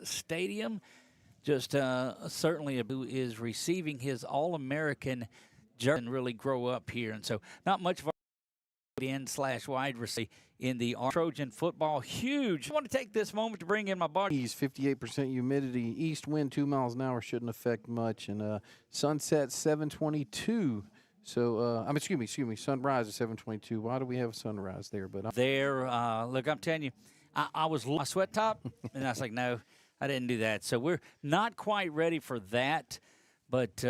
Stadium. Just certainly is receiving his All-American jersey and really grow up here. And so not much of our end/wide receiver in the Trojan football. Huge. I want to take this moment to bring in my buddy. He's 58% humidity. East wind 2 miles an hour shouldn't affect much. And sunset 7:22. So excuse me. Sunrise is 7:22. Why do we have a sunrise there? But look, I'm telling you, I was my sweat top, and I was like, no, I didn't do that. So we're not quite ready for that. But,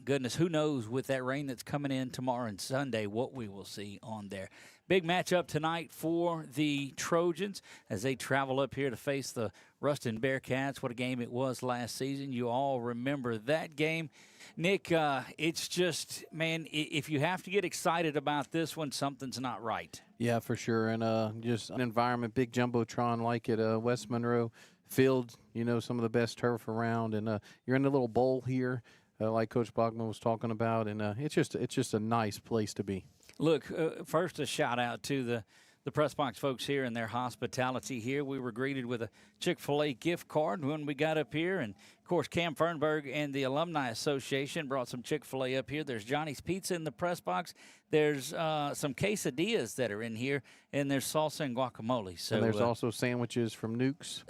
goodness, who knows with that rain that's coming in tomorrow and Sunday what we will see on there. Big matchup tonight for the Trojans as they travel up here to face the Ruston Bearcats. What a game it was last season. You all remember that game. Nick, it's just, man, if you have to get excited about this one, something's not right. Yeah, for sure. And just an environment, big jumbotron like at West Monroe Field, some of the best turf around. And you're in a little bowl here. Like Coach Bachman was talking about, and it's just a nice place to be. Look, first a shout out to the press box folks here and their hospitality here. We were greeted with a Chick-fil-A gift card when we got up here, and of course Cam Fernberg and the Alumni Association brought some Chick-fil-A up here. There's Johnny's Pizza in the press box. There's some quesadillas that are in here, and there's salsa and guacamole. So and there's also sandwiches from Nukes.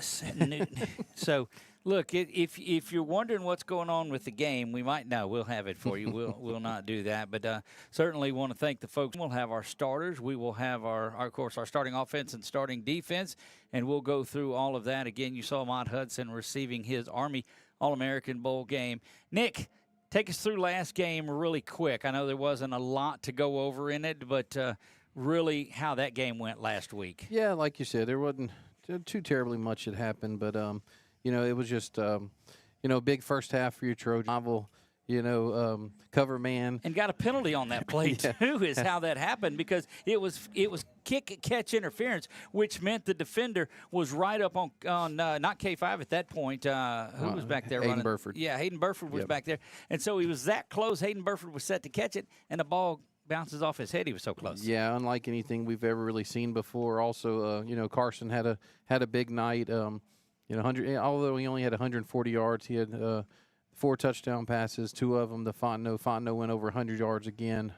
So. Look, if you're wondering what's going on with the game, we might know. We'll have it for you. We'll not do that, but certainly want to thank the folks. We'll have our starters. We will have of course, our starting offense and starting defense, and we'll go through all of that. Again, you saw Mott Hudson receiving his Army All-American Bowl game. Nick, take us through last game really quick. I know there wasn't a lot to go over in it, but really how that game went last week. Yeah, like you said, there wasn't too terribly much that happened, but it was just, big first half for your Trojan. Novel, cover man. And got a penalty on that play, too, is how that happened, because it was kick-catch interference, which meant the defender was right up on not K5 at that point. Who was back there running? Hayden Burford. Yeah, Hayden Burford was back there. And so he was that close. Hayden Burford was set to catch it, and the ball bounces off his head. He was so close. Yeah, unlike anything we've ever really seen before. Also, Carson had a big night. Although he only had 140 yards, he had 4 touchdown passes, 2 of them to Fontenot. Fontenot went over 100 yards again.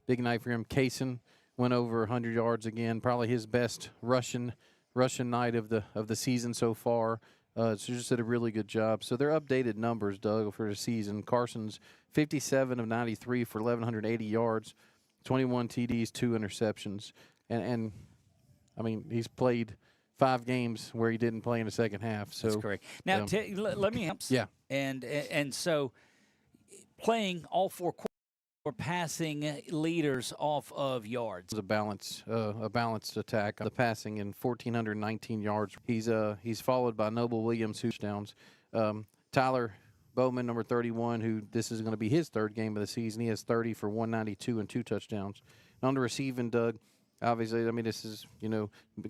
Big night for him. Kaysen went over 100 yards again. Probably his best Russian night of the season so far. So just did a really good job. So they're updated numbers, Doug, for the season. Carson's 57 of 93 for 1,180 yards, 21 TDs, 2 interceptions, and I mean he's played 5 games where he didn't play in the second half. So that's correct. Now, let me help. Yeah. And so playing all 4 passing leaders off of yards. It was a balanced attack. The passing in 1,419 yards. He's followed by Noble Williams, who touchdowns. Tyler Bowman, number 31, who this is going to be his 3rd game of the season. He has 30 for 192 and 2 touchdowns. And on the receiving, Doug, obviously, I mean, this is,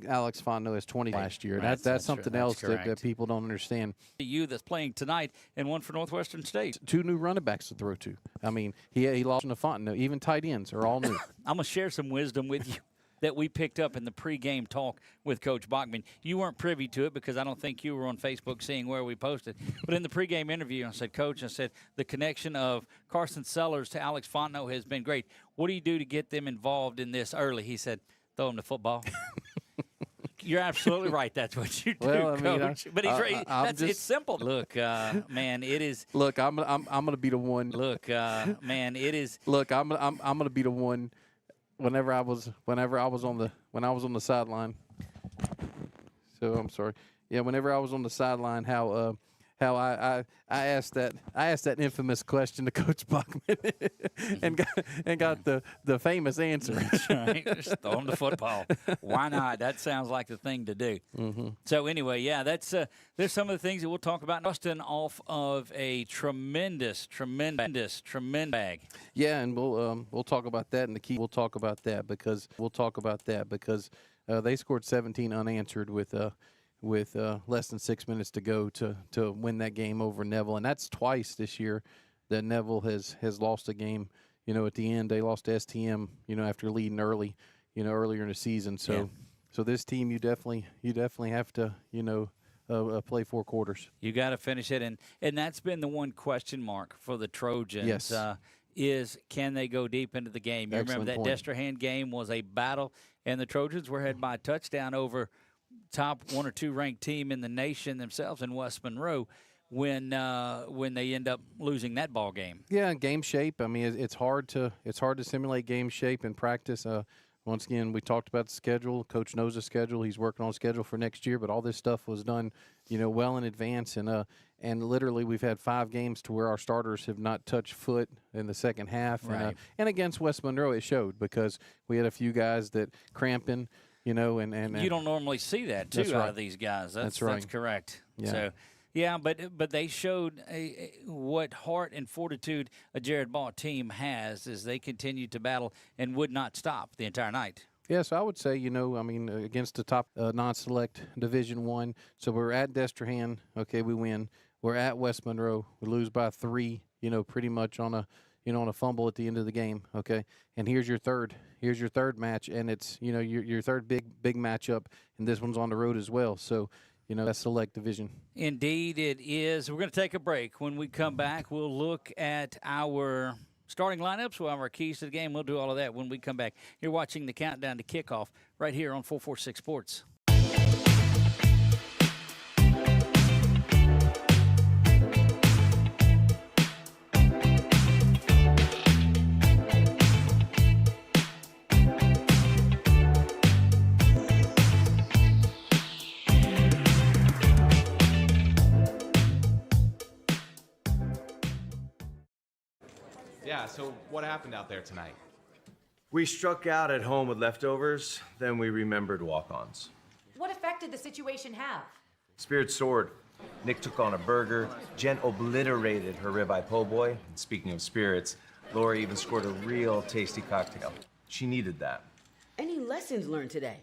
Alex Fontenot has 20 last year. Right, that's something else that people don't understand. You that's playing tonight and one for Northwestern State. 2 new running backs to throw to. I mean, he lost to Fontenot. Even tight ends are all new. I'm going to share some wisdom with you that we picked up in the pregame talk with Coach Bachman. You weren't privy to it because I don't think you were on Facebook seeing where we posted. But in the pregame interview, I said, Coach, the connection of Carson Sellers to Alex Fontenot has been great. What do you do to get them involved in this early? He said, throw them the football. You're absolutely right. That's what you do, Coach. But he's right. It's simple. Look, man, it is. Look, I'm gonna be the one. Look, man, it is. Look, I'm gonna be the one. Whenever I was on the sideline. So I'm sorry. Yeah, whenever I was on the sideline, how I asked that infamous question to Coach Bachman and got the famous answer. That's right. Just throw him the football. Why not? That sounds like the thing to do. Mm-hmm. So anyway, yeah, there's some of the things that we'll talk about. Ruston off of a tremendous bag. Yeah, and we'll talk about that in the key. We'll talk about that because they scored 17 unanswered with less than 6 minutes to go to win that game over Neville. And that's twice this year that Neville has lost a game. At the end, they lost to STM, after leading early, earlier in the season. So, So this team, you definitely have to, play 4 quarters. You got to finish it, and that's been the one question mark for the Trojans. Yes. Is can they go deep into the game? You Excellent remember that point. Destrehan game was a battle, and the Trojans were ahead by a touchdown over top 1 or 2 ranked team in the nation themselves in West Monroe when they end up losing that ball game. Yeah, game shape. I mean, it's hard to simulate game shape in practice. Once again, we talked about the schedule. Coach knows the schedule. He's working on a schedule for next year, but all this stuff was done, well in advance. And literally, we've had 5 games to where our starters have not touched foot in the second half. Right. And against West Monroe, it showed because we had a few guys that cramping, and you don't normally see that too out of these guys. That's right. That's correct. Yeah. So. Yeah, but they showed what heart and fortitude a Jared Ball team has as they continued to battle and would not stop the entire night. Yeah, so I would say, against the top non-select Division I, so we're at Destrehan, okay, we win. We're at West Monroe, we lose by 3, pretty much on a fumble at the end of the game, okay. And here's your third match, and it's your third big matchup, and this one's on the road as well. So. That's select division. Indeed, it is. We're going to take a break. When we come back, we'll look at our starting lineups. We'll have our keys to the game. We'll do all of that when we come back. You're watching the Countdown to Kickoff right here on 446 Sports. Yeah, so what happened out there tonight? We struck out at home with leftovers, then we remembered walk-ons. What effect did the situation have? Spirit soared. Nick took on a burger. Jen obliterated her ribeye po' boy. And speaking of spirits, Laura even scored a real tasty cocktail. She needed that. Any lessons learned today?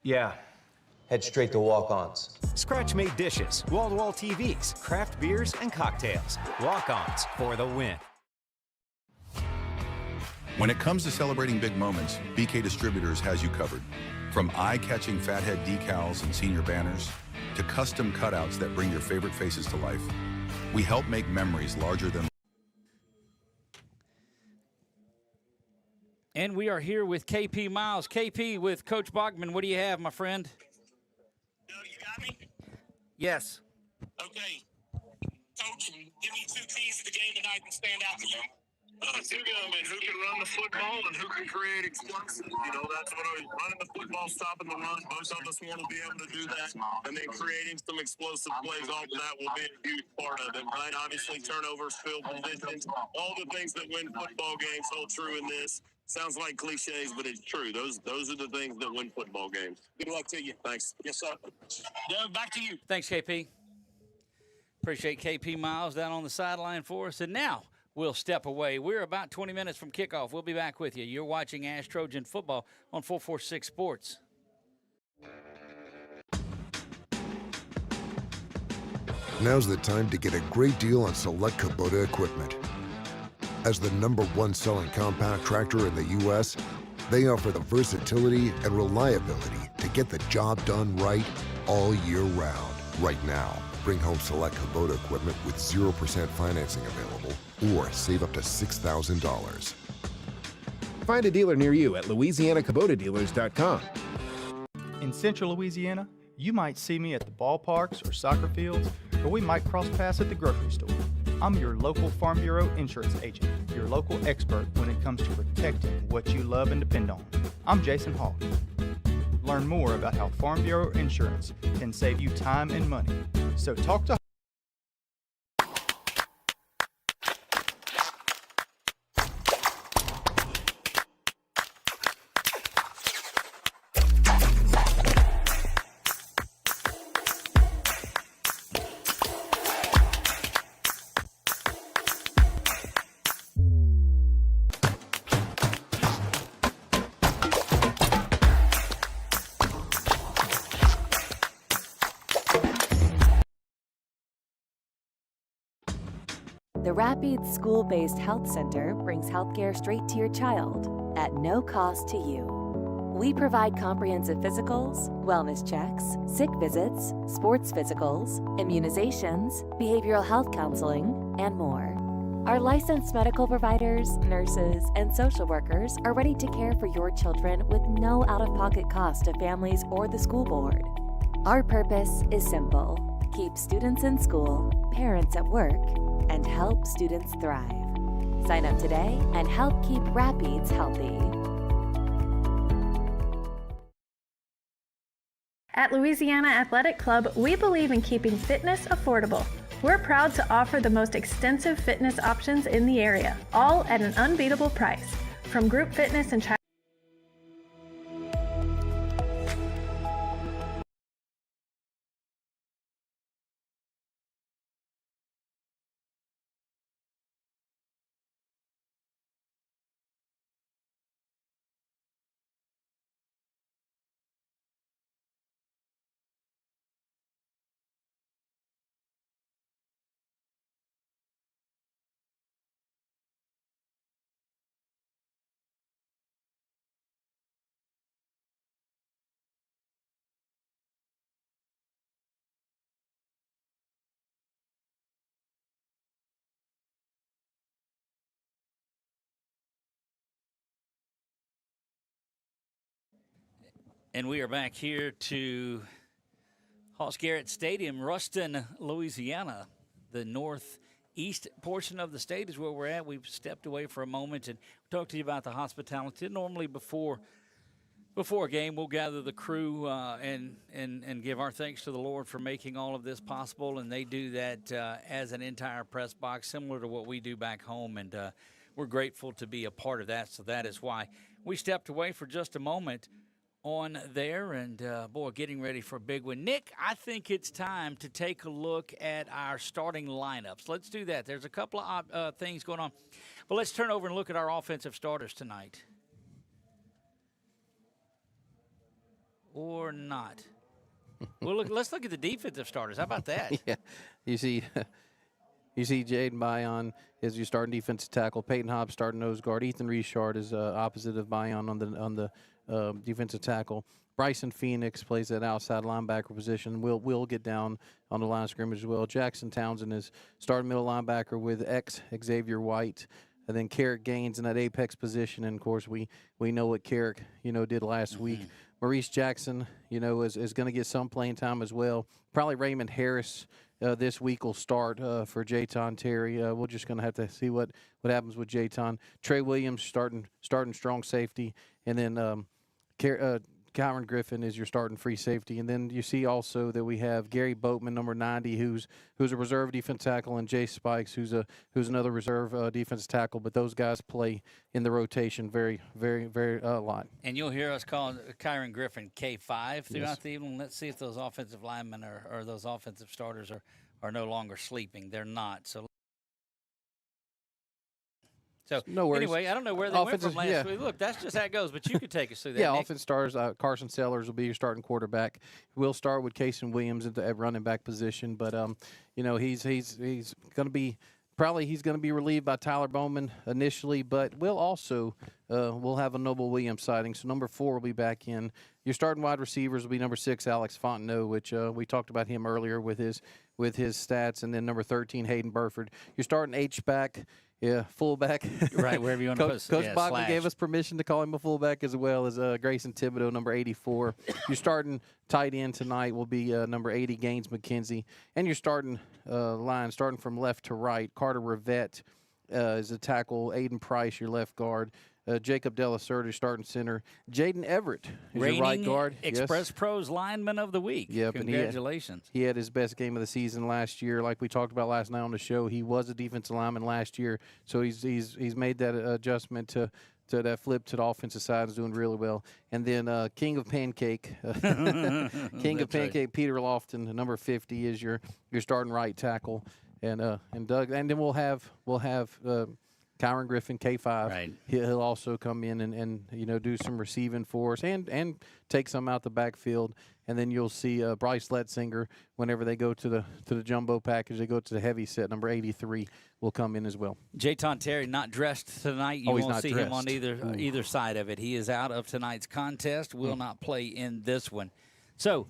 Yeah. Head straight to walk-ons. Scratch-made dishes, wall-to-wall TVs, craft beers, and cocktails. Walk-ons for the win. When it comes to celebrating big moments, BK Distributors has you covered. From eye-catching fathead decals and senior banners to custom cutouts that bring your favorite faces to life, we help make memories larger than. And we are here with KP Miles. KP with Coach Bachman. What do you have, my friend? You got me? Yes. Okay. Coach, give me 2 keys to the game tonight that stand out to you. Who can run the football and who can create explosives. That's what running the football, stopping the run. Most of us want to be able to do that. And then creating some explosive plays off of that will be a huge part of it, right? Obviously, turnovers, field positions, all the things that win football games hold true in this. Sounds like cliches, but it's true. Those are the things that win football games. Good luck to you. Thanks. Yes, sir. Doug, back to you. Thanks, KP. Appreciate KP Miles down on the sideline for us. And now we'll step away. We're about 20 minutes from kickoff. We'll be back with you. You're watching ASH Trojan Football on 446 Sports. Now's the time to get a great deal on select Kubota equipment. As the #1 selling compact tractor in the U.S., they offer the versatility and reliability to get the job done right all year round. Right now, bring home select Kubota equipment with 0% financing available or save up to $6,000. Find a dealer near you at LouisianaKubotaDealers.com. In Central Louisiana, you might see me at the ballparks or soccer fields, or we might cross paths at the grocery store. I'm your local Farm Bureau insurance agent, your local expert when it comes to protecting what you love and depend on. I'm Jason Hall. Learn more about how Farm Bureau insurance can save you time and money. So talk to The Rapid School-Based Health Center brings healthcare straight to your child at no cost to you. We provide comprehensive physicals, wellness checks, sick visits, sports physicals, immunizations, behavioral health counseling, and more. Our licensed medical providers, nurses, and social workers are ready to care for your children with no out-of-pocket cost to families or the school board. Our purpose is simple: keep students in school, parents at work, and help students thrive. Sign up today and help keep Rapides healthy. At Louisiana Athletic Club, we believe in keeping fitness affordable. We're proud to offer the most extensive fitness options in the area, all at an unbeatable price. From group fitness and child And we are back here to Hoss Garrett Stadium, Ruston, Louisiana. The northeast portion of the state is where we're at. We've stepped away for a moment and talked to you about the hospitality. Normally before a game, we'll gather the crew and give our thanks to the Lord for making all of this possible. And they do that as an entire press box, similar to what we do back home. And we're grateful to be a part of that. So that is why we stepped away for just a moment on there, and boy, getting ready for a big one. Nick, I think it's time to take a look at our starting lineups. Let's do that. There's a couple of things going on, but let's turn over and look at our offensive starters tonight. Or not. Well, let's look at the defensive starters. How about that? Yeah, you see Jaden Bayon is your starting defensive tackle. Peyton Hobbs starting nose guard. Ethan Richard is opposite of Bayon on the defensive tackle. Bryson Phoenix plays that outside linebacker position. We'll get down on the line of scrimmage as well. Jackson Townsend is starting middle linebacker with Xavier White. And then Carrick Gaines in that apex position. And, of course, we know what Carrick, did last week. Maurice Jackson, is going to get some playing time as well. Probably Raymond Harris this week will start for Jayton Terry. We're just going to have to see what happens with Jayton. Trey Williams starting strong safety. And then Kyron Griffin is your starting free safety. And then you see also that we have Gary Boatman, number 90, who's a reserve defense tackle, and Jay Spikes, who's another reserve defense tackle. But those guys play in the rotation very, very, very a lot. And you'll hear us call Kyron Griffin K5 throughout the evening. Let's see if those offensive linemen or those offensive starters are no longer sleeping. They're not. So, no worries. Anyway, I don't know where they went from last week. Look, that's just how it goes, but you could take us through that, Nick. Offense stars, Carson Sellers will be your starting quarterback. We'll start with Kason Williams at running back position, but, he's going to be – probably he's going to be relieved by Tyler Bowman initially, but we'll also we'll have a Noble Williams sighting. So number 4 will be back in. Your starting wide receivers will be number 6, Alex Fontenot, which we talked about him earlier with his stats, and then number 13, Hayden Burford. Your starting H-back – fullback. Right, wherever you want to put Coach Bachman gave us permission to call him a fullback as well as Grayson Thibodeau, number 84. Your starting tight end tonight will be number 80, Gaines McKenzie. And your starting line, starting from left to right, Carter Rivette is a tackle, Aiden Price, your left guard. Jacob Delacerda, starting center. Jaden Everett is your right guard. Express Pros lineman of the week. Yep, congratulations. He had his best game of the season last year. Like we talked about last night on the show, he was a defensive lineman last year, so he's made that adjustment to that flip to the offensive side. Is doing really well. And then King of Pancake, Peter Lofton, number 50, is your starting right tackle. And Doug, and then we'll have Kyron Griffin, K5. Right. He'll also come in and do some receiving for us and take some out the backfield. And then you'll see Bryce Letzinger, whenever they go to the jumbo package, they go to the heavy set, number 83, will come in as well. Jayton Terry not dressed tonight. You he's won't not see dressed. him on either side of it. He is out of tonight's contest, will not play in this one. So,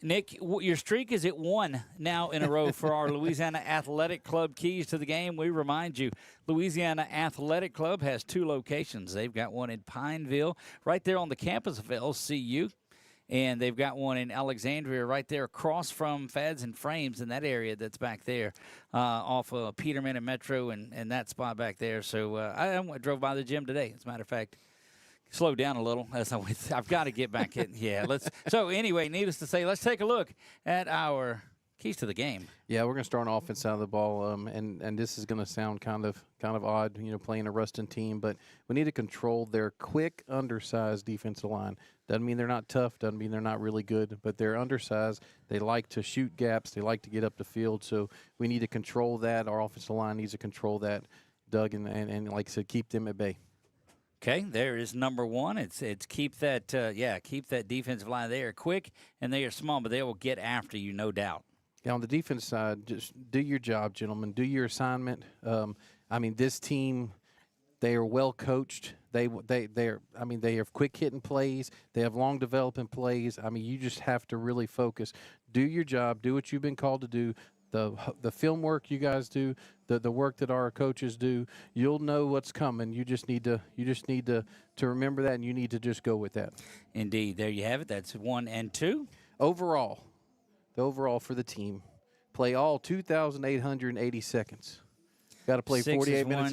Nick, your streak is at 1 now in a row for our Louisiana Athletic Club keys to the game. We remind you, Louisiana Athletic Club has 2 locations. They've got one in Pineville, right there on the campus of LCU. And they've got one in Alexandria right there across from Fads and Frames in that area that's back there off of Peterman and Metro and that spot back there. So I drove by the gym today, as a matter of fact. Slow down a little. I've got to get back in. Yeah, So anyway, needless to say, let's take a look at our keys to the game. Yeah, we're going to start on offense side of the ball, and this is going to sound kind of odd, playing a Ruston team, but we need to control their quick, undersized defensive line. Doesn't mean they're not tough. Doesn't mean they're not really good, but they're undersized. They like to shoot gaps. They like to get up the field, so we need to control that. Our offensive line needs to control that, Doug, and like I said, keep them at bay. Okay, there is number 1. It's keep that defensive line. They are quick and they are small, but they will get after you, no doubt. Yeah, on the defense side, just do your job, gentlemen. Do your assignment. This team, they are well coached. They have quick hitting plays. They have long developing plays. You just have to really focus. Do your job. Do what you've been called to do. The film work you guys do, the work that our coaches do, you'll know what's coming. You just need to remember that, and you need to just go with that. Indeed, there you have it. That's 1 and 2. Overall for the team, play all 2,880 seconds. Got to play 48 minutes.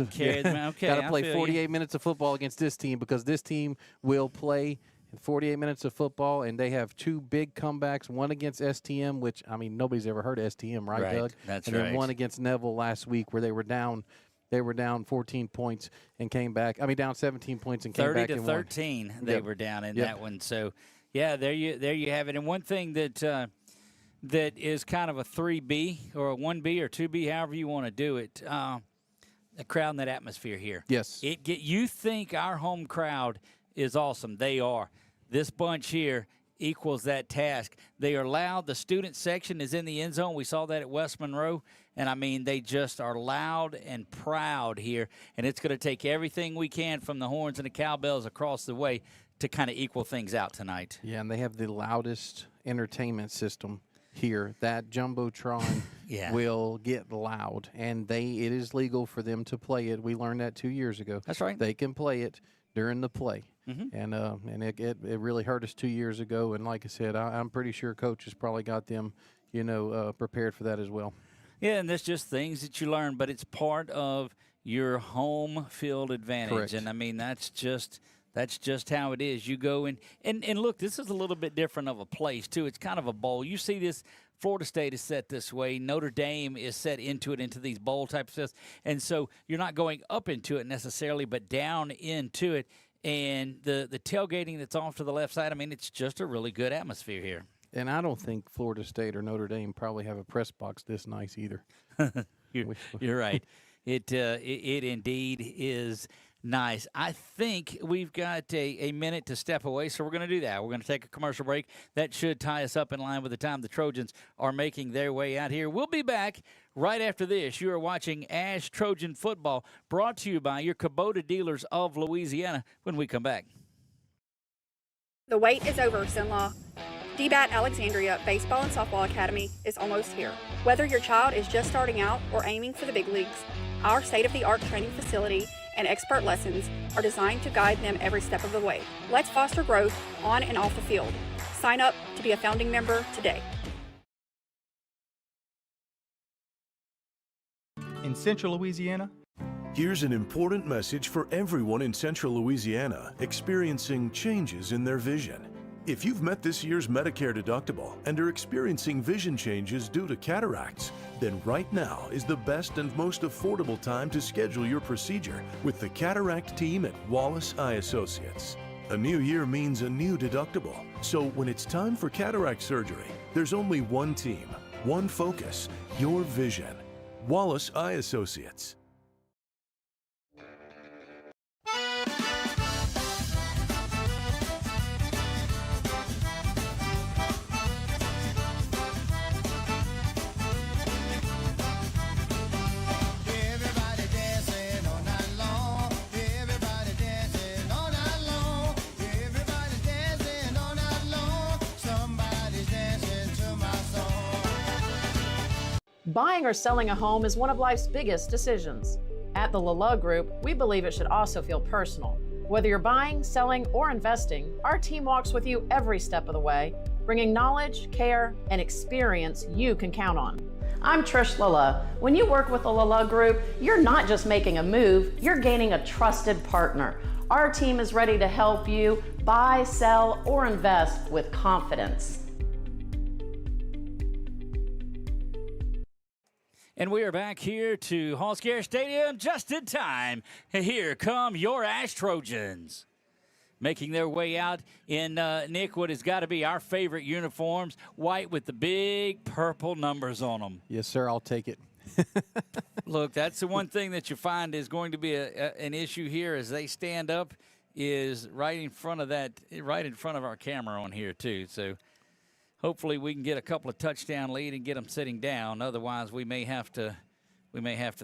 Got to play 48 minutes of football against this team, because this team will play 48 minutes of football, and they have 2 big comebacks, one against STM, which, nobody's ever heard of STM, right, Doug? That's and then one against Neville last week, where they were down 14 points and came back. down 17 points and came back and won. 30-13 they were down in that one. So, yeah, there you have it. And one thing that is kind of a 3B or a 1B or 2B, however you want to do it, the crowd and that atmosphere here. Yes. You think our home crowd is awesome. They are. This bunch here equals that task. They are loud. The student section is in the end zone. We saw that at West Monroe. And, they just are loud and proud here. And it's going to take everything we can from the horns and the cowbells across the way to kind of equal things out tonight. Yeah, and they have the loudest entertainment system here. That Jumbotron will get loud. And it is legal for them to play it. We learned that 2 years ago. That's right. They can play it during the play. And it really hurt us 2 years ago. And like I said, I'm pretty sure coaches probably got them, prepared for that as well. Yeah, and that's just things that you learn, but it's part of your home field advantage. Correct. And that's just how it is. You go and look, this is a little bit different of a place too. It's kind of a bowl. You see this. Florida State is set this way. Notre Dame is set into these bowl type of stuff. And so you're not going up into it necessarily, but down into it. And the tailgating that's off to the left side, it's just a really good atmosphere here. And I don't think Florida State or Notre Dame probably have a press box this nice either. You're right. It indeed is nice. I think we've got a minute to step away, so we're going to do that. We're going to take a commercial break. That should tie us up in line with the time the Trojans are making their way out here. We'll be back right after this. You are watching ASH Trojan Football, brought to you by your Kubota dealers of Louisiana, when we come back. The wait is over, Sinlaw. DBAT Alexandria Baseball and Softball Academy is almost here. Whether your child is just starting out or aiming for the big leagues, our state-of-the-art training facility and expert lessons are designed to guide them every step of the way. Let's foster growth on and off the field. Sign up to be a founding member today. In Central Louisiana, here's an important message for everyone in Central Louisiana experiencing changes in their vision. If you've met this year's Medicare deductible and are experiencing vision changes due to cataracts, then right now is the best and most affordable time to schedule your procedure with the cataract team at Wallace Eye Associates. A new year means a new deductible, so when it's time for cataract surgery, there's only one team, one focus, your vision. Wallace Eye Associates. Buying or selling a home is one of life's biggest decisions. At the Lala Group, we believe it should also feel personal. Whether you're buying, selling, or investing, our team walks with you every step of the way, bringing knowledge, care, and experience you can count on. I'm Trish Lala. When you work with the Lala Group, you're not just making a move, you're gaining a trusted partner. Our team is ready to help you buy, sell, or invest with confidence. And we are back here to Hallscare Stadium just in time. Here come your ASH Trojans. Making their way out in, Nick, what has got to be our favorite uniforms, white with the big purple numbers on them. Yes, sir, I'll take it. Look, that's the one thing that you find is going to be an issue here as they stand up is right in front of our camera on here, too. So hopefully we can get a couple of touchdown lead and get them sitting down. Otherwise, we may have to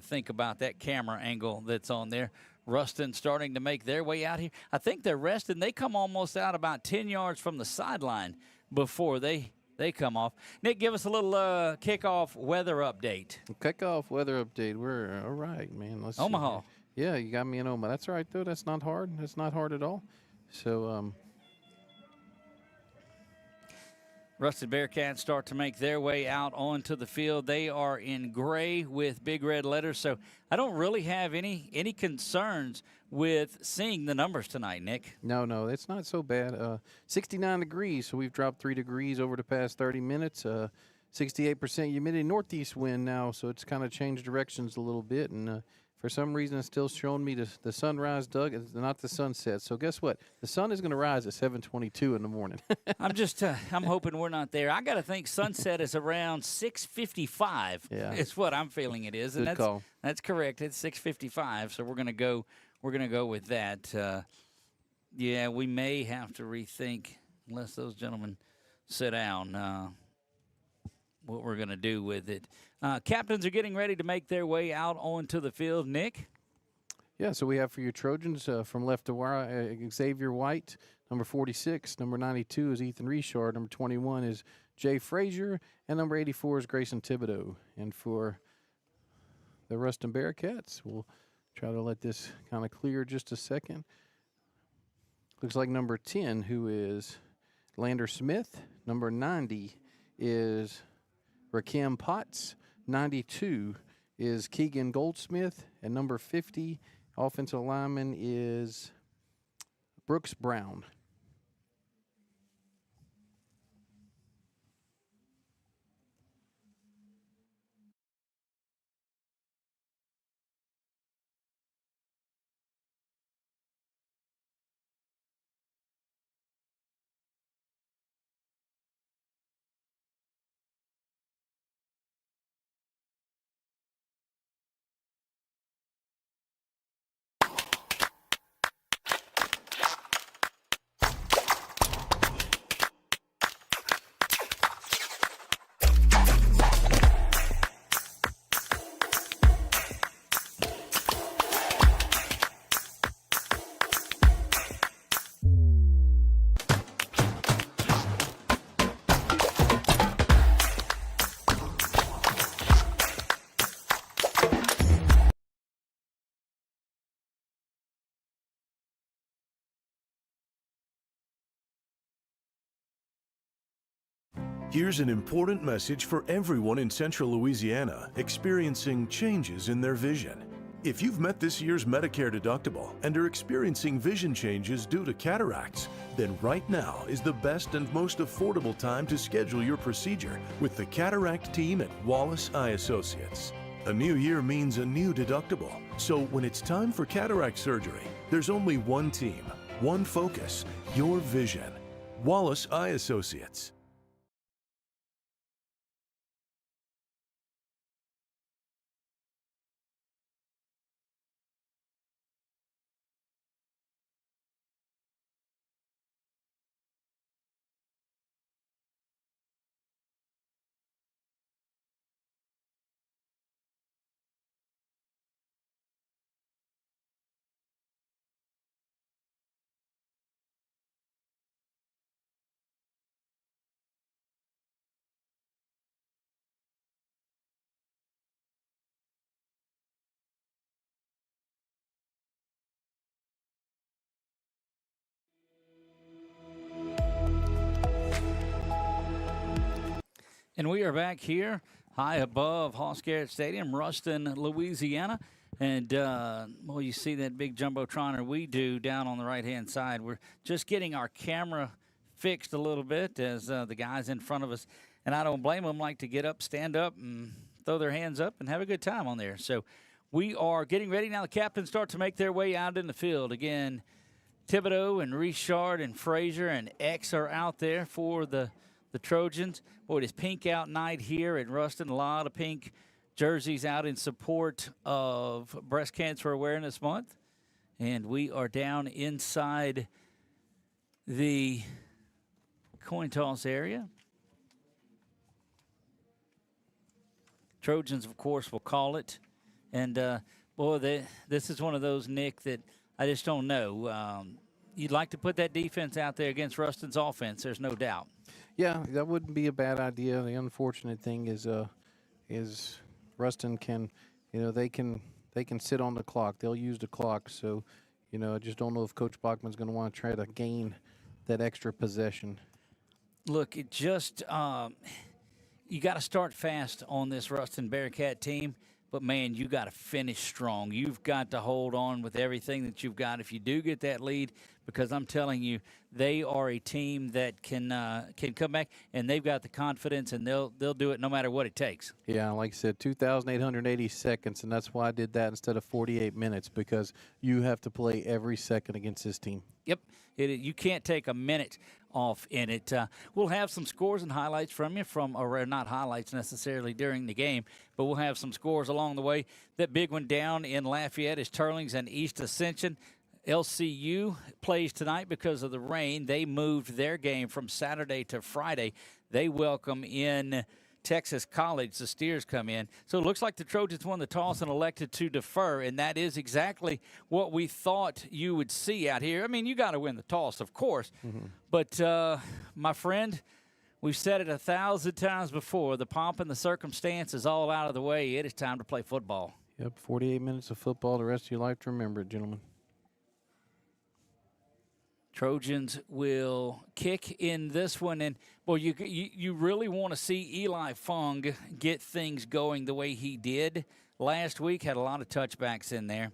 think about that camera angle that's on there. Ruston starting to make their way out here. I think they're resting. They come almost out about 10 yards from the sideline before they come off. Nick, give us a little kickoff weather update. Kickoff weather update. We're all right, man. Let's Omaha. See. Yeah, you got me in Omaha. That's all right, though. That's not hard. That's not hard at all. So, Rusted Bearcats start to make their way out onto the field. They are in gray with big red letters, so I don't really have any concerns with seeing the numbers tonight, Nick. No, it's not so bad. 69 degrees, so we've dropped 3 degrees over the past 30 minutes. 68% humidity, northeast wind now, so it's kind of changed directions a little bit, and for some reason, it's still showing me the sunrise, Doug, not the sunset. So guess what? The sun is going to rise at 7:22 in the morning. I'm hoping we're not there. I got to think sunset is around 6:55. Yeah, it's what I'm feeling it is, and good call. That's correct. It's 6:55, so we're gonna go with that. Yeah, we may have to rethink unless those gentlemen sit down. What we're going to do with it. Captains are getting ready to make their way out onto the field. Nick? Yeah, so we have for your Trojans from left to right, Xavier White, number 46. Number 92 is Ethan Richard. Number 21 is Jay Frazier. And number 84 is Grayson Thibodeau. And for the Ruston Bearcats, we'll try to let this kind of clear just a second. Looks like number 10, who is Lander Smith. Number 90 is Rakim Potts. 92 is Keegan Goldsmith. And number 50, offensive lineman, is Brooks Brown. Here's an important message for everyone in Central Louisiana experiencing changes in their vision. If you've met this year's Medicare deductible and are experiencing vision changes due to cataracts, then right now is the best and most affordable time to schedule your procedure with the cataract team at Wallace Eye Associates. A new year means a new deductible, so when it's time for cataract surgery, there's only one team, one focus, your vision. Wallace Eye Associates. And we are back here high above Hoss Garrett Stadium, Ruston, Louisiana. And, well, you see that big jumbotron, or we do, down on the right-hand side. We're just getting our camera fixed a little bit as the guys in front of us, and I don't blame them, like to get up, stand up, and throw their hands up and have a good time on there. So we are getting ready now. The captains start to make their way out in the field. Again, Thibodeau and Richard and Frazier and X are out there for the Trojans. Boy, it is pink out night here at Ruston. A lot of pink jerseys out in support of Breast Cancer Awareness Month. And we are down inside the coin toss area. Trojans, of course, will call it. And, boy, this is one of those, Nick, that I just don't know. You'd like to put that defense out there against Ruston's offense, there's no doubt. Yeah, that wouldn't be a bad idea. The unfortunate thing is Ruston can, they can sit on the clock. They'll use the clock. So, I just don't know if Coach Bachman's going to want to try to gain that extra possession. Look, it just you got to start fast on this Ruston Bearcat team. But, man, you got to finish strong. You've got to hold on with everything that you've got if you do get that lead, because I'm telling you, they are a team that can come back, and they've got the confidence, and they'll do it no matter what it takes. Yeah, like I said, 2,880 seconds, and that's why I did that instead of 48 minutes, because you have to play every second against this team. Yep. You can't take a minute off in it. We'll have some scores and highlights from you or not highlights necessarily during the game, but we'll have some scores along the way. That big one down in Lafayette is Turlings and East Ascension. LCU plays tonight because of the rain. They moved their game from Saturday to Friday. They welcome in Texas College. The Steers come in. So it looks like the Trojans won the toss and elected to defer, and that is exactly what we thought you would see out here. I mean, you got to win the toss, of course. Mm-hmm. But, my friend, we've said it 1,000 times before. The pomp and the circumstance is all out of the way. It is time to play football. Yep, 48 minutes of football, the rest of your life to remember it, gentlemen. Trojans will kick in this one, and well, you really want to see Eli Fung get things going the way he did last week. Had a lot of touchbacks in there,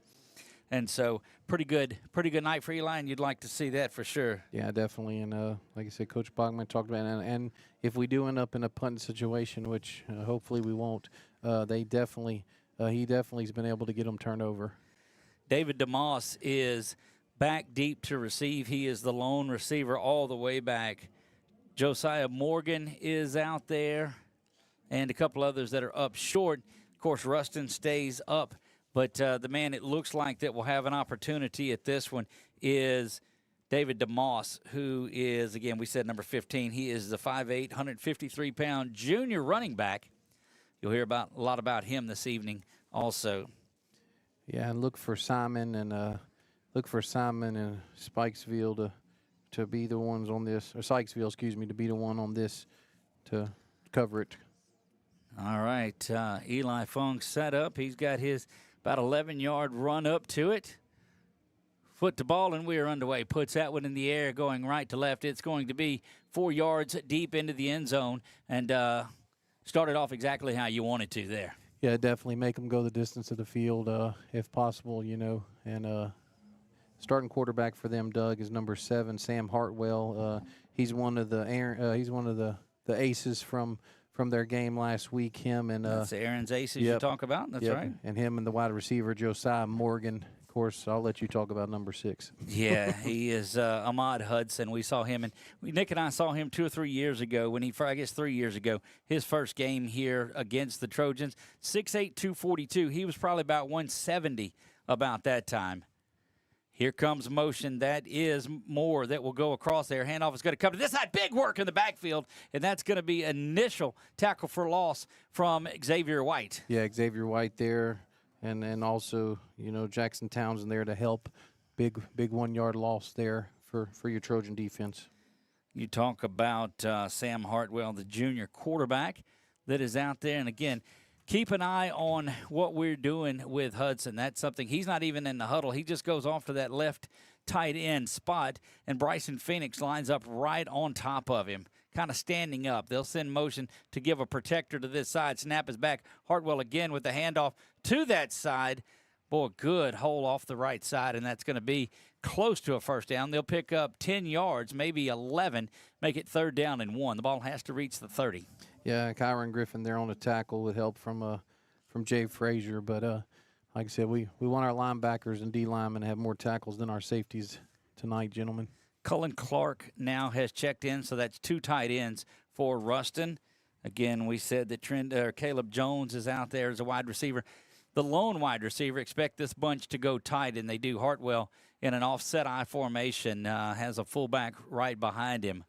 and so pretty good night for Eli, and you'd like to see that for sure. Yeah, definitely, and like I said, Coach Bachman talked about it, and if we do end up in a punt situation, which hopefully we won't, he definitely has been able to get them turned over. David DeMoss is back deep to receive. He is the lone receiver all the way back. Josiah Morgan is out there, and a couple others that are up short. Of course, Ruston stays up, but the man it looks like that will have an opportunity at this one is David DeMoss, who is, again, we said number 15. He is the 5'8", 153-pound junior running back. You'll hear a lot about him this evening also. Yeah, and look for Simon and Spikesville to be the ones on this, or Sykesville, excuse me, to be the one on this to cover it. All right, Eli Fung set up. He's got his about 11-yard run up to it. Foot to ball, and we are underway. Puts that one in the air, going right to left. It's going to be 4 yards deep into the end zone, and started off exactly how you wanted to there. Yeah, definitely make them go the distance of the field if possible, and starting quarterback for them, Doug, is number 7, Sam Hartwell. He's one of the aces from their game last week. Him and that's Aaron's aces you talk about. That's right. And him and the wide receiver Josiah Morgan. Of course, I'll let you talk about number 6. Yeah, he is Ahmad Hudson. We saw him, and Nick and I saw him 2 or 3 years ago. 3 years ago, his first game here against the Trojans. 6'8", 242. He was probably about 170 about that time. Here comes motion. That is Moore that will go across there. Handoff is going to come to this side. Big work in the backfield, and that's going to be initial tackle for loss from Xavier White. Yeah, Xavier White there, and also, Jackson Townsend there to help. Big 1 yard loss there for your Trojan defense. You talk about Sam Hartwell, the junior quarterback that is out there, and again, keep an eye on what we're doing with Hudson. That's something. He's not even in the huddle. He just goes off to that left tight end spot, and Bryson Phoenix lines up right on top of him. kind of standing up. They'll send motion to give a protector to this side. Snap is back. Hartwell again with the handoff to that side. Boy, good hole off the right side, and that's going to be close to a first down. They'll pick up 10 yards, maybe 11, make it 3rd down and 1. The ball has to reach the 30. Yeah, Kyron Griffin there on the tackle with help from Jay Frazier. But like I said, we want our linebackers and D linemen to have more tackles than our safeties tonight, gentlemen. Cullen Clark now has checked in, so that's 2 tight ends for Ruston. Again, we said that Caleb Jones is out there as a wide receiver. The lone wide receiver, expect this bunch to go tight, and they do. Hartwell in an offset I formation has a fullback right behind him.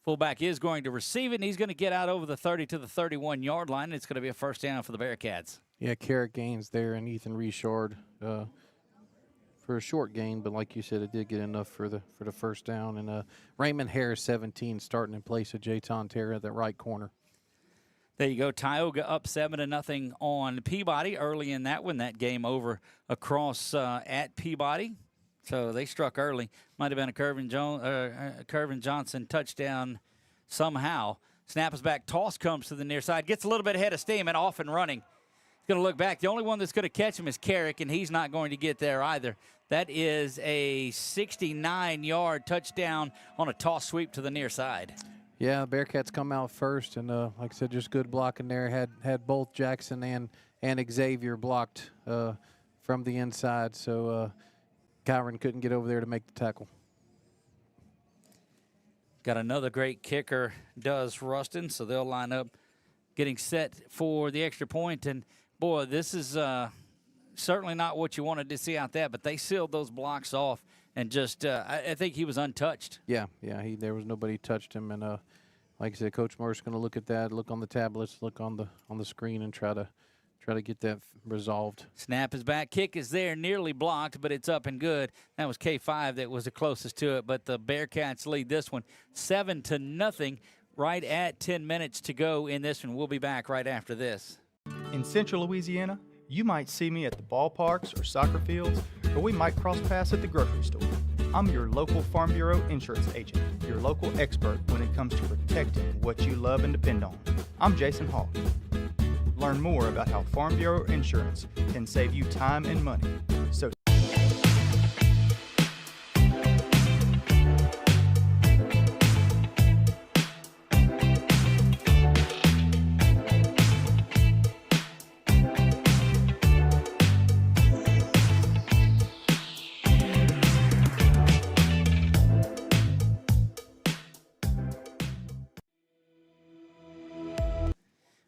Fullback is going to receive it, and he's going to get out over the 30 to the 31-yard line. And it's going to be a first down for the Bearcats. Yeah, Carrick Gaines there and Ethan Richard for a short gain, but like you said, it did get enough for the first down. And Raymond Harris, 17, starting in place of Jayton Terra at that right corner. There you go. Tioga up 7-0 on Peabody early in that one. That game over across at Peabody. So they struck early. Might have been a Kervin Johnson touchdown somehow. Snap is back. Toss comes to the near side. Gets a little bit ahead of steam and off and running. He's going to look back. The only one that's going to catch him is Carrick, and he's not going to get there either. That is a 69-yard touchdown on a toss sweep to the near side. Yeah, Bearcats come out first, and like I said, just good blocking there. Had both Jackson and Xavier blocked from the inside, so Kyron couldn't get over there to make the tackle. Got another great kicker, does Ruston, so they'll line up getting set for the extra point. And, boy, this is certainly not what you wanted to see out there, but they sealed those blocks off. And just, I think he was untouched. Yeah, there was nobody touched him, and like I said, Coach Moore's going to look at that, look on the tablets, look on the screen, and try to get that resolved. Snap is back, kick is there, nearly blocked, but it's up and good. That was K5 that was the closest to it, but the Bearcats lead this one 7-0, right at 10 minutes to go in this one. We'll be back right after this. In Central Louisiana, you might see me at the ballparks or soccer fields, or we might cross paths at the grocery store. I'm your local Farm Bureau insurance agent, your local expert when it comes to protecting what you love and depend on. I'm Jason Hall. Learn more about how Farm Bureau insurance can save you time and money. So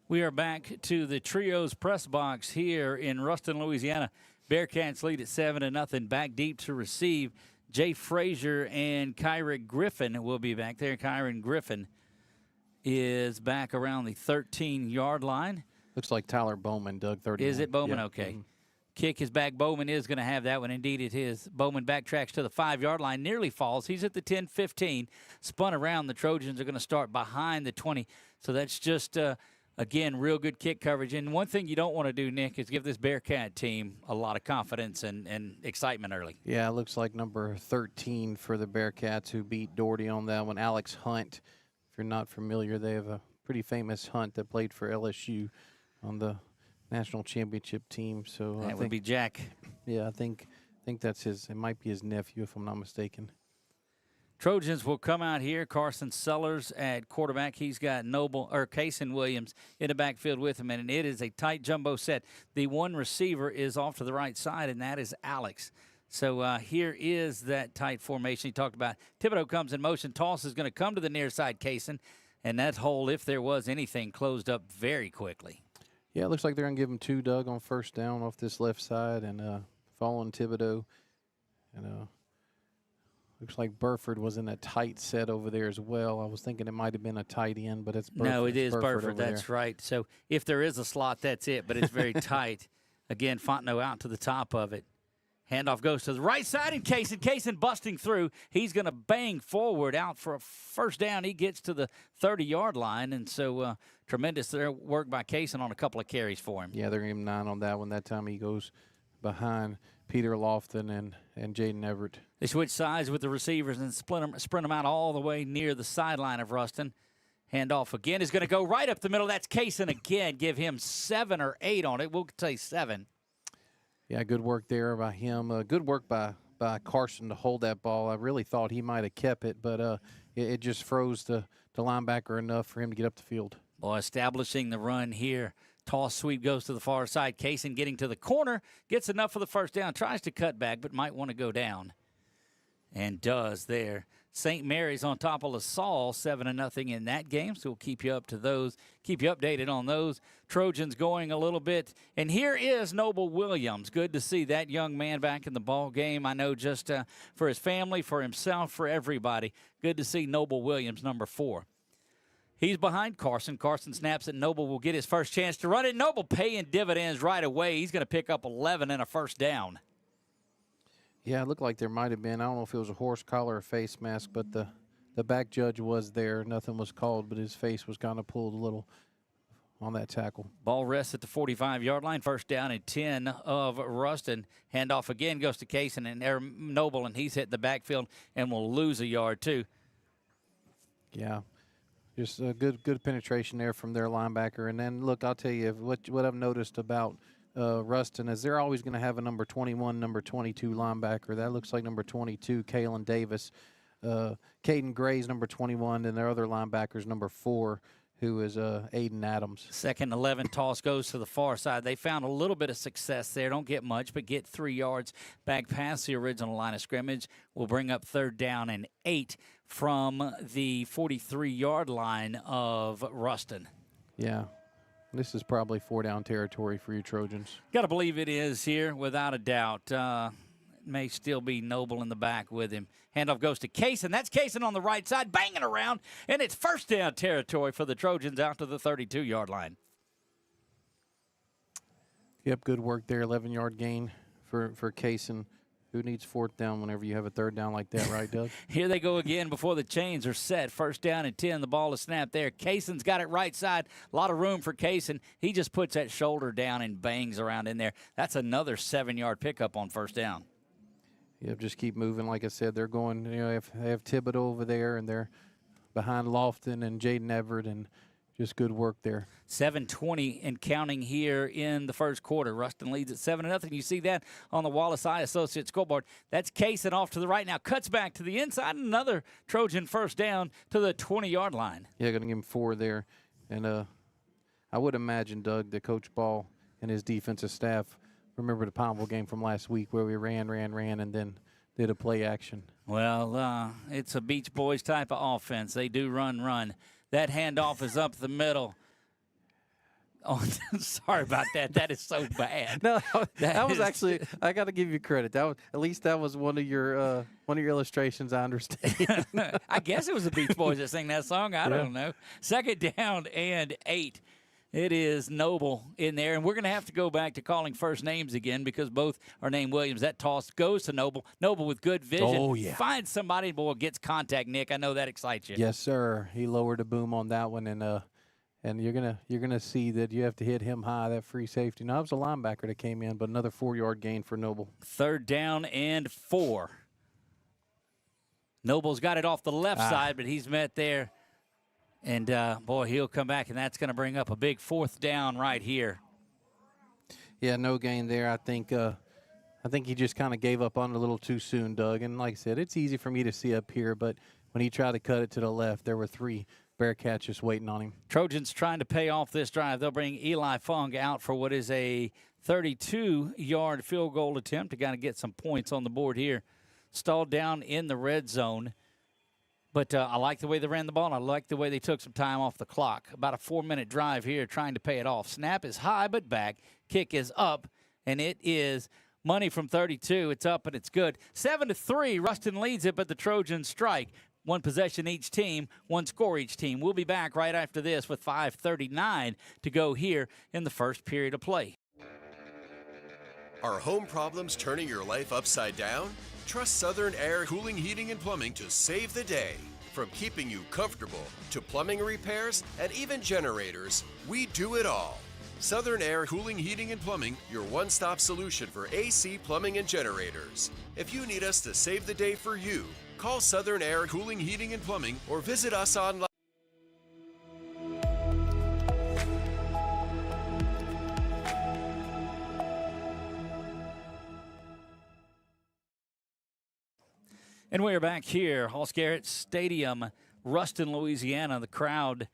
we are back to the Trios press box here in Ruston, Louisiana. Bearcats lead at 7-0. Back deep to receive. Jay Frazier and Kyron Griffin will be back there. Kyron Griffin is back around the 13-yard line. Looks like Tyler Bowman, Doug, 30. Is it Bowman? Yeah. Okay. Kick is back. Bowman is going to have that one. Indeed, it is. Bowman backtracks to the 5-yard line, nearly falls. He's at the 10-15. Spun around. The Trojans are going to start behind the 20. So that's just, again, real good kick coverage. And one thing you don't want to do, Nick, is give this Bearcat team a lot of confidence and excitement early. Yeah, it looks like number 13 for the Bearcats, who beat Doherty on that one. Alex Hunt, if you're not familiar, they have a pretty famous Hunt that played for LSU on the national championship team. So that would be Jack. Yeah, I think that's his. It might be his nephew, if I'm not mistaken. Trojans will come out here. Carson Sellers at quarterback. He's got Kaysen Williams in the backfield with him, and it is a tight jumbo set. The one receiver is off to the right side, and that is Alex. So here is that tight formation he talked about. Thibodeau comes in motion. Toss is going to come to the near side, Kaysen, and that hole, if there was anything, closed up very quickly. Yeah, it looks like they're going to give him 2, Doug, on first down off this left side, and following Thibodeau. And looks like Burford was in a tight set over there as well. I was thinking it might have been a tight end, but it's Burford. No, it is Burford. That's That's right. So if there is a slot, that's it, but it's very tight. Again, Fontenot out to the top of it. Handoff goes to the right side, and Kaysen busting through. He's going to bang forward out for a first down. He gets to the 30-yard line, and so tremendous work by Kaysen on a couple of carries for him. Yeah, they're going to give him 9 on that one. That time he goes behind Peter Lofton and Jaden Everett. They switch sides with the receivers and sprint them out all the way near the sideline of Ruston. Handoff again is going to go right up the middle. That's Kaysen again. Give him 7 or 8 on it. We'll say 7. Yeah, good work there by him. Good work by Carson to hold that ball. I really thought he might have kept it, but it just froze the linebacker enough for him to get up the field. Boy, establishing the run here. Toss sweep goes to the far side. Kaysen getting to the corner. Gets enough for the first down. Tries to cut back, but might want to go down. And does there. St. Mary's on top of LaSalle, 7-0 in that game. So we'll keep you up to those, keep you updated on those. Trojans going a little bit. And here is Noble Williams. Good to see that young man back in the ball game. I know just for his family, for himself, for everybody. Good to see Noble Williams, number 4. He's behind Carson. Carson snaps it. Noble will get his first chance to run it. Noble paying dividends right away. He's going to pick up 11 and a first down. Yeah, it looked like there might have been. I don't know if it was a horse collar or face mask, but the back judge was there. Nothing was called, but his face was kind of pulled a little on that tackle. Ball rests at the 45-yard line. First down and 10 of Ruston. Handoff again goes to Kaysen and Noble, and he's hit the backfield and will lose a yard too. Yeah. Just a good penetration there from their linebacker. And then, look, I'll tell you, what I've noticed about Ruston is they're always going to have a number 21, number 22 linebacker. That looks like number 22, Kalen Davis. Caden Gray's number 21, and their other linebacker's number 4, who is Aiden Adams. Second 11 toss goes to the far side. They found a little bit of success there. Don't get much, but get 3 yards back past the original line of scrimmage. Will bring up third down and 8 from the 43-yard line of Ruston. Yeah. This is probably 4-down territory for you Trojans. Got to believe it is here, without a doubt. May still be Noble in the back with him. Handoff goes to Kaysen. That's Kaysen on the right side, banging around, and it's first down territory for the Trojans out to the 32-yard line. Yep, good work there. 11-yard gain for Kaysen. Who needs 4th down whenever you have a 3rd down like that, right, Doug? Here they go again before the chains are set. First down and 10. The ball is snapped there. Kaysen's got it right side. A lot of room for Kaysen. He just puts that shoulder down and bangs around in there. That's another 7-yard pickup on first down. Yep, just keep moving. Like I said, they're going, they have Thibodeau over there, and they're behind Lofton and Jaden Everett, and just good work there. 7:20 and counting here in the first quarter. Ruston leads at 7-0. You see that on the Wallace Eye Associates scoreboard. That's Kaysen off to the right now. Cuts back to the inside. Another Trojan first down to the 20-yard line. Yeah, going to give him 4 there. And I would imagine, Doug, that Coach Ball and his defensive staff remember the Pineville game from last week where we ran, and then did a play action. Well, it's a Beach Boys type of offense. They do run. That handoff is up the middle. Oh, sorry about that. That is so bad. No, that was actually. I got to give you credit. At least that was one of your illustrations. I understand. I guess it was the Beach Boys that sang that song. I don't know. Second down and 8. It is Noble in there, and we're going to have to go back to calling first names again because both are named Williams. That toss goes to Noble. Noble with good vision. Oh, yeah. Finds somebody, boy, gets contact, Nick. I know that excites you. Yes, sir. He lowered a boom on that one, and you're gonna see that you have to hit him high, that free safety. Now, it was a linebacker that came in, but another 4-yard gain for Noble. Third down and 4. Noble's got it off the left side, but he's met there. And, boy, he'll come back, and that's going to bring up a big 4th down right here. Yeah, no gain there. I think he just kind of gave up on it a little too soon, Doug. And like I said, it's easy for me to see up here, but when he tried to cut it to the left, there were 3 Bearcats just waiting on him. Trojans trying to pay off this drive. They'll bring Eli Fung out for what is a 32-yard field goal attempt to kind of get some points on the board here. Stalled down in the red zone. But I like the way they ran the ball, and I like the way they took some time off the clock. About a 4-minute drive here trying to pay it off. Snap is high but back. Kick is up, and it is money from 32. It's up, and it's good. 7-3, Ruston leads it, but the Trojans strike. 1 possession each team, 1 score each team. We'll be back right after this with 5:39 to go here in the first period of play. Are home problems turning your life upside down? Trust Southern Air Cooling, Heating, and Plumbing to save the day. From keeping you comfortable to plumbing repairs and even generators, we do it all. Southern Air Cooling, Heating, and Plumbing, your one-stop solution for AC, plumbing, and generators. If you need us to save the day for you, call Southern Air Cooling, Heating, and Plumbing or visit us online. And we're back here, Hall Garrett Stadium, Ruston, Louisiana. The crowd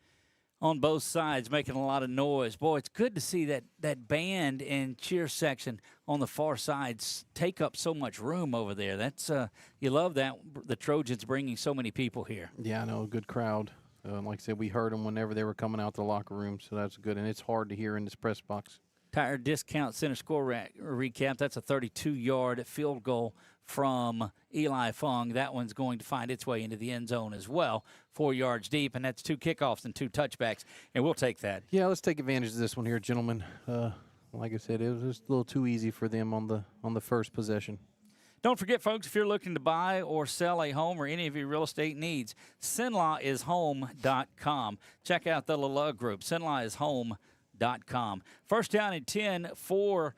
on both sides making a lot of noise. Boy, it's good to see that band and cheer section on the far sides take up so much room over there. That's you love that, the Trojans bringing so many people here. Yeah, I know, a good crowd. Like I said, we heard them whenever they were coming out the locker room, so that's good. And it's hard to hear in this press box. Tire Discount Center score recap. That's a 32-yard field goal from Eli Fung. That one's going to find its way into the end zone as well, 4 yards deep, and that's 2 kickoffs and 2 touchbacks, and we'll take that. Yeah, let's take advantage of this one here, gentlemen. Like I said, it was just a little too easy for them on the first possession. Don't forget, folks, if you're looking to buy or sell a home or any of your real estate needs, sinlawishome.com. Check out the LaLug Group, sinlawishome.com. First down and 10 for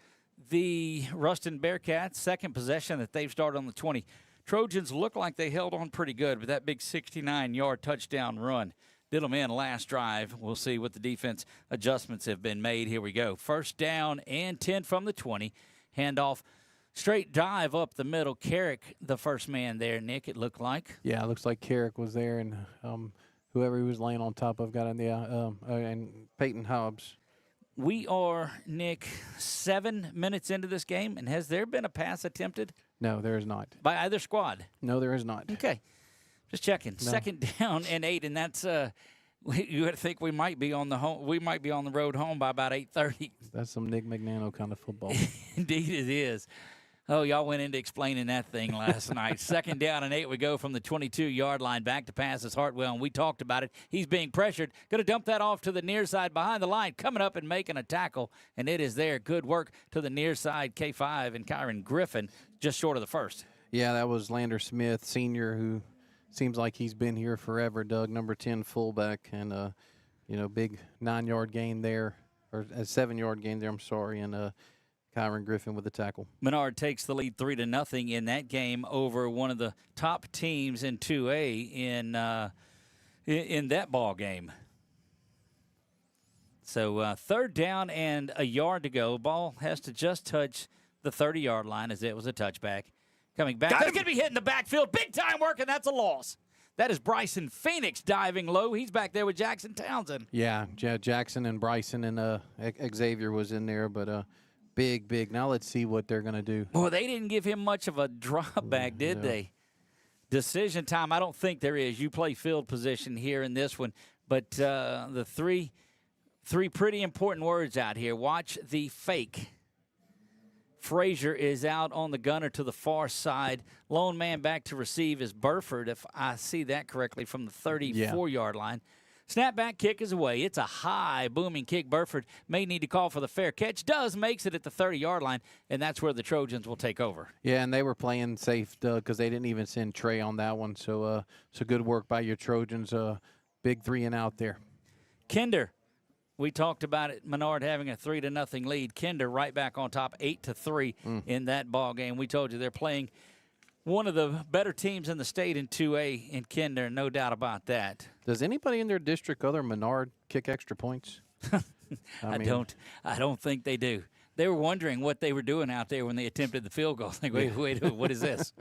the Ruston Bearcats, second possession that they've started on the 20. Trojans look like they held on pretty good with that big 69-yard touchdown run. Did them in last drive. We'll see what the defense adjustments have been made. Here we go. First down and 10 from the 20. Handoff, straight dive up the middle. Carrick, the first man there, Nick, it looked like. Yeah, it looks like Carrick was there, and whoever he was laying on top of got in the and Peyton Hobbs. We are, Nick, 7 minutes into this game, and has there been a pass attempted? No, there is not. By either squad? No, there is not. Okay. Just checking. No. Second down and 8, and that's you would think we might be on the road home by about 8:30. That's some Nick Magnano kind of football. Indeed it is. Oh, y'all went into explaining that thing last night. Second down and 8, we go from the 22-yard line back to pass is Hartwell, and we talked about it. He's being pressured. Going to dump that off to the near side behind the line, coming up and making a tackle, and it is there. Good work to the near side, K5 and Kyron Griffin, just short of the first. Yeah, that was Lander Smith, senior, who seems like he's been here forever, Doug, number 10 fullback, and, big 9-yard gain there, or a 7-yard gain there, I'm sorry, and Kyron Griffin with the tackle. Menard takes the lead 3-0 in that game over one of the top teams in 2A in that ball game. So third down and a yard to go. Ball has to just touch the 30-yard line as it was a touchback. Coming back. That's going to be hit in the backfield. Big time work, and that's a loss. That is Bryson Phoenix diving low. He's back there with Jackson Townsend. Yeah, Jackson and Bryson and Xavier was in there, but big. Now let's see what they're going to do. Well, they didn't give him much of a drop back, did they? Decision time, I don't think there is. You play field position here in this one. But the three pretty important words out here. Watch the fake. Frazier is out on the gunner to the far side. Lone man back to receive is Burford, if I see that correctly, from the 34-yard line. Snapback kick is away. It's a high, booming kick. Burford may need to call for the fair catch. Makes it at the 30-yard line, and that's where the Trojans will take over. Yeah, and they were playing safe because they didn't even send Trey on that one. So good work by your Trojans. Big 3-and-out there. Kinder, we talked about it. Menard having a 3-0 lead. Kinder right back on top, 8-3 in that ball game. We told you they're playing one of the better teams in the state in 2A in Kinder, no doubt about that. Does anybody in their district other Menard kick extra points? I don't think they do. They were wondering what they were doing out there when they attempted the field goal. Like, wait, what is this?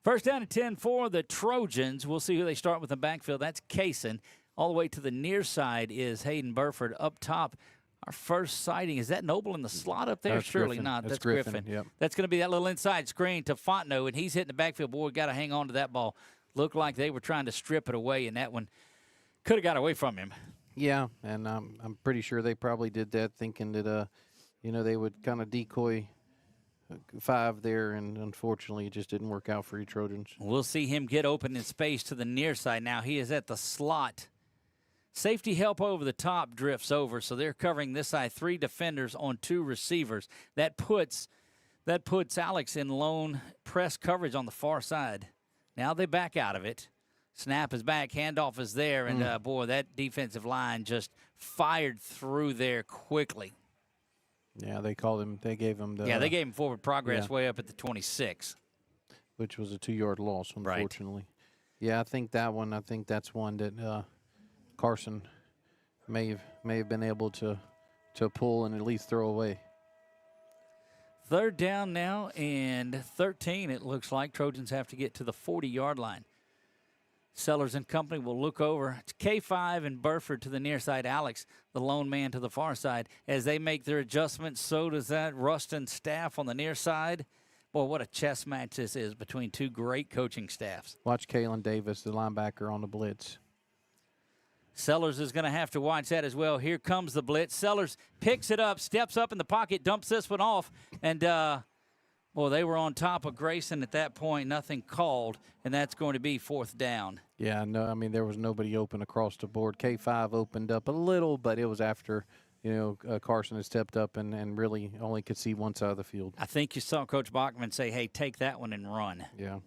First down and 10 for the Trojans. We'll see who they start with in the backfield. That's Kaysen. All the way to the near side is Hayden Burford. Up top, our first sighting. Is that Noble in the slot up there? That's Surely Griffin. not. That's Griffin. Yep. That's going to be that little inside screen to Fontenot, and he's hitting the backfield. Boy, we got to hang on to that ball. Looked like they were trying to strip it away, and that one could have got away from him. Yeah, and I'm pretty sure they probably did that thinking that, they would kind of decoy 5 there, and unfortunately it just didn't work out for you Trojans. We'll see him get open in space to the near side now. He is at the slot. Safety help over the top drifts over, so they're covering this side. 3 defenders on 2 receivers. That puts Alex in lone press coverage on the far side. Now they back out of it. Snap is back, handoff is there, and boy, that defensive line just fired through there quickly. Yeah, they called him. They gave him the. Yeah, they gave him forward progress way up at the 26. Which was a 2-yard loss, unfortunately. Right. Yeah, I think that's one that Carson may have been able to pull and at least throw away. Third down now and 13, it looks like. Trojans have to get to the 40-yard line. Sellers and company will look over. It's K5 and Burford to the near side. Alex, the lone man, to the far side. As they make their adjustments, so does that Ruston staff on the near side. Boy, what a chess match this is between two great coaching staffs. Watch Kalen Davis, the linebacker, on the blitz. Sellers is going to have to watch that as well. Here comes the blitz. Sellers picks it up, steps up in the pocket, dumps this one off, and well, they were on top of Grayson at that point. Nothing called, and that's going to be fourth down. Yeah, no, I mean, there was nobody open across the board. K5 opened up a little, but it was after, Carson had stepped up and really only could see one side of the field. I think you saw Coach Bachman say, hey, take that one and run. Yeah.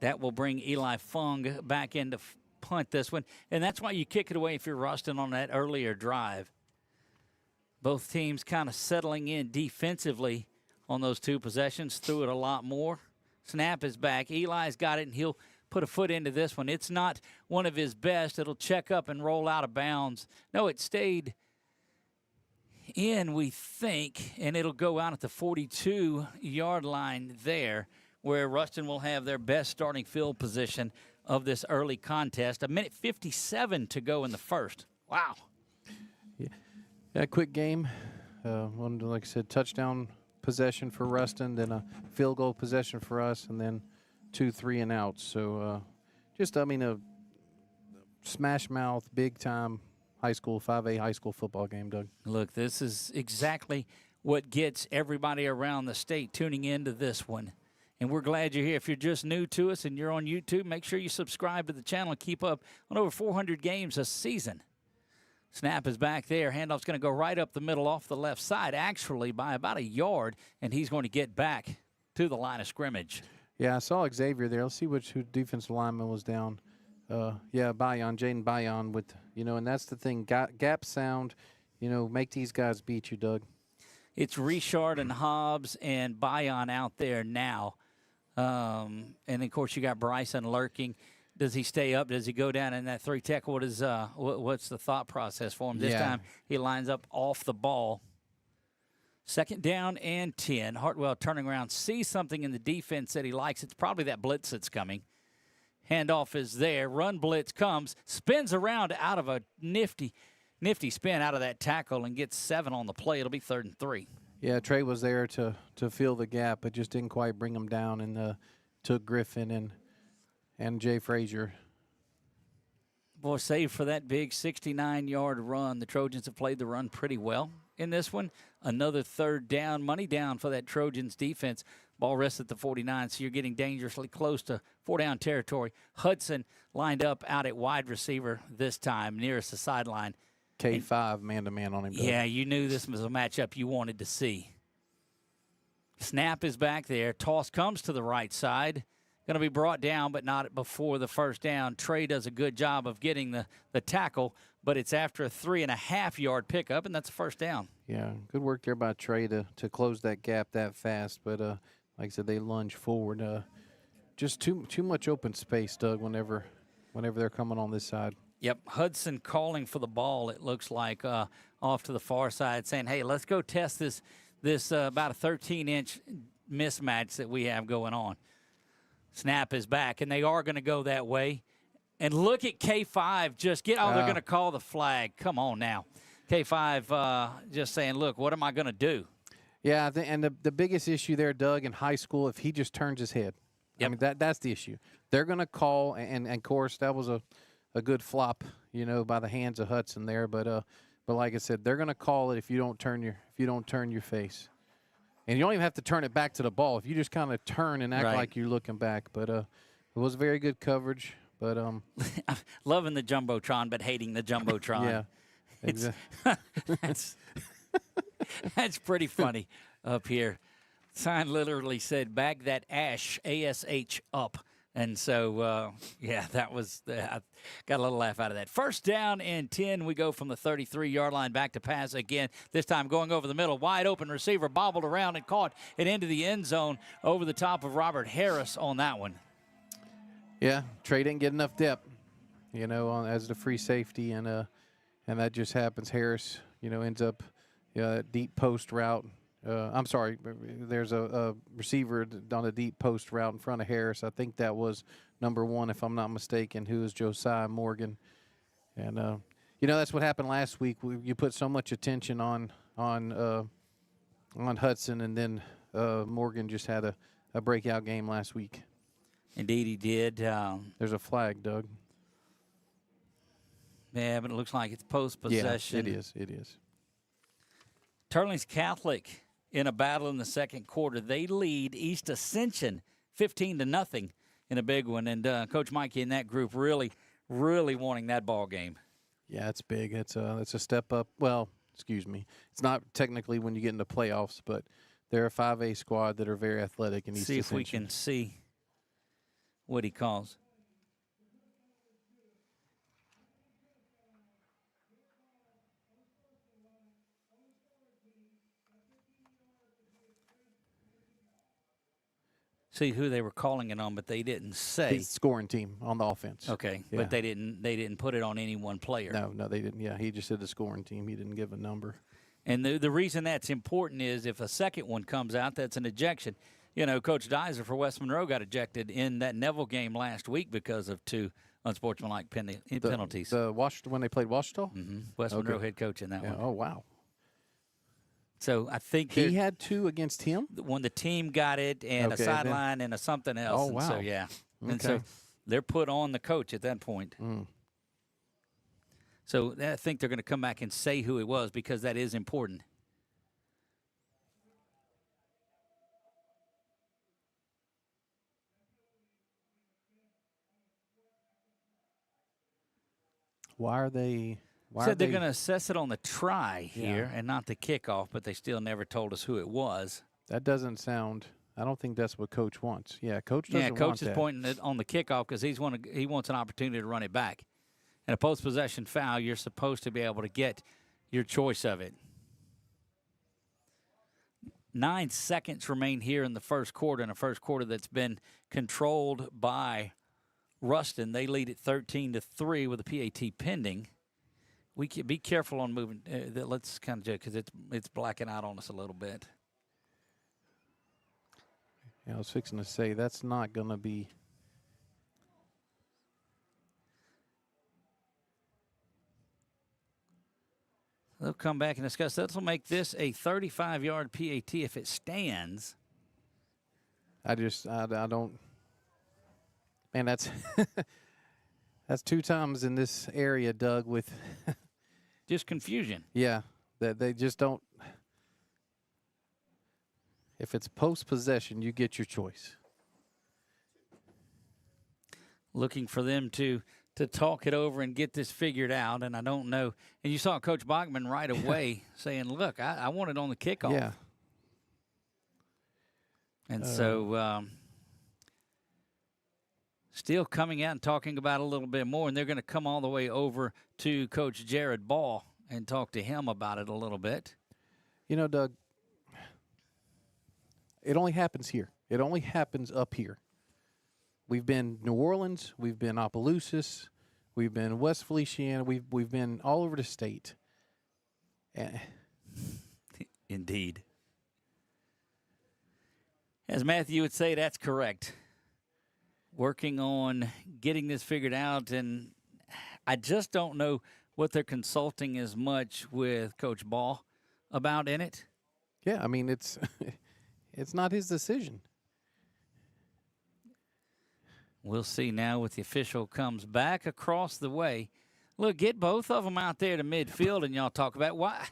That will bring Eli Fung back in to punt this one, and that's why you kick it away if you're Ruston on that earlier drive. Both teams kind of settling in defensively on those two possessions, threw it a lot more. Snap is back. Eli's got it, and he'll put a foot into this one. It's not one of his best. It'll check up and roll out of bounds. No, it stayed in, we think, and it'll go out at the 42-yard line there, where Ruston will have their best starting field position of this early contest. 1:57 to go in the first. Wow. Yeah, quick game. One, like I said, touchdown possession for Ruston, then a field goal possession for us, and then 2 3-and-outs. So a smash mouth, big time high school, 5A high school football game, Doug. Look, this is exactly what gets everybody around the state tuning into this one. And we're glad you're here. If you're just new to us and you're on YouTube, make sure you subscribe to the channel and keep up on over 400 games a season. Snap is back there. Handoff's going to go right up the middle off the left side, actually by about a yard, and he's going to get back to the line of scrimmage. Yeah, I saw Xavier there. Let's see who defensive lineman was down. Jaden Bayon with, and that's the thing. Gap sound, make these guys beat you, Doug. It's Richard and Hobbs and Bayon out there now. And, of course, you got Bryson lurking. Does he stay up? Does he go down in that 3-tech? What's the thought process for him? This time he lines up off the ball. Second down and 10. Hartwell turning around, sees something in the defense that he likes. It's probably that blitz that's coming. Handoff is there. Run blitz comes, spins around out of a nifty spin out of that tackle and gets 7 on the play. It'll be 3rd and 3. Yeah, Trey was there to fill the gap, but just didn't quite bring him down, and took Griffin and Jay Frazier. Boy, save for that big 69-yard run. The Trojans have played the run pretty well in this one. Another third down, money down for that Trojans defense. Ball rests at the 49, so you're getting dangerously close to 4-down territory. Hudson lined up out at wide receiver this time, nearest the sideline. K5 man-to-man on him. Yeah, you knew this was a matchup you wanted to see. Snap is back there. Toss comes to the right side. Going to be brought down, but not before the first down. Trey does a good job of getting the tackle, but it's after a 3.5-yard pickup, and that's a first down. Yeah, good work there by Trey to close that gap that fast. But like I said, they lunge forward. Just too much open space, Doug, whenever they're coming on this side. Yep, Hudson calling for the ball, it looks like, off to the far side, saying, hey, let's go test this about a 13-inch mismatch that we have going on. Snap is back, and they are going to go that way. And look at K5 just they're going to call the flag. Come on now. K5 just saying, look, what am I going to do? Yeah, and the biggest issue there, Doug, in high school, if he just turns his head. Yep. I mean, that's the issue. They're going to call, and of course, that was a good flop, by the hands of Hudson there. But like I said, they're going to call it if you don't turn your face. And you don't even have to turn it back to the ball. If you just kind of turn and act like you're looking back. But it was very good coverage. But loving the Jumbotron, but hating the Jumbotron. Yeah, exactly. That's pretty funny up here. Sign literally said, bag that ash, ASH up. And so, that was I got a little laugh out of that. First down and 10. We go from the 33-yard line back to pass again, this time going over the middle. Wide open receiver bobbled around and caught it into the end zone over the top of Robert Harris on that one. Yeah, Trey didn't get enough depth, as the free safety, and that just happens. Harris, ends up deep post route. I'm sorry, there's a receiver on a deep post route in front of Harris. I think that was number 1, if I'm not mistaken, who is Josiah Morgan. And, that's what happened last week. You put so much attention on Hudson, and then Morgan just had a breakout game last week. Indeed, he did. There's a flag, Doug. Yeah, but it looks like it's post-possession. Yeah, it is. Turlings Catholic in a battle in the second quarter. They lead East Ascension 15-0 in a big one. And Coach Mikey and that group really, really wanting that ball game. Yeah, it's big. It's a step up. Well, excuse me. It's not technically when you get into playoffs, but they're a 5A squad that are very athletic in East Ascension. See if we can see what he calls. See who they were calling it on, but they didn't say. The scoring team on the offense. Okay, yeah. But they didn't put it on any one player. No, they didn't. Yeah, he just said the scoring team. He didn't give a number. And the reason that's important is if a second one comes out, that's an ejection. Coach Dizer for West Monroe got ejected in that Neville game last week because of 2 unsportsmanlike penalties. When they played Washita? Mm-hmm. West Monroe head coach in that one. Oh, wow. So I think he had 2 against him? When the team got it and a sideline and a something else. Oh, wow. And so, yeah. Okay. And so they're put on the coach at that point. Mm. So I think they're going to come back and say who it was because that is important. Why are they? Said they're going to assess it on the try here and not the kickoff, but they still never told us who it was. That doesn't sound. I don't think that's what Coach wants. Yeah, Coach doesn't want that. Yeah, Coach is pointing it on the kickoff because he wants an opportunity to run it back. And a post-possession foul, you're supposed to be able to get your choice of it. 9 seconds remain here in the first quarter, that's been controlled by Ruston. They lead at 13-3 with a PAT pending. We can be careful on moving. Let's kind of because it's blacking out on us a little bit. Yeah, I was fixing to say that's not going to be. They'll come back and discuss. This will make this a 35-yard PAT if it stands. I don't. Man, that's that's 2 times in this area, Doug, with just confusion. Yeah, that they just don't. If it's post-possession, you get your choice. Looking for them to talk it over and get this figured out, and I don't know. And you saw Coach Bachman right away saying, look, I want it on the kickoff. Yeah. And so still coming out and talking about it a little bit more, and they're going to come all the way over to Coach Jared Ball and talk to him about it a little bit. Doug, it only happens here. It only happens up here. We've been New Orleans, we've been Opelousas, we've been West Feliciana, we've been all over the state. Indeed. As Matthew would say, that's correct. Working on getting this figured out, and I just don't know what they're consulting as much with Coach Ball about in it. Yeah, I mean, it's not his decision. We'll see now with the official comes back across the way. Look, get both of them out there to midfield, and y'all talk about why.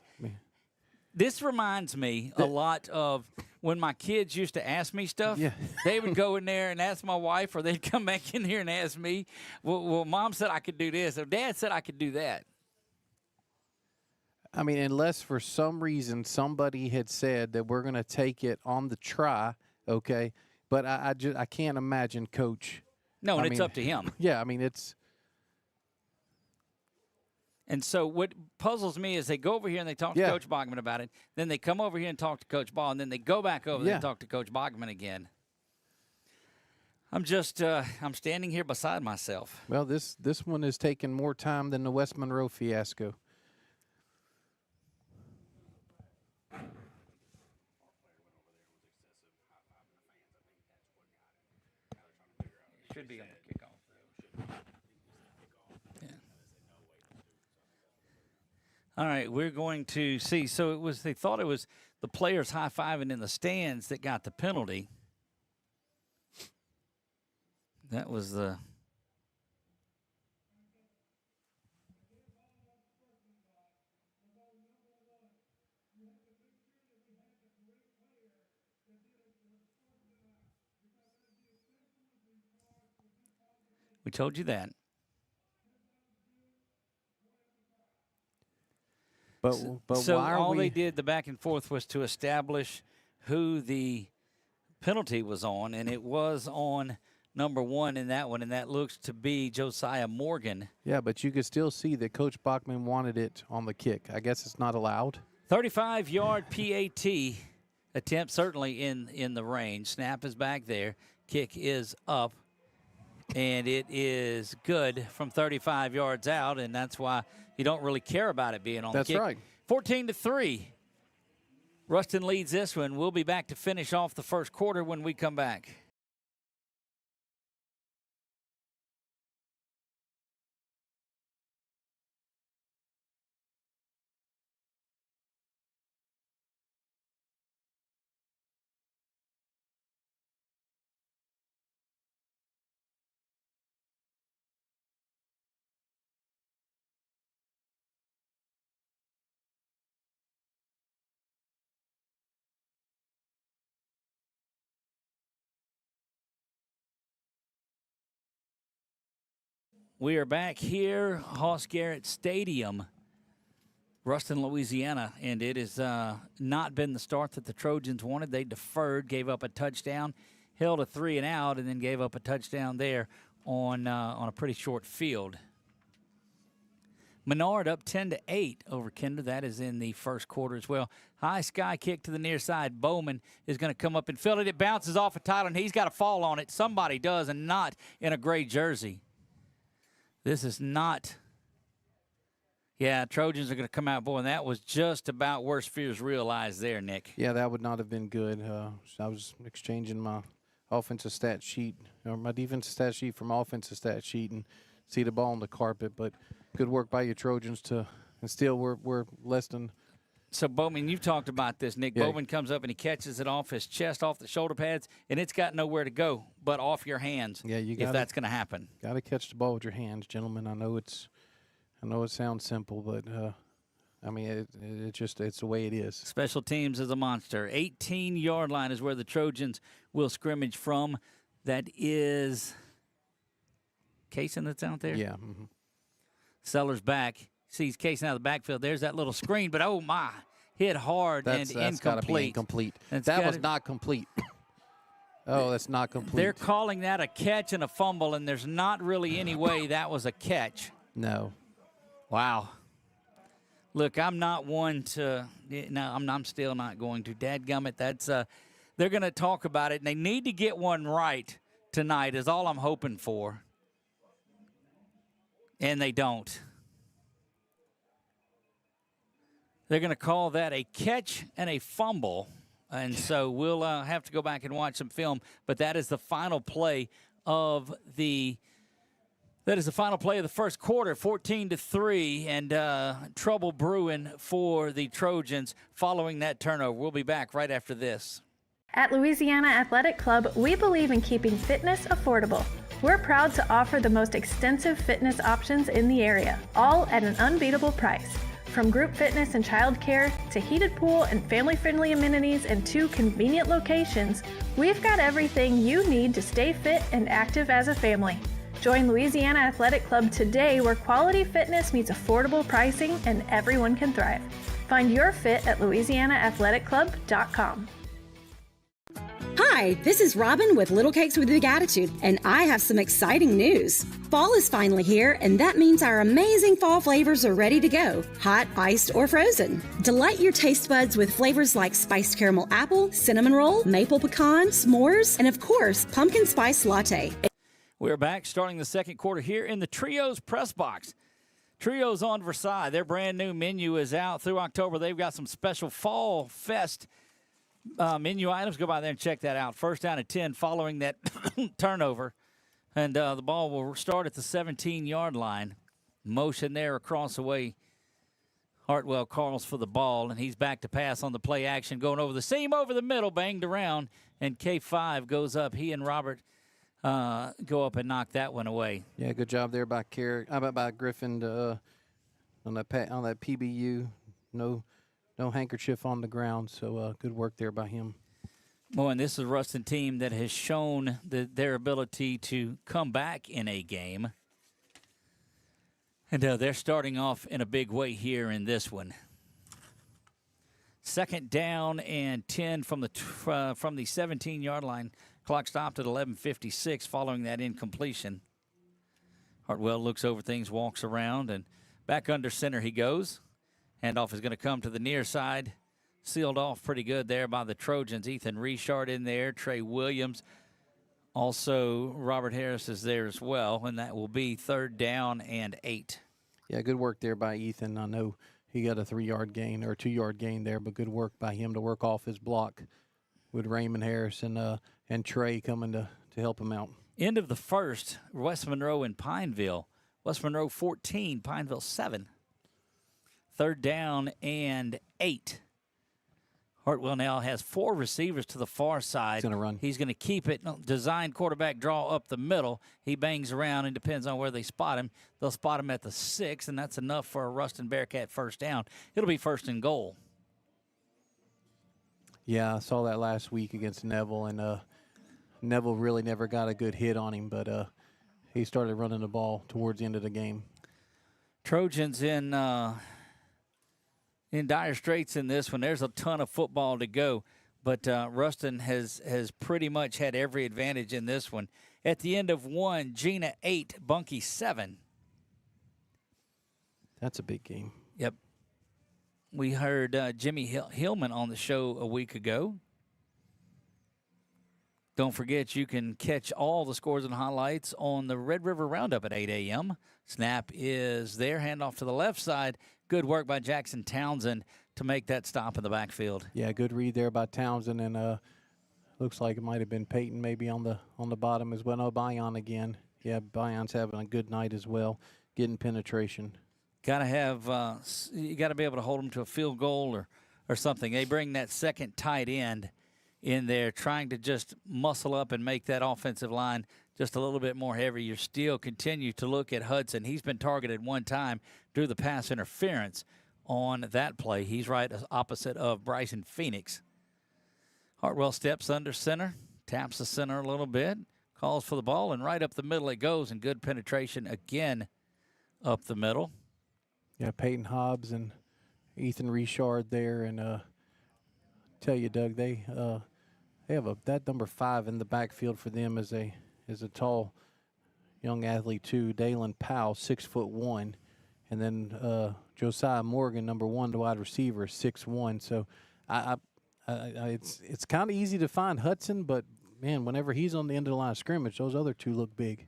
This reminds me a lot of when my kids used to ask me stuff. Yeah. They would go in there and ask my wife, or they'd come back in here and ask me, well, Mom said I could do this, or Dad said I could do that. I mean, unless for some reason somebody had said that we're going to take it on the try, okay? But I can't imagine Coach No, and it's up to him. Yeah, I mean, it's. And so what puzzles me is they go over here and they talk to Coach Bogman about it. Then they come over here and talk to Coach Ball, and then they go back over there and talk to Coach Bogman again. I'm just I'm standing here beside myself. Well, this one has taken more time than the West Monroe fiasco. Should be on the kickoff. Yeah. All right, we're going to see. So they thought it was the players high-fiving in the stands that got the penalty. That was the we told you that. But so why are all we... they did, the back and forth, was to establish who the penalty was on, and it was on number 1 in that one, and that looks to be Josiah Morgan. Yeah, but you could still see that Coach Bachman wanted it on the kick. I guess it's not allowed. 35-yard PAT attempt, certainly in the range. Snap is back there. Kick is up, and it is good from 35 yards out, and that's why you don't really care about it being on the kick. That's right. 14-3. Ruston leads this one. We'll be back to finish off the first quarter when we come back. We are back here, Hoss Garrett Stadium, Ruston, Louisiana, and it has not been the start that the Trojans wanted. They deferred, gave up a touchdown, held a 3-and-out, and then gave up a touchdown there on a pretty short field. Menard up 10-8 over Kinder. That is in the first quarter as well. High sky kick to the near side. Bowman is going to come up and field it. It bounces off of Tyler, and he's got to fall on it. Somebody does, and not in a gray jersey. This is not, Trojans are going to come out, boy, and that was just about worst fears realized there, Nick. Yeah, that would not have been good. I was exchanging my offensive stat sheet, or my defensive stat sheet from offensive stat sheet, and see the ball on the carpet. But good work by your Trojans and still we're less than. So, Bowman, you've talked about this, Nick. Yeah. Bowman comes up and he catches it off his chest, off the shoulder pads, and it's got nowhere to go but off your hands. Yeah, if that's going to happen. Got to catch the ball with your hands, gentlemen. I know it sounds simple, but I mean it's the way it is. Special teams is a monster. 18-yard line is where the Trojans will scrimmage from. That is Kaysen that's out there. Yeah. Mm-hmm. Sellers back. Sees Kaysen out of the backfield. There's that little screen, but oh my, hit hard and incomplete. That's gotta be incomplete. That was not complete. Oh, that's not complete. They're calling that a catch and a fumble, and there's not really any way that was a catch. No. Wow. Look, I'm not one to. No, I'm still not going to. Dadgummit, that's. They're going to talk about it, and they need to get one right tonight. Is all I'm hoping for. And they don't. They're going to call that a catch and a fumble, and so we'll have to go back and watch some film. But that is the final play of the first quarter, 14-3, and trouble brewing for the Trojans following that turnover. We'll be back right after this. At Louisiana Athletic Club, we believe in keeping fitness affordable. We're proud to offer the most extensive fitness options in the area, all at an unbeatable price. From group fitness and childcare to heated pool and family-friendly amenities in 2 convenient locations, we've got everything you need to stay fit and active as a family. Join Louisiana Athletic Club today, where quality fitness meets affordable pricing and everyone can thrive. Find your fit at LouisianaAthleticClub.com. Hi, this is Robin with Little Cakes with Big Attitude, and I have some exciting news. Fall is finally here, and that means our amazing fall flavors are ready to go, hot, iced, or frozen. Delight your taste buds with flavors like spiced caramel apple, cinnamon roll, maple pecan, s'mores, and of course, pumpkin spice latte. We're back starting the second quarter here in the Trios press box. Trios on Versailles. Their brand new menu is out through October. They've got some special Fall Fest menu items. Go by there and check that out. First down at 10 following that turnover. And the ball will start at the 17-yard line. Motion there across the way. Hartwell calls for the ball, and he's back to pass on the play action. Going over the seam, over the middle, banged around, and K5 goes up. He and Robert go up and knock that one away. Yeah, good job there by Griffin on that PBU. No handkerchief on the ground, so good work there by him. Boy, and this is a Ruston team that has shown their ability to come back in a game. And they're starting off in a big way here in this one. Second down and 10 from the 17-yard line. Clock stopped at 11:56 following that incompletion. Hartwell looks over things, walks around, and back under center he goes. Handoff is going to come to the near side. Sealed off pretty good there by the Trojans. Ethan Richard in there. Trey Williams. Also, Robert Harris is there as well, and that will be third down and 8. Yeah, good work there by Ethan. I know he got a 3-yard gain or a 2-yard gain there, but good work by him to work off his block with Raymond Harris and Trey coming to help him out. End of the first, West Monroe and Pineville. West Monroe 14, Pineville 7. Third down and 8. Hartwell now has 4 receivers to the far side. He's going to run. He's going to keep it. Design quarterback draw up the middle. He bangs around and depends on where they spot him. They'll spot him at the 6, and that's enough for a Ruston Bearcat first down. It'll be first and goal. Yeah, I saw that last week against Neville, and Neville really never got a good hit on him, but he started running the ball towards the end of the game. Trojans in dire straits in this one. There's a ton of football to go, but Ruston has pretty much had every advantage in this one. At the end of 1, Gina 8, Bunky 7. That's a big game. Yep. We heard Jimmy Hillman on the show a week ago. Don't forget, you can catch all the scores and highlights on the Red River Roundup at 8 a.m. Snap is there. Handoff to the left side. Good work by Jackson Townsend to make that stop in the backfield. Yeah, good read there by Townsend, and looks like it might have been Peyton maybe on the bottom as well. No, Bion again. Yeah, Bion's having a good night as well, getting penetration. Got to have you got to be able to hold them to a field goal or something. They bring that second tight end in there, trying to just muscle up and make that offensive line just a little bit more heavy. You still continue to look at Hudson. He's been targeted one time through the pass interference on that play. He's right opposite of Bryson Phoenix. Hartwell steps under center, taps the center a little bit, calls for the ball, and right up the middle it goes, and good penetration again up the middle. Yeah, Peyton Hobbs and Ethan Richard there, and tell you, Doug, they have that number 5 in the backfield for them is a tall young athlete too. Dalen Powell, 6'1", and then Josiah Morgan, number 1, the wide receiver, 6'1". So it's kind of easy to find Hudson, but man, whenever he's on the end of the line of scrimmage, those other two look big.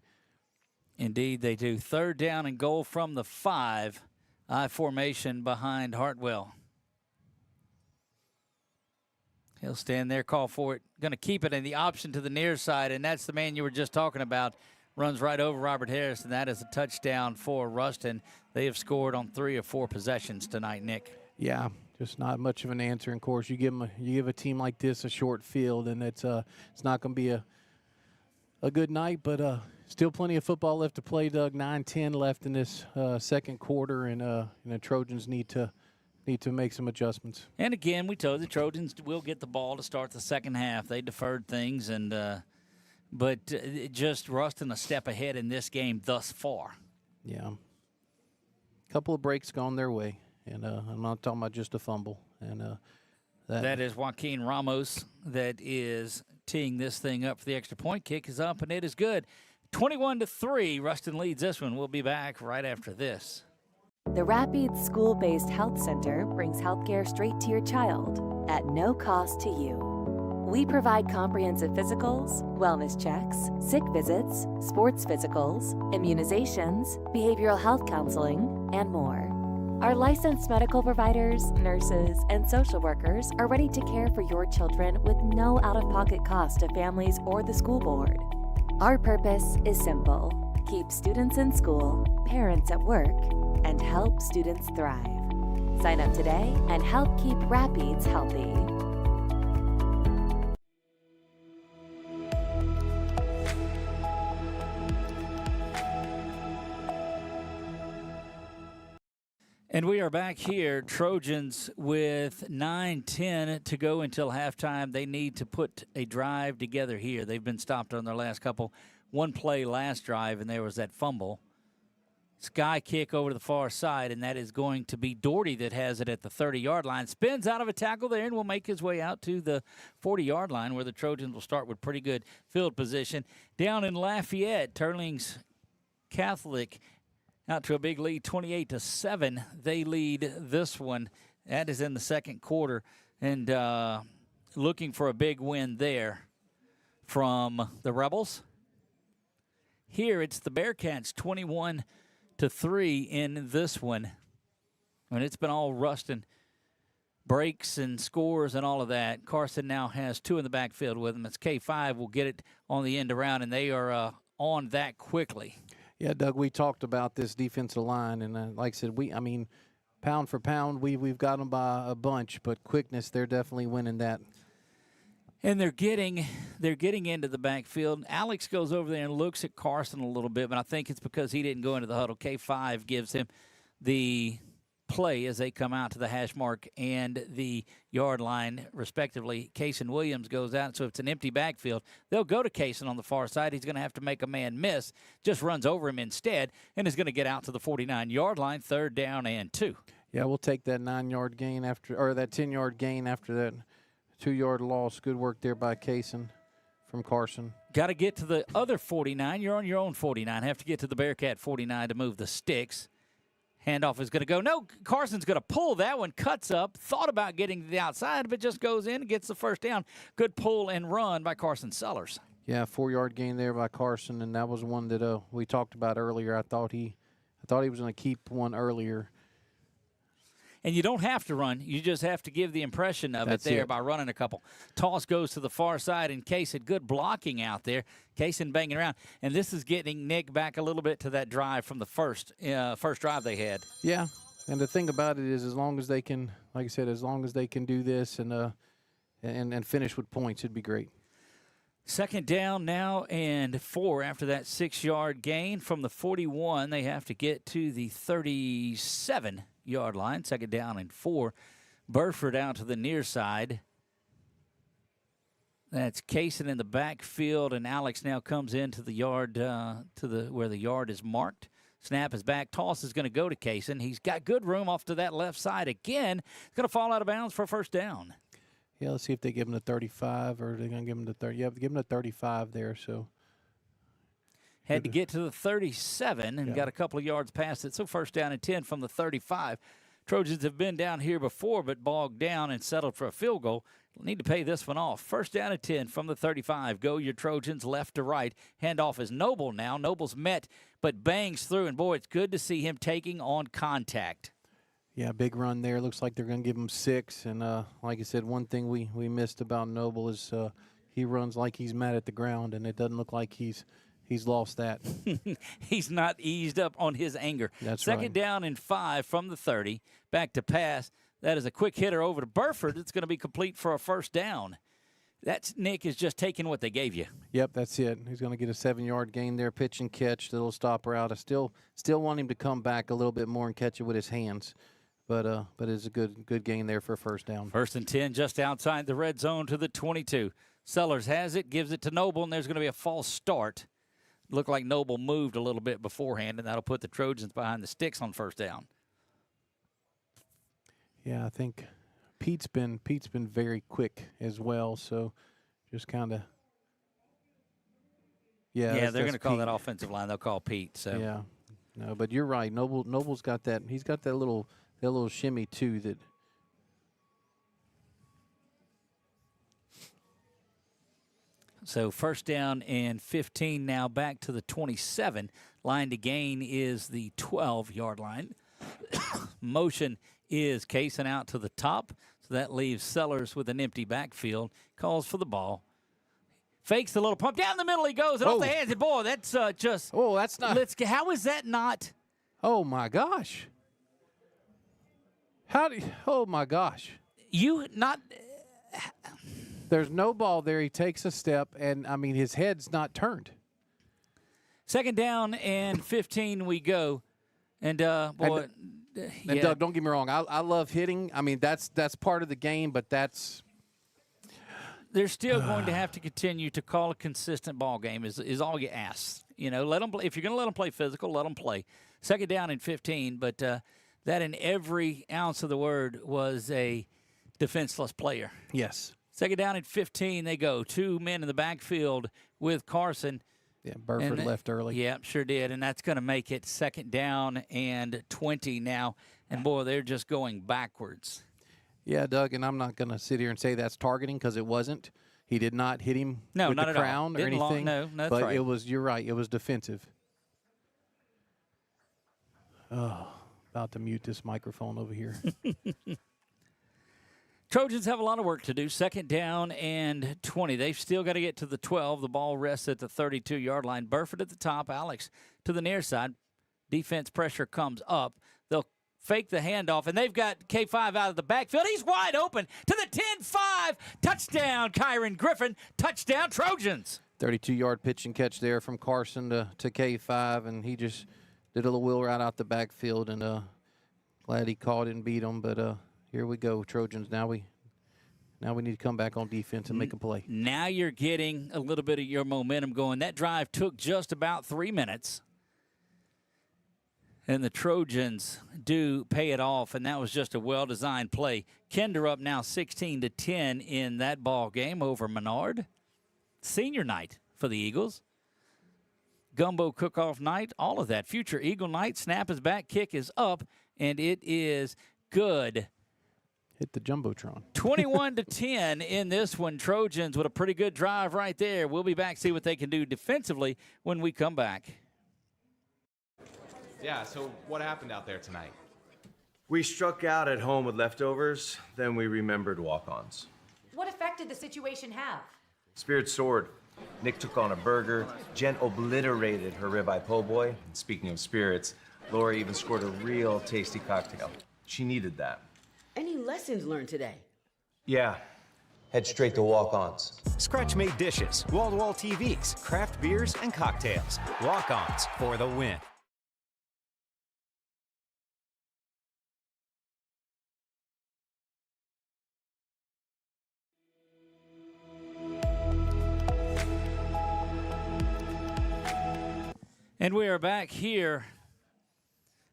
Indeed, they do. Third down and goal from the 5. I formation behind Hartwell. He'll stand there, call for it. Going to keep it in the option to the near side, and that's the man you were just talking about. Runs right over Robert Harris, and that is a touchdown for Ruston. They have scored on 3 of 4 possessions tonight, Nick. Yeah, just not much of an answer. And of course, you give a team like this a short field, and it's not going to be a good night, but still plenty of football left to play, Doug. 9-10 left in this second quarter, and the Trojans need to make some adjustments. And again, we told the Trojans will get the ball to start the second half. They deferred things, but just Ruston a step ahead in this game thus far. Yeah. A couple of breaks gone their way, and I'm not talking about just a fumble. And that is Joaquin Ramos that is teeing this thing up for the extra point. Kick is up, and it is good. 21-3, Ruston leads this one. We'll be back right after this. The Rapides School-Based Health Center brings healthcare straight to your child at no cost to you. We provide comprehensive physicals, wellness checks, sick visits, sports physicals, immunizations, behavioral health counseling, and more. Our licensed medical providers, nurses, and social workers are ready to care for your children with no out-of-pocket cost to families or the school board. Our purpose is simple: keep students in school, parents at work, and help students thrive. Sign up today and help keep Rapides healthy. And we are back here, Trojans with 9:10 to go until halftime. They need to put a drive together here. They've been stopped on their last couple. One play last drive, and there was that fumble. Sky kick over to the far side, and that is going to be Doherty that has it at the 30-yard line. Spins out of a tackle there and will make his way out to the 40-yard line, where the Trojans will start with pretty good field position. Down in Lafayette, Turlings Catholic out to a big lead, 28-7. They lead this one. That is in the second quarter, and looking for a big win there from the Rebels. Here it's the Bearcats, 21-3 in this one. And it's been all Ruston breaks and scores and all of that. Carson now has two in the backfield with him. It's K5 will get it on the end around, and they are on that quickly. Yeah, Doug, we talked about this defensive line, and like I said, pound for pound, we've got them by a bunch, but quickness, they're definitely winning that. And they're getting into the backfield. Alex goes over there and looks at Carson a little bit, but I think it's because he didn't go into the huddle. K5 gives him the play as they come out to the hash mark and the yard line, respectively. Kaysen Williams goes out, so it's an empty backfield. They'll go to Kaysen on the far side. He's going to have to make a man miss, just runs over him instead, and is going to get out to the 49-yard line, 3rd down and 2. Yeah, we'll take that 9-yard gain or that 10-yard gain after that 2-yard loss. Good work there by Kaysen from Carson. Got to get to the other 49. You're on your own 49. Have to get to the Bearcat 49 to move the sticks. Handoff is going to go. No, Carson's going to pull that one, cuts up, thought about getting to the outside, but just goes in and gets the first down. Good pull and run by Carson Sellers. Yeah, 4-yard gain there by Carson, and that was one that we talked about earlier. I thought he was going to keep one earlier. And you don't have to run. You just have to give the impression of it there by running a couple. Toss goes to the far side, and Kaysen, good blocking out there. Kaysen banging around. And this is getting Nick back a little bit to that drive from the first drive they had. Yeah, and the thing about it is as long as they can, like I said, as long as they can do this and finish with points, it'd be great. 2nd down now and 4 after that 6-yard gain from the 41. They have to get to the 37-yard line. 2nd down and 4. Burford out to the near side. That's Kaysen in the backfield, and Alex now comes into the yard where the yard is marked. Snap is back. Toss is going to go to Kaysen. He's got good room off to that left side again. He's going to fall out of bounds for a 1st down. Yeah, let's see if they give him the 35 or they're going to give him the 30. Yeah, give him the 35 there. So had to get to the 37 and got a couple of yards past it. So 1st down and 10 from the 35. Trojans have been down here before but bogged down and settled for a field goal. Need to pay this one off. 1st down and 10 from the 35. Go your Trojans left to right. Handoff is Noble now. Noble's met but bangs through. And, boy, it's good to see him taking on contact. Yeah, big run there. Looks like they're going to give him 6. And like I said, one thing we missed about Noble is he runs like he's mad at the ground, and it doesn't look like he's lost that. He's not eased up on his anger. That's 2nd right. down and 5 from the 30. Back to pass. That is a quick hitter over to Burford. It's going to be complete for a 1st down. That's Nick is just taking what they gave you. Yep, that's it. He's going to get a 7-yard gain there, pitch and catch, little stopper out. I still want him to come back a little bit more and catch it with his hands. But it's a good gain there for a 1st down. 1st and 10 just outside the red zone to the 22. Sellers has it, gives it to Noble, and there's going to be a false start. Looked like Noble moved a little bit beforehand, and that'll put the Trojans behind the sticks on 1st down. Yeah, I think Pete's been very quick as well, so just kind of Yeah, they're going to call that offensive line. They'll call Pete. So yeah, no, but you're right. Noble's got that. He's got that little shimmy too. That. So first down and 15 now, back to the 27. Line to gain is the 12-yard line. Motion is Kaysen out to the top, so that leaves Sellers with an empty backfield. Calls for the ball. Fakes the little pump. Down the middle he goes, and off the hands. And boy, that's just... Oh, that's not... How is that not... Oh, my gosh. Oh, my gosh. You not... There's no ball there. He takes a step, and, I mean, his head's not turned. Second down and 15 we go. And, boy... And Doug, don't get me wrong. I love hitting. I mean, that's part of the game, but that's... They're still going to have to continue to call a consistent ball game is all you ask. You know, let them play. If you're going to let them play physical, let them play. Second down and 15, but that in every ounce of the word was a defenseless player. Yes. Second down and 15, they go. 2 men in the backfield with Carson. Yeah, Burford left early. Yeah, sure did, and that's going to make it second down and 20 now. And, boy, they're just going backwards. Yeah, Doug, and I'm not going to sit here and say that's targeting because it wasn't. He did not hit him with the at crown all. or anything. No, that's but right. It was, you're right, it was defensive. Oh, about to mute this microphone over here. Trojans have a lot of work to do. Second down and 20. They've still got to get to the 12. The ball rests at the 32-yard line. Burford at the top. Alex to the near side. Defense pressure comes up. They'll fake the handoff, and they've got K5 out of the backfield. He's wide open to the 10-5. Touchdown, Kyron Griffin. Touchdown, Trojans. 32-yard pitch and catch there from Carson to K5, and he just did a little wheel right out the backfield, and glad he caught it and beat him. But here we go, Trojans. Now we need to come back on defense and make a play. Now you're getting a little bit of your momentum going. That drive took just about 3 minutes. And the Trojans do pay it off, and that was just a well-designed play. Kinder up now 16-10 in that ball game over Menard. Senior night for the Eagles. Gumbo cook-off night, all of that. Future Eagle night, snap is back, kick is up, and it is good. Hit the Jumbotron. 21-10 in this one. Trojans with a pretty good drive right there. We'll be back, see what they can do defensively when we come back. Yeah, so what happened out there tonight? We struck out at home with leftovers, then we remembered walk-ons. What effect did the situation have? Spirit soared. Nick took on a burger. Jen obliterated her ribeye po' boy. And speaking of spirits, Laura even scored a real tasty cocktail. She needed that. Any lessons learned today? Yeah. Head straight to walk-ons. Scratch-made dishes, wall-to-wall TVs, craft beers, and cocktails. Walk-ons for the win. And we are back here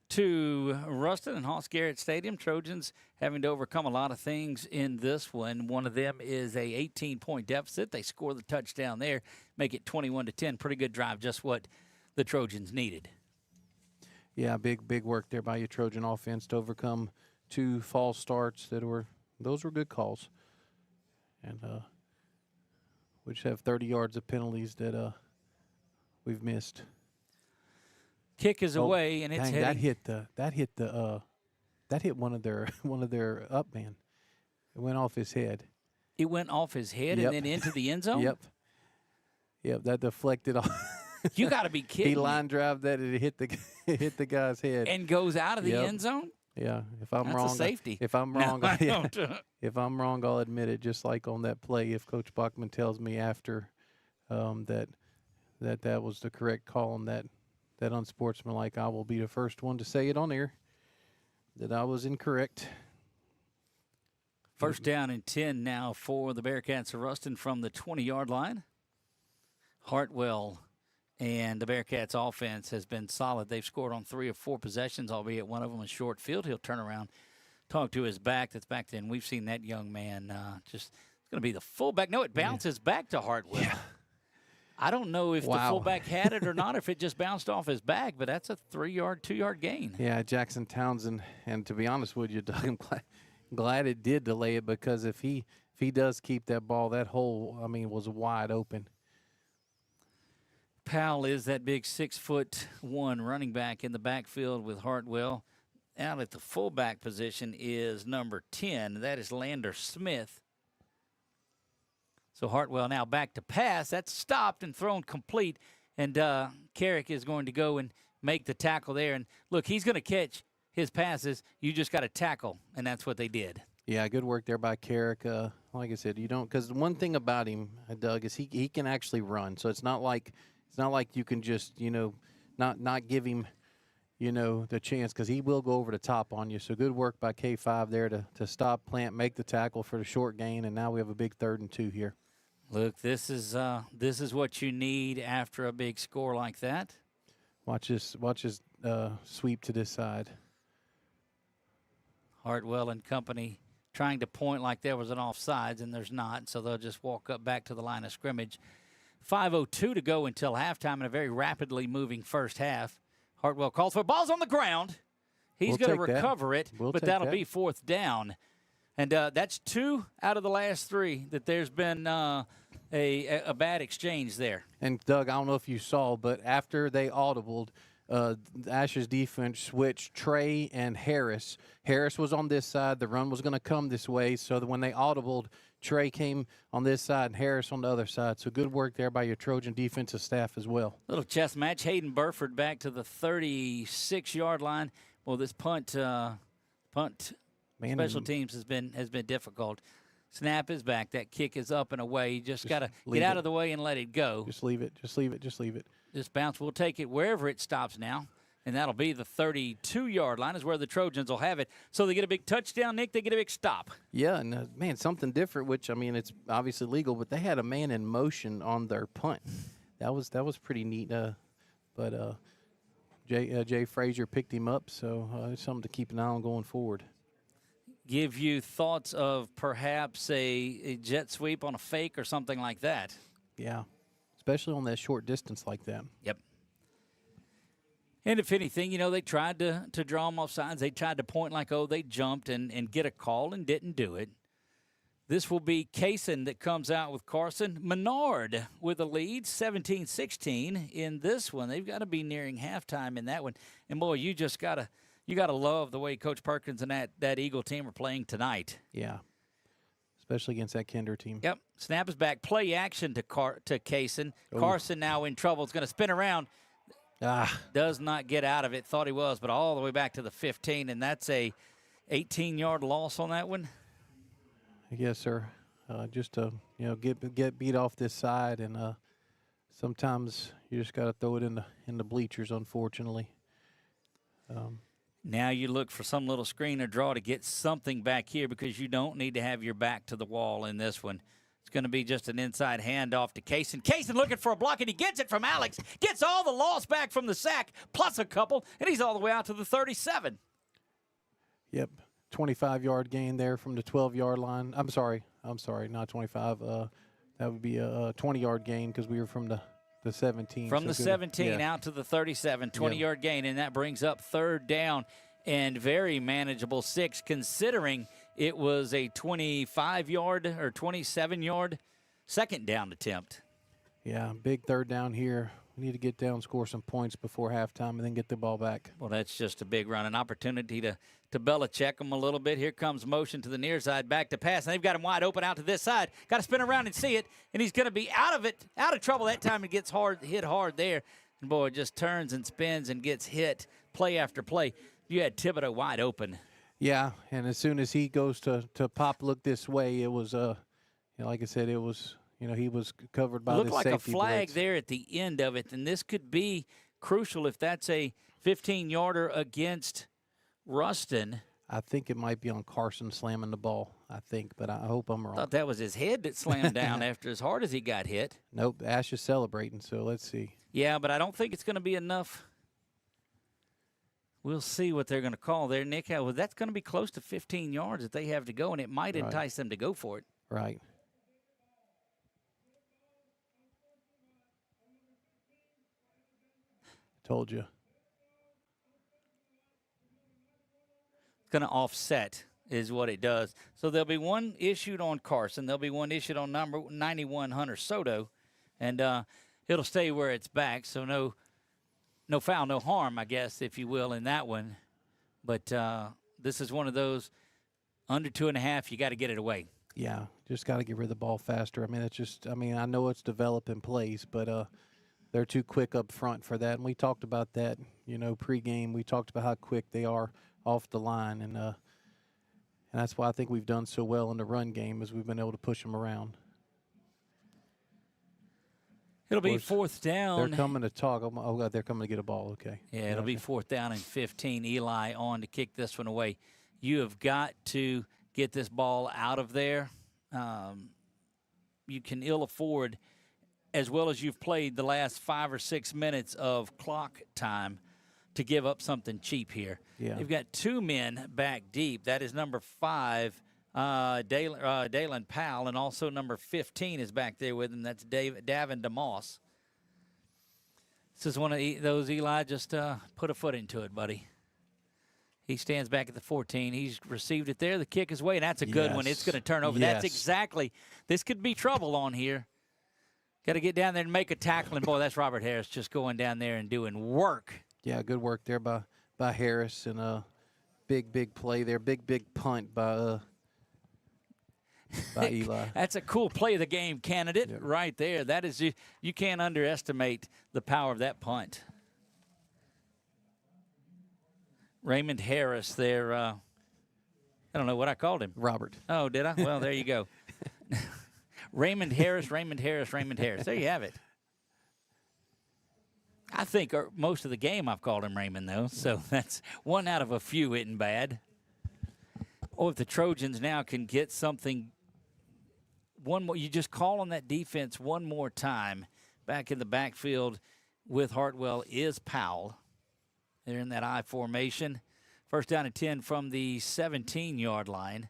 to Ruston and Hoss Garrett Stadium. Trojans having to overcome a lot of things in this one. One of them is a 18-point deficit. They score the touchdown there, make it 21-10. Pretty good drive, just what the Trojans needed. Yeah, big work there by your Trojan offense to overcome 2 false starts those were good calls. And we just have 30 yards of penalties that we've missed. Kick is away, and it's dang, heading. That hit one of their up man. It went off his head. It went off his head Yep. and then into the end zone? Yep, that deflected off. You got to be kidding He line drive that, it hit the guy's head. And goes out of the end zone? Yeah, if I'm That's wrong, a safety. If I'm wrong, No, I yeah, don't. if I'm wrong, I'll admit it. Just like on that play, if Coach Bachman tells me after that was the correct call on that unsportsmanlike, I will be the first one to say it on air that I was incorrect. First down and 10 now for the Bearcats of Ruston from the 20-yard line. Hartwell and the Bearcats offense has been solid. They've scored on 3 of 4 possessions, albeit one of them a short field. He'll turn around, talk to his back. That's back then. We've seen that young man it's going to be the fullback. No, it bounces back to Hartwell. Yeah. I don't know if the fullback had it or not, if it just bounced off his back, but that's a 3-yard, 2-yard gain. Yeah, Jackson Townsend, and to be honest with you, Doug, I'm glad it did delay it, because if he does keep that ball, that hole, I mean, was wide open. Powell is that big 6'1" running back in the backfield with Hartwell. Out at the fullback position is number 10. That is Lander Smith. So Hartwell now back to pass. That's stopped and thrown complete. And Carrick is going to go and make the tackle there. And, look, he's going to catch his passes. You just got to tackle, and that's what they did. Yeah, good work there by Carrick. Like I said, you don't – because one thing about him, Doug, is he can actually run. So it's not like you can just, not give him – the chance, because he will go over the top on you. So good work by K5 there to stop, plant, make the tackle for the short gain, and now we have a big 3rd and 2 here. Look, this is what you need after a big score like that. Watch this sweep to this side. Hartwell and company trying to point like there was an offsides, and there's not, so they'll just walk up back to the line of scrimmage. 5:02 to go until halftime in a very rapidly moving first half. Hartwell calls for ball's on the ground. He's going to recover it, but that'll be 4th down. And that's 2 out of the last 3 that there's been a bad exchange there. And, Doug, I don't know if you saw, but after they audibled, Ash's defense switched Trey and Harris. Harris was on this side. The run was going to come this way, so that when they audibled, Trey came on this side and Harris on the other side. So good work there by your Trojan defensive staff as well. Little chess match. Hayden Burford back to the 36-yard line. Well, this punt special teams has been difficult. Snap is back. That kick is up and away. You just got to get out of the way and let it go. Just leave it. Just leave it. Just leave it. This bounce, we'll take it wherever it stops now. And that'll be the 32-yard line is where the Trojans will have it. So they get a big touchdown, Nick. They get a big stop. Yeah, and, man, something different, which, I mean, it's obviously legal, but they had a man in motion on their punt. That was pretty neat. But Jay Frazier picked him up, so it's something to keep an eye on going forward. Give you thoughts of perhaps a jet sweep on a fake or something like that. Yeah, especially on that short distance like that. Yep. And if anything, they tried to draw them off sides. They tried to point like, oh, they jumped and get a call and didn't do it. This will be Kaysen that comes out with Carson. Menard with a lead, 17-16 in this one. They've got to be nearing halftime in that one. And, boy, you gotta love the way Coach Perkins and that Eagle team are playing tonight. Yeah, especially against that Kinder team. Yep. Snap is back. Play action to Kaysen. Carson now in trouble. Is going to spin around. Does not get out of it. Thought he was, but all the way back to the 15, and that's a 18-yard loss on that one. Yes, sir. Just to get beat off this side, and sometimes you just got to throw it in the bleachers, unfortunately. Now you look for some little screen or draw to get something back here, because you don't need to have your back to the wall in this one. It's going to be just an inside handoff to Kaysen. Kaysen looking for a block, and he gets it from Alex. Gets all the loss back from the sack, plus a couple, and he's all the way out to the 37. Yep, 25-yard gain there from the 12-yard line. I'm sorry, not 25. That would be a 20-yard gain, because we were from the 17. From the 17 out to the 37, 20-yard gain, and that brings up 3rd down and very manageable 6, considering it was a 25-yard or 27-yard second down attempt. Yeah, big 3rd down here. We need to get down, score some points before halftime, and then get the ball back. Well, that's just a big run, an opportunity to Belichick them a little bit. Here comes motion to the near side, back to pass, and they've got him wide open out to this side. Got to spin around and see it, and he's going to be out of trouble that time, and gets hit hard there. And, boy, it just turns and spins and gets hit play after play. You had Thibodeau wide open. Yeah, and as soon as he goes to pop look this way, it was, like I said, it was, he was covered by the safety. Looked like a flag blitz there at the end of it, and this could be crucial if that's a 15-yarder against Ruston. I think it might be on Carson slamming the ball, but I hope I'm wrong. I thought that was his head that slammed down after as hard as he got hit. Nope, Ash is celebrating, so let's see. Yeah, but I don't think it's going to be enough. We'll see what they're going to call there, Nick. Well, that's going to be close to 15 yards that they have to go, and it might entice them to go for it. Right. Told you. It's going to offset is what it does. So there'll be one issued on Carson. There'll be one issued on number 91, Hunter Soto. And it'll stay where it's back. So no foul, no harm, I guess, if you will, in that one. But this is one of those under 2.5, you got to get it away. Yeah, just got to get rid of the ball faster. I mean, it's just, I mean, I know it's developing plays, but they're too quick up front for that. And we talked about that, you know, pregame. We talked about how quick they are off the line. And that's why I think we've done so well in the run game, is we've been able to push them around. It'll be fourth down. They're coming to talk. Oh, God, they're coming to get a ball. Okay. Yeah, it'll be fourth down and 15. Eli on to kick this one away. You have got to get this ball out of there. You can ill afford, as well as you've played the last 5 or 6 minutes of clock time, to give up something cheap here. Yeah. They've got 2 men back deep. That is number 5, Dalen Powell, and also number 15 is back there with him. That's Davin DeMoss. This is one of those, Eli, just put a foot into it, buddy. He stands back at the 14. He's received it there. The kick is away, and that's a good one. It's going to turn over. Yes. That's exactly. This could be trouble on here. Got to get down there and make a tackle. And, boy, that's Robert Harris just going down there and doing work. Yeah, good work there by Harris, and a big play there. Big punt by Eli. That's a cool play of the game candidate right there. That is, you can't underestimate the power of that punt. Raymond Harris there. I don't know what I called him. Robert. Oh, did I? Well, there you go. Raymond Harris. There you have it. I think most of the game I've called him Raymond, though, so that's one out of a few isn't bad. Or if the Trojans now can get something, one more, you just call on that defense one more time. Back in the backfield with Hartwell is Powell. They're in that I formation. First down and 10 from the 17-yard line.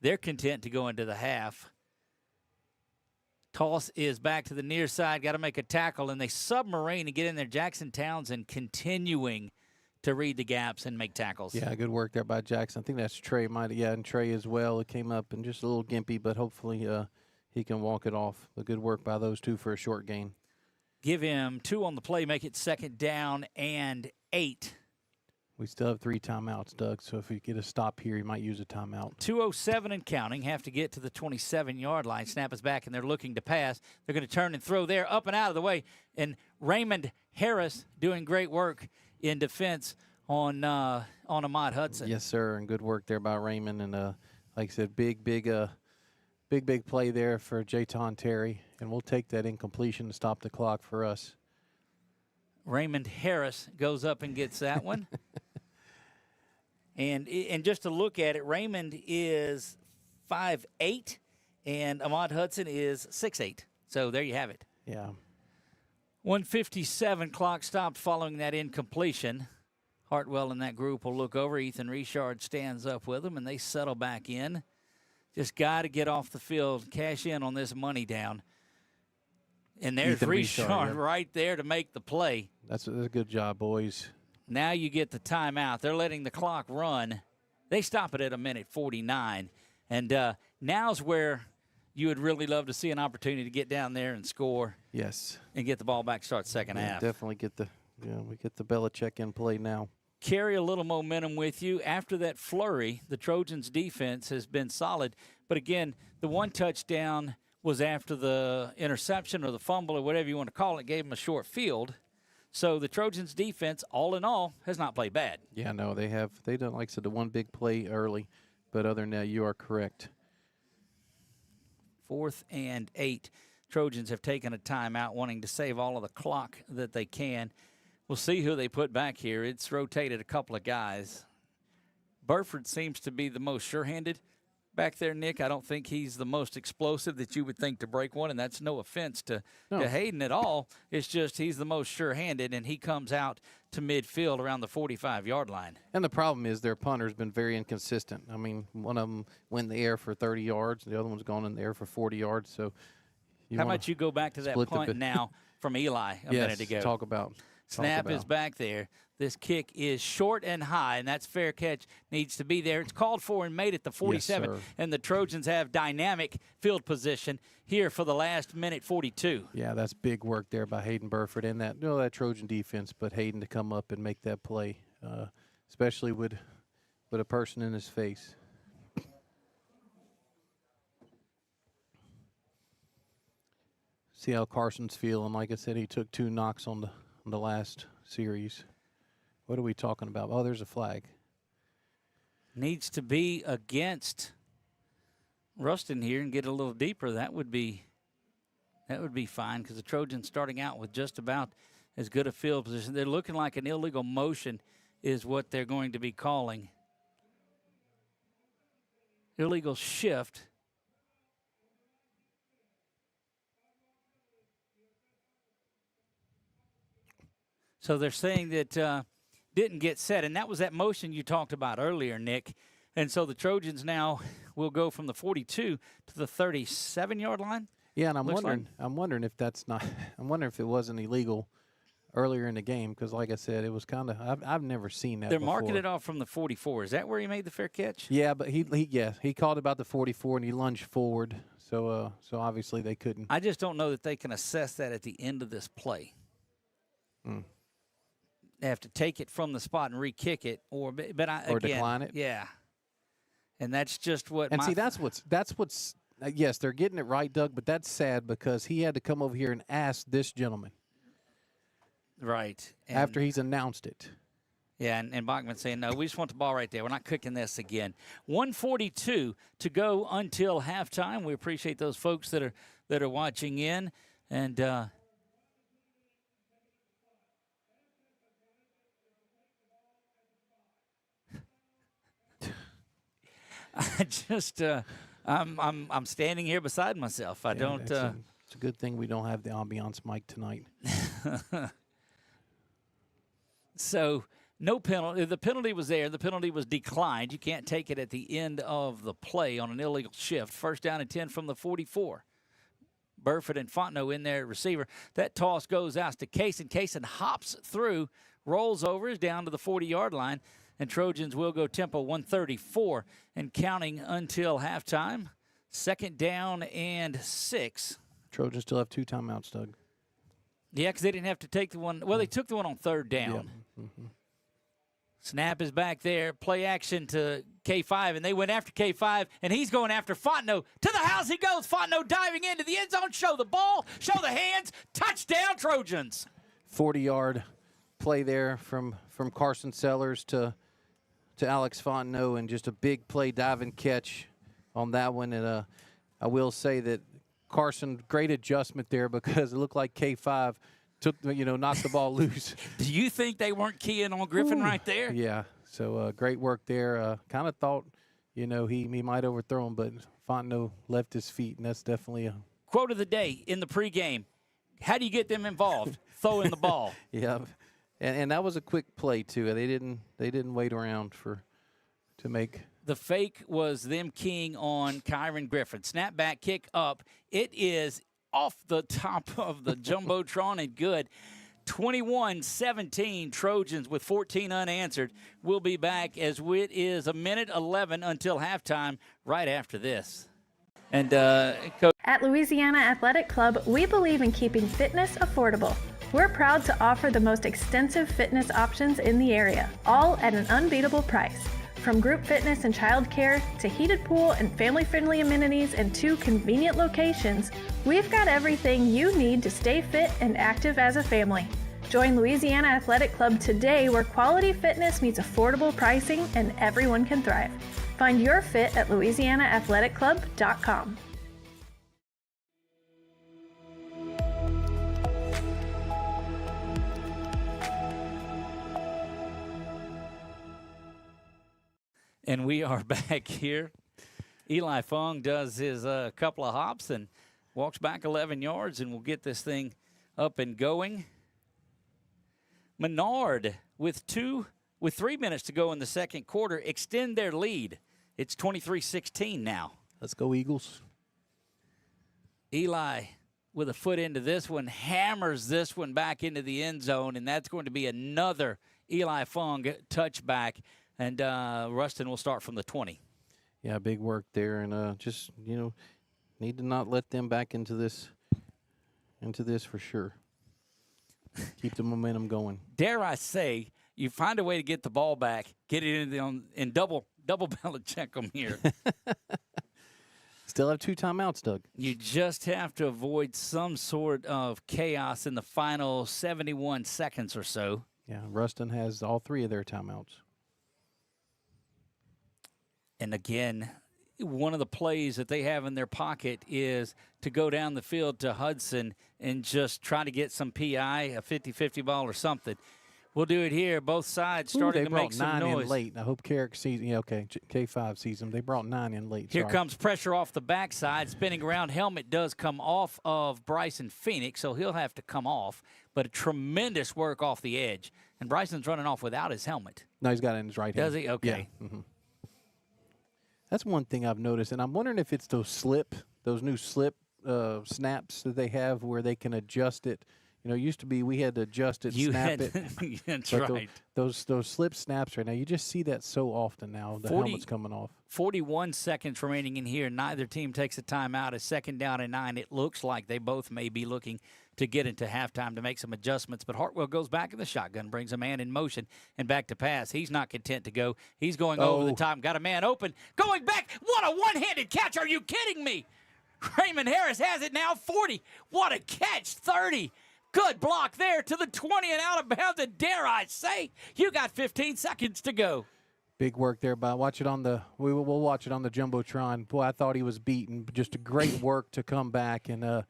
They're content to go into the half. Toss is back to the near side. Got to make a tackle, and they submarine and get in there. Jackson Townsend continuing to read the gaps and make tackles. Yeah, good work there by Jackson. I think that's Trey. And Trey as well. It came up and just a little gimpy, but hopefully he can walk it off. But good work by those two for a short gain. Give him 2 on the play, make it second down and 8. We still have 3 timeouts, Doug, so if we get a stop here, he might use a timeout. 2:07 and counting. Have to get to the 27-yard line. Snap is back, and they're looking to pass. They're going to turn and throw there, up and out of the way. And Raymond Harris doing great work in defense on Ahmad Hudson. Yes, sir, and good work there by Raymond. And like I said, big play there for Jayton Terry. And we'll take that incompletion to stop the clock for us. Raymond Harris goes up and gets that one. And just to look at it, Raymond is 5'8", and Ahmad Hudson is 6'8". So there you have it. Yeah. 1:57 clock stopped following that incompletion. Hartwell and that group will look over. Ethan Richard stands up with them, and they settle back in. Just got to get off the field, cash in on this money down. And there's Richard right there to make the play. That's a good job, boys. Now you get the timeout. They're letting the clock run. They stop it at 1:49. And now's where you would really love to see an opportunity to get down there and score. Yes. And get the ball back, start second half. Definitely we get the Belichick in play now. Carry a little momentum with you. After that flurry, the Trojans' defense has been solid. But, again, the one touchdown was after the interception or the fumble or whatever you want to call it, gave them a short field. So the Trojans' defense, all in all, has not played bad. Yeah, no, they done, like I said, the one big play early. But other than that, you are correct. 4th and 8. Trojans have taken a timeout, wanting to save all of the clock that they can. We'll see who they put back here. It's rotated a couple of guys. Burford seems to be the most sure-handed back there, Nick. I don't think he's the most explosive that you would think to break one, and that's no offense to Hayden at all. It's just he's the most sure-handed, and he comes out to midfield around the 45-yard line. And the problem is their punter's been very inconsistent. I mean, one of them went in the air for 30 yards. The other one's gone in the air for 40 yards. So how about you go back to that punt now from Eli a minute ago? Talk about. Snap is back there. This kick is short and high, and that's fair catch. Needs to be there. It's called for and made at the 47, Yes, sir. and the Trojans have dynamic field position here for the last minute 42. Yeah, that's big work there by Hayden Burford and that Trojan defense, but Hayden to come up and make that play, especially with a person in his face. See how Carson's feeling. Like I said, he took 2 knocks on the last series. What are we talking about? Oh, there's a flag. Needs to be against Ruston here and get a little deeper. That would be fine because the Trojans starting out with just about as good a field position. They're looking like an illegal motion is what they're going to be calling. Illegal shift. So they're saying that didn't get set, and that was that motion you talked about earlier, Nick. And so the Trojans now will go from the 42 to the 37-yard line. Yeah, and I'm wondering if that's not. I'm wondering if it wasn't illegal earlier in the game because, like I said, it was kind of. I've never seen that. They're before. marking it off from the 44. Is that where he made the fair catch? Yeah, but he called about the 44 and he lunged forward. So obviously they couldn't. I just don't know that they can assess that at the end of this play. They have to take it from the spot and re-kick it, or decline it. Yeah, and that's just what. And see, that's what's. Yes, they're getting it right, Doug, but that's sad because he had to come over here and ask this gentleman. Right. After he's announced it. Yeah, and Bachman's saying, no, we just want the ball right there. We're not cooking this again. 1:42 to go until halftime. We appreciate those folks that are watching in, and I just I'm standing here beside myself. I don't. It's a good thing we don't have the ambiance mic tonight. So no penalty. The penalty was there. The penalty was declined. You can't take it at the end of the play on an illegal shift. First down and 10 from the 44. Burford and Fontenot in there at receiver. That toss goes out to Kaysen. Kaysen hops through, rolls over, is down to the 40-yard line. And Trojans will go tempo 134 and counting until halftime. Second down and 6. Trojans still have 2 timeouts, Doug. Yeah, because they didn't have to take the one. Well, they took the one on third down. Yeah. Mm-hmm. Snap is back there. Play action to K5, and they went after K5, and he's going after Fontenot. To the house he goes. Fontenot diving into the end zone. Show the ball. Show the hands. Touchdown, Trojans. 40-yard play there from Carson Sellers to Alex Fontenot, and just a big play diving catch on that one. And I will say that Carson, great adjustment there because it looked like K5 knocked the ball loose. Do you think they weren't keying on Griffin right there? Yeah. So great work there. Kind of thought, he might overthrow him, but Fontenot left his feet, and that's definitely a quote of the day in the pregame. How do you get them involved? Throwing the ball. Yeah. And that was a quick play too. They didn't wait around to make. The fake was them keying on Kyron Griffin. Snap back, kick up. It is off the top of the jumbotron and good. 21-17 Trojans with 14 unanswered. We'll be back as it is a minute 11 until halftime right after this. And Coach. At Louisiana Athletic Club, we believe in keeping fitness affordable. We're proud to offer the most extensive fitness options in the area, all at an unbeatable price. From group fitness and childcare to heated pool and family-friendly amenities in 2 convenient locations, we've got everything you need to stay fit and active as a family. Join Louisiana Athletic Club today, where quality fitness meets affordable pricing and everyone can thrive. Find your fit at louisianaathleticClub.com. And we are back here. Eli Fung does his couple of hops and walks back 11 yards, and we'll get this thing up and going. Menard, with 3 minutes to go in the second quarter, extend their lead. It's 23-16 now. Let's go, Eagles. Eli with a foot into this one, hammers this one back into the end zone, and that's going to be another Eli Fung touchback, and Ruston will start from the 20. Yeah, big work there, and just, need to not let them back into this for sure. Keep the momentum going. Dare I say, you find a way to get the ball back, get it in double Belichick them here. Still have 2 timeouts, Doug. You just have to avoid some sort of chaos in the final 71 seconds or so. Yeah, Ruston has all 3 of their timeouts. And again, one of the plays that they have in their pocket is to go down the field to Hudson and just try to get some PI, a 50-50 ball or something. We'll do it here. Both sides starting to make some noise. They brought 9 in late. I hope Carrick sees. Yeah, okay. K5 sees them. They brought 9 in late. Here comes pressure off the backside. Spinning around. Helmet does come off of Bryson Phoenix, so he'll have to come off. But a tremendous work off the edge. And Bryson's running off without his helmet. No, he's got it in his right hand. Does he? Okay. Yeah. Mm-hmm. That's one thing I've noticed, and I'm wondering if it's those new slip snaps that they have where they can adjust it. It used to be we had to adjust it, snap it. That's but right. Those slip snaps right now, you just see that so often now. The helmet's coming off. 41 seconds remaining in here. Neither team takes a timeout. A second down and 9. It looks like they both may be looking to get into halftime to make some adjustments. But Hartwell goes back in the shotgun, brings a man in motion, and back to pass. He's not content to go. He's going over the top. Got a man open. Going back. What a one-handed catch. Are you kidding me? Raymond Harris has it now. 40. What a catch. 30. Good block there to the 20 and out of bounds. And dare I say, you got 15 seconds to go. Big work there, but watch it on the. We'll watch it on the jumbotron. Boy, I thought he was beaten. Just a great work to come back and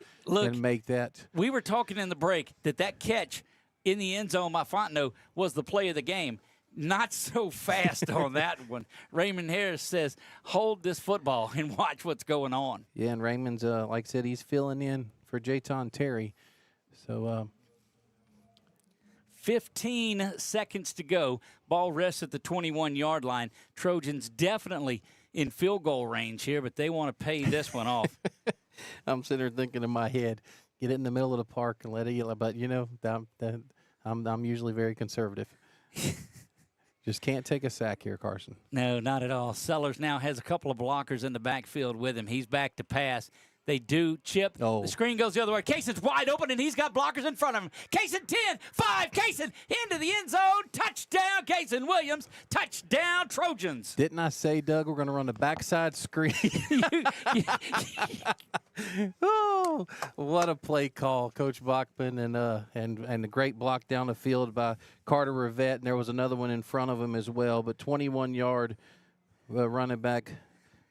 make that. We were talking in the break that catch in the end zone by Fontenot was the play of the game. Not so fast on that one. Raymond Harris says, "Hold this football and watch what's going on." Yeah, and Raymond's like I said, he's filling in for Jayton Terry. So 15 seconds to go. Ball rests at the 21-yard line. Trojans definitely in field goal range here, but they want to pay this one off. I'm sitting there thinking in my head, get it in the middle of the park and let it yell. But, I'm usually very conservative. Just can't take a sack here, Carson. No, not at all. Sellers now has a couple of blockers in the backfield with him. He's back to pass. They do chip. The screen goes the other way. Kayson's wide open, and he's got blockers in front of him. Kayson 10, 5, Kayson into the end zone. Touchdown, Kayson Williams. Touchdown, Trojans. Didn't I say, Doug, we're going to run the backside screen? Oh, what a play call, Coach Bachman, and a great block down the field by Carter Rivette, and there was another one in front of him as well. But 21-yard running back.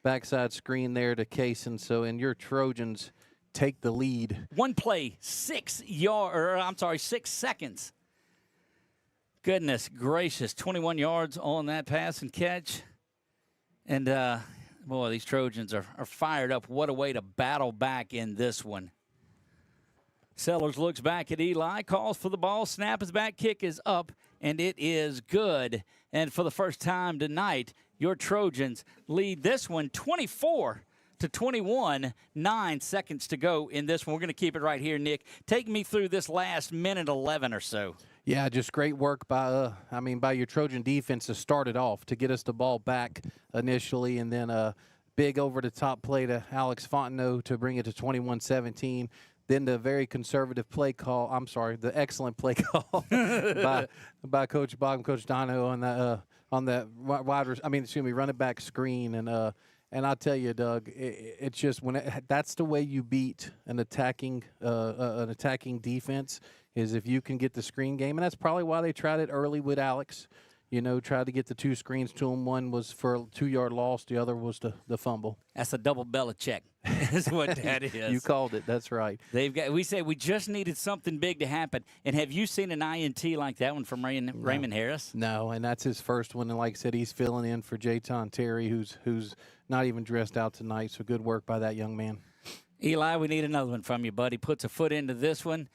Backside screen there to Kayson. So, and your Trojans take the lead. One play, 6 seconds. Goodness gracious, 21 yards on that pass and catch. And, boy, these Trojans are fired up. What a way to battle back in this one. Sellers looks back at Eli, calls for the ball. Snap is back, kick is up, and it is good. And for the first time tonight, your Trojans lead this one 24-21. 9 seconds to go in this one. We're going to keep it right here, Nick. Take me through this last minute 11 or so. Yeah, just great work by your Trojan defense to start it off, to get us the ball back initially, and then a big over-the-top play to Alex Fontenot to bring it to 21-17. Then the very conservative play call. I'm sorry, the excellent play call by Coach Bogdan, Coach Donahoe on that running back screen. And I'll tell you, Doug, it's just that's the way you beat an attacking defense, is if you can get the screen game. And that's probably why they tried it early with Alex. Tried to get the 2 screens to him. One was for a 2-yard loss. The other was the fumble. That's a double Belichick. Is what that is. You called it. That's right. We said we just needed something big to happen. And have you seen an INT like that one from Raymond Harris? No, and that's his first one. And like I said, he's filling in for Jayton Terry, who's not even dressed out tonight. So good work by that young man. Eli, we need another one from you, buddy. Puts a foot into this one.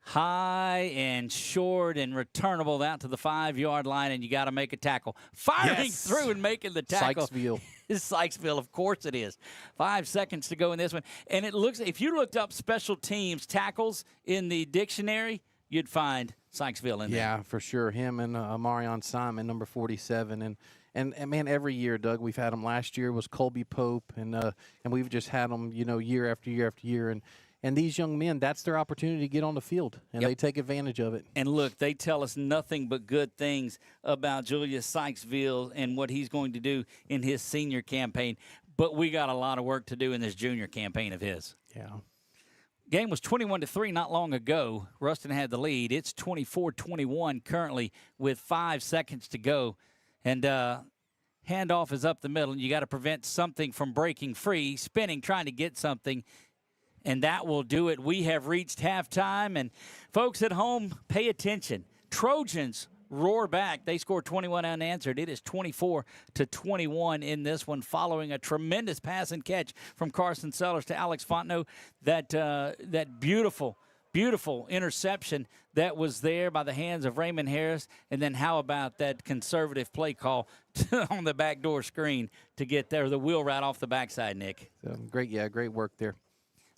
High and short and returnable out to the 5-yard line, and you got to make a tackle. Firing through and making the tackle. Sykesville. is Sykesville. Of course it is. 5 seconds to go in this one. And it looks, if you looked up special teams tackles in the dictionary, you'd find Sykesville in there. Yeah, for sure. Him and Marion Simon, number 47. And man, every year, Doug, we've had them. Last year was Colby Pope, and we've just had them, year after year after year. And these young men, that's their opportunity to get on the field, and they take advantage of it. And look, they tell us nothing but good things about Julius Sykesville and what he's going to do in his senior campaign. But we got a lot of work to do in this junior campaign of his. Yeah. Game was 21-3 not long ago. Ruston had the lead. It's 24-21 currently with 5 seconds to go. And handoff is up the middle, and you got to prevent something from breaking free, spinning, trying to get something. And that will do it. We have reached halftime. And folks at home, pay attention. Trojans roar back. They score 21 unanswered. It is 24-21 in this one, following a tremendous pass and catch from Carson Sellers to Alex Fontenot. That beautiful interception that was there by the hands of Raymond Harris. And then how about that conservative play call on the backdoor screen to get there, the wheel right off the backside, Nick? Great work there.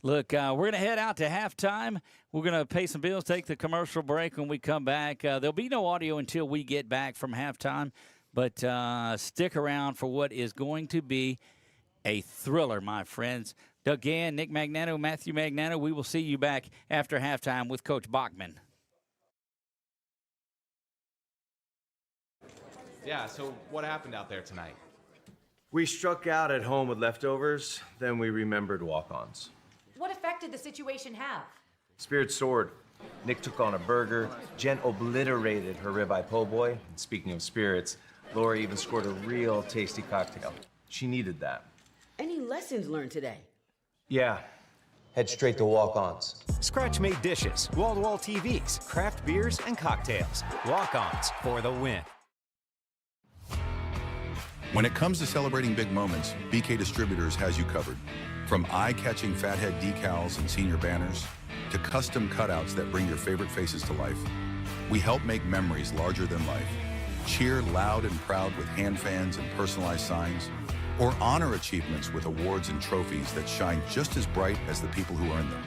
Look, we're going to head out to halftime. We're going to pay some bills, take the commercial break. When we come back, there'll be no audio until we get back from halftime. But stick around for what is going to be a thriller, my friends. Doug Gann, Nick Magnano, Matthew Magnano, we will see you back after halftime with Coach Bachman. Yeah, so what happened out there tonight? We struck out at home with leftovers, then we remembered walk-ons. What effect did the situation have? Spirit soared. Nick took on a burger. Jen obliterated her ribeye po' boy. And speaking of spirits, Lori even scored a real tasty cocktail. She needed that. Any lessons learned today? Yeah. Head straight to walk-ons. Scratch-made dishes, wall-to-wall TVs, craft beers, and cocktails. Walk-ons for the win. When it comes to celebrating big moments, BK Distributors has you covered. From eye-catching fathead decals and senior banners to custom cutouts that bring your favorite faces to life, we help make memories larger than life. Cheer loud and proud with hand fans and personalized signs, or honor achievements with awards and trophies that shine just as bright as the people who earn them.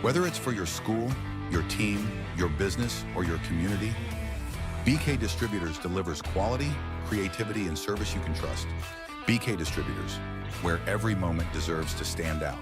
Whether it's for your school, your team, your business, or your community, BK Distributors delivers quality, creativity, and service you can trust. BK Distributors, where every moment deserves to stand out.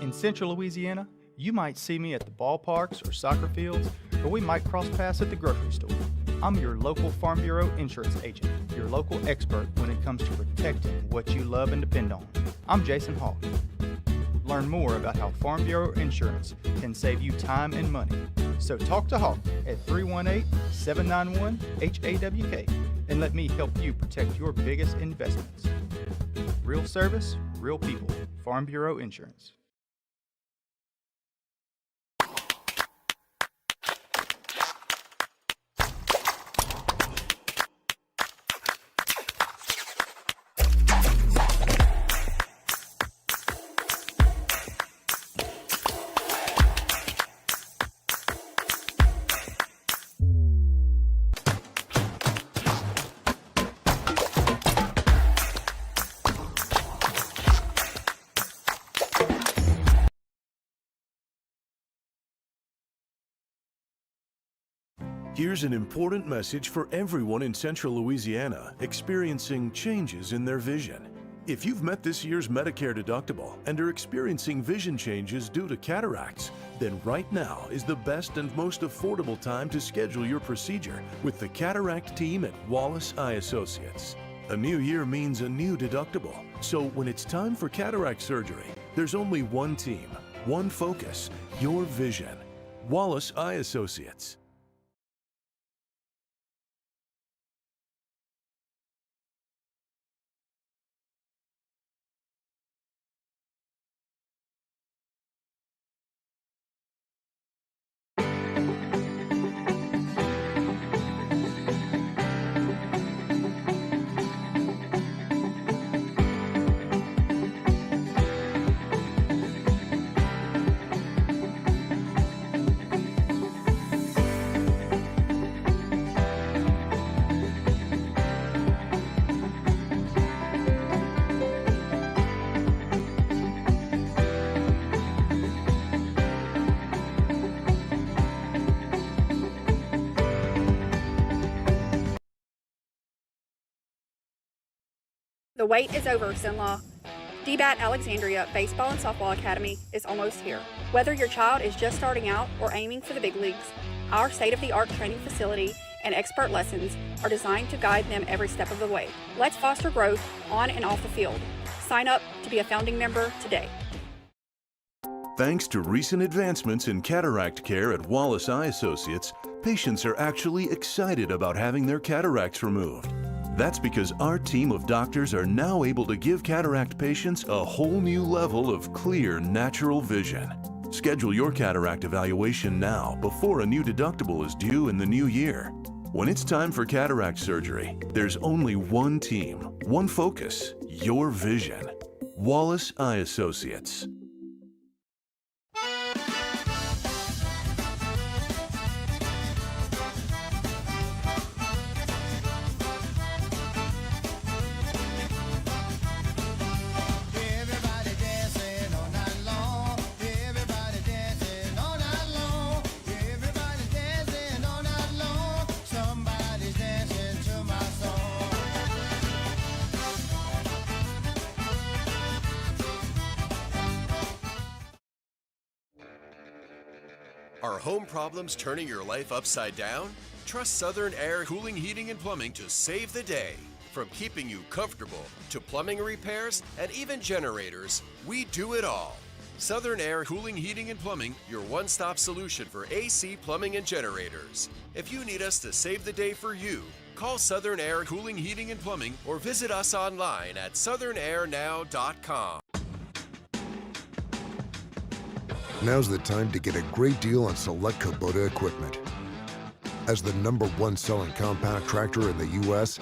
In Central Louisiana, you might see me at the ballparks or soccer fields, or we might cross paths at the grocery store. I'm your local Farm Bureau insurance agent, your local expert when it comes to protecting what you love and depend on. I'm Jason Hawk. Learn more about how Farm Bureau insurance can save you time and money. So talk to Hawk at 318-791-HAWK and let me help you protect your biggest investments. Real service, real people. Farm Bureau Insurance. Here's an important message for everyone in Central Louisiana experiencing changes in their vision. If you've met this year's Medicare deductible and are experiencing vision changes due to cataracts, then right now is the best and most affordable time to schedule your procedure with the cataract team at Wallace Eye Associates. A new year means a new deductible, so when it's time for cataract surgery, there's only one team, one focus, your vision. Wallace Eye Associates. The wait is over, Sinlaw. DBAT Alexandria Baseball and Softball Academy is almost here. Whether your child is just starting out or aiming for the big leagues, our state-of-the-art training facility and expert lessons are designed to guide them every step of the way. Let's foster growth on and off the field. Sign up to be a founding member today. Thanks to recent advancements in cataract care at Wallace Eye Associates, patients are actually excited about having their cataracts removed. That's because our team of doctors are now able to give cataract patients a whole new level of clear, natural vision. Schedule your cataract evaluation now before a new deductible is due in the new year. When it's time for cataract surgery, there's only one team, one focus, your vision. Wallace Eye Associates. Are home problems turning your life upside down? Trust Southern Air Cooling, Heating, and Plumbing to save the day. From keeping you comfortable to plumbing repairs and even generators, we do it all. Southern Air Cooling, Heating, and Plumbing, your one-stop solution for AC, plumbing, and generators. If you need us to save the day for you, call Southern Air Cooling, Heating, and Plumbing or visit us online at southernairnow.com. Now's the time to get a great deal on select Kubota equipment. As the #1 selling compact tractor in the U.S.,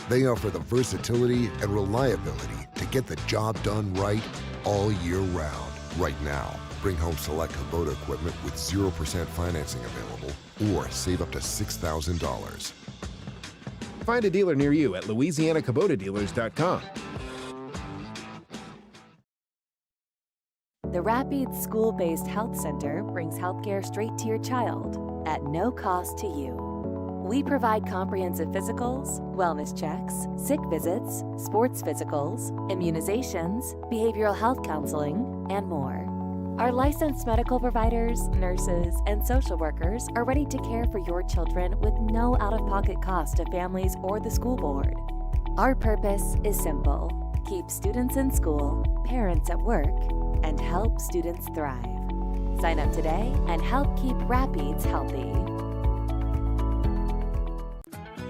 they offer the versatility and reliability to get the job done right all year round. Right now, bring home select Kubota equipment with 0% financing available or save up to $6,000. Find a dealer near you at LouisianaKubotaDealers.com. The Rapides School-Based Health Center brings healthcare straight to your child at no cost to you. We provide comprehensive physicals, wellness checks, sick visits, sports physicals, immunizations, behavioral health counseling, and more. Our licensed medical providers, nurses, and social workers are ready to care for your children with no out-of-pocket cost to families or the school board. Our purpose is simple: keep students in school, parents at work, and help students thrive. Sign up today and help keep Rapides healthy.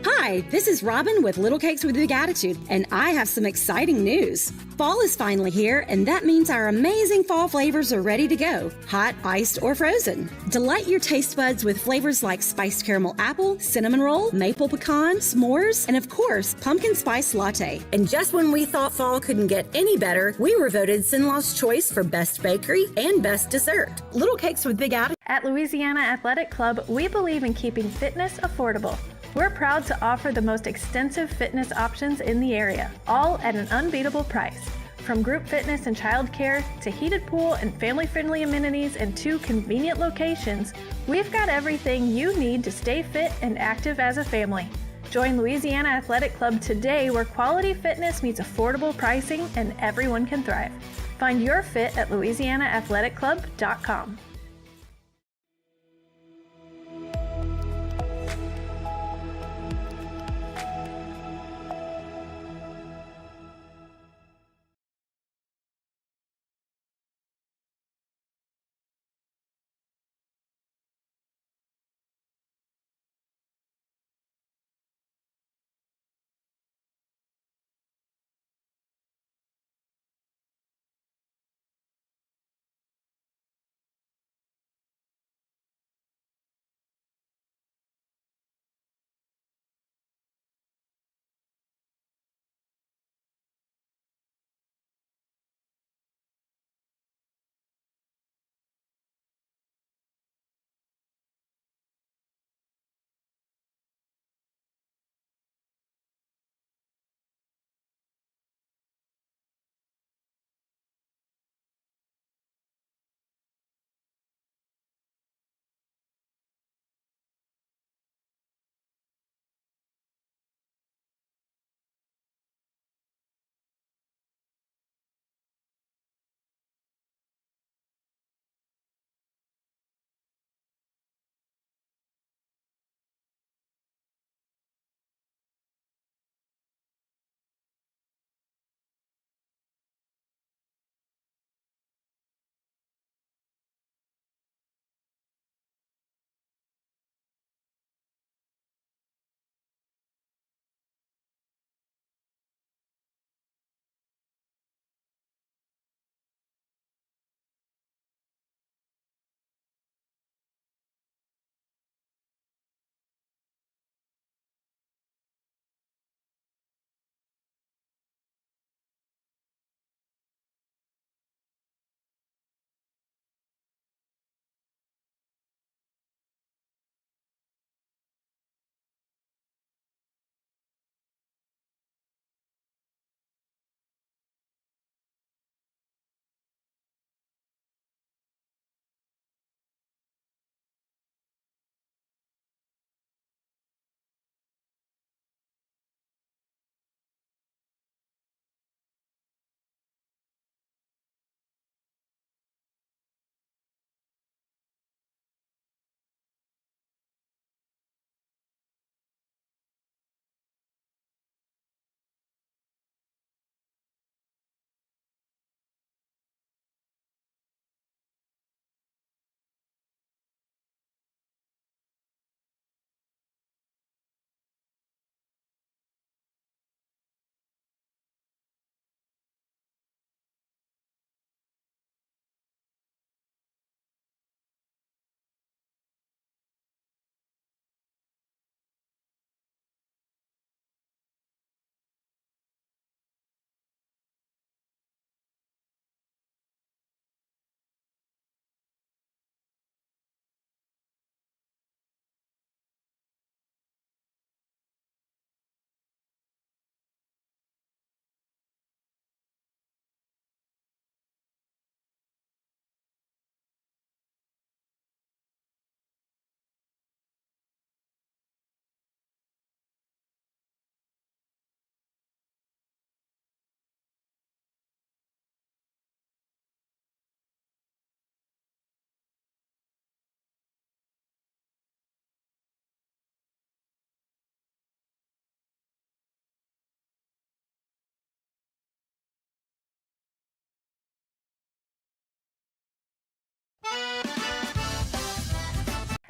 Hi, this is Robin with Little Cakes with Big Attitude, and I have some exciting news. Fall is finally here, and that means our amazing fall flavors are ready to go, hot, iced, or frozen. Delight your taste buds with flavors like spiced caramel apple, cinnamon roll, maple pecan, s'mores, and of course, pumpkin spice latte. And just when we thought fall couldn't get any better, we were voted Sinlaw's choice for best bakery and best dessert. Little Cakes with Big Attitude. At Louisiana Athletic Club, we believe in keeping fitness affordable. We're proud to offer the most extensive fitness options in the area, all at an unbeatable price. From group fitness and childcare to heated pool and family-friendly amenities in 2 convenient locations, we've got everything you need to stay fit and active as a family. Join Louisiana Athletic Club today, where quality fitness meets affordable pricing and everyone can thrive. Find your fit at louisianaathleticlub.com.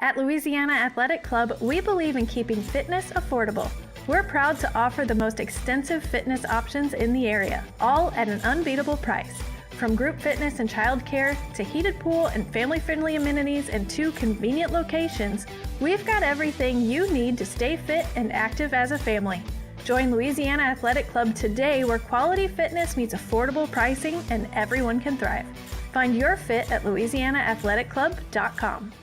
At Louisiana Athletic Club, we believe in keeping fitness affordable. We're proud to offer the most extensive fitness options in the area, all at an unbeatable price. From group fitness and childcare to heated pool and family-friendly amenities in 2 convenient locations, we've got everything you need to stay fit and active as a family. Join Louisiana Athletic Club today, where quality fitness meets affordable pricing and everyone can thrive. Find your fit at louisianaathletic.club.com.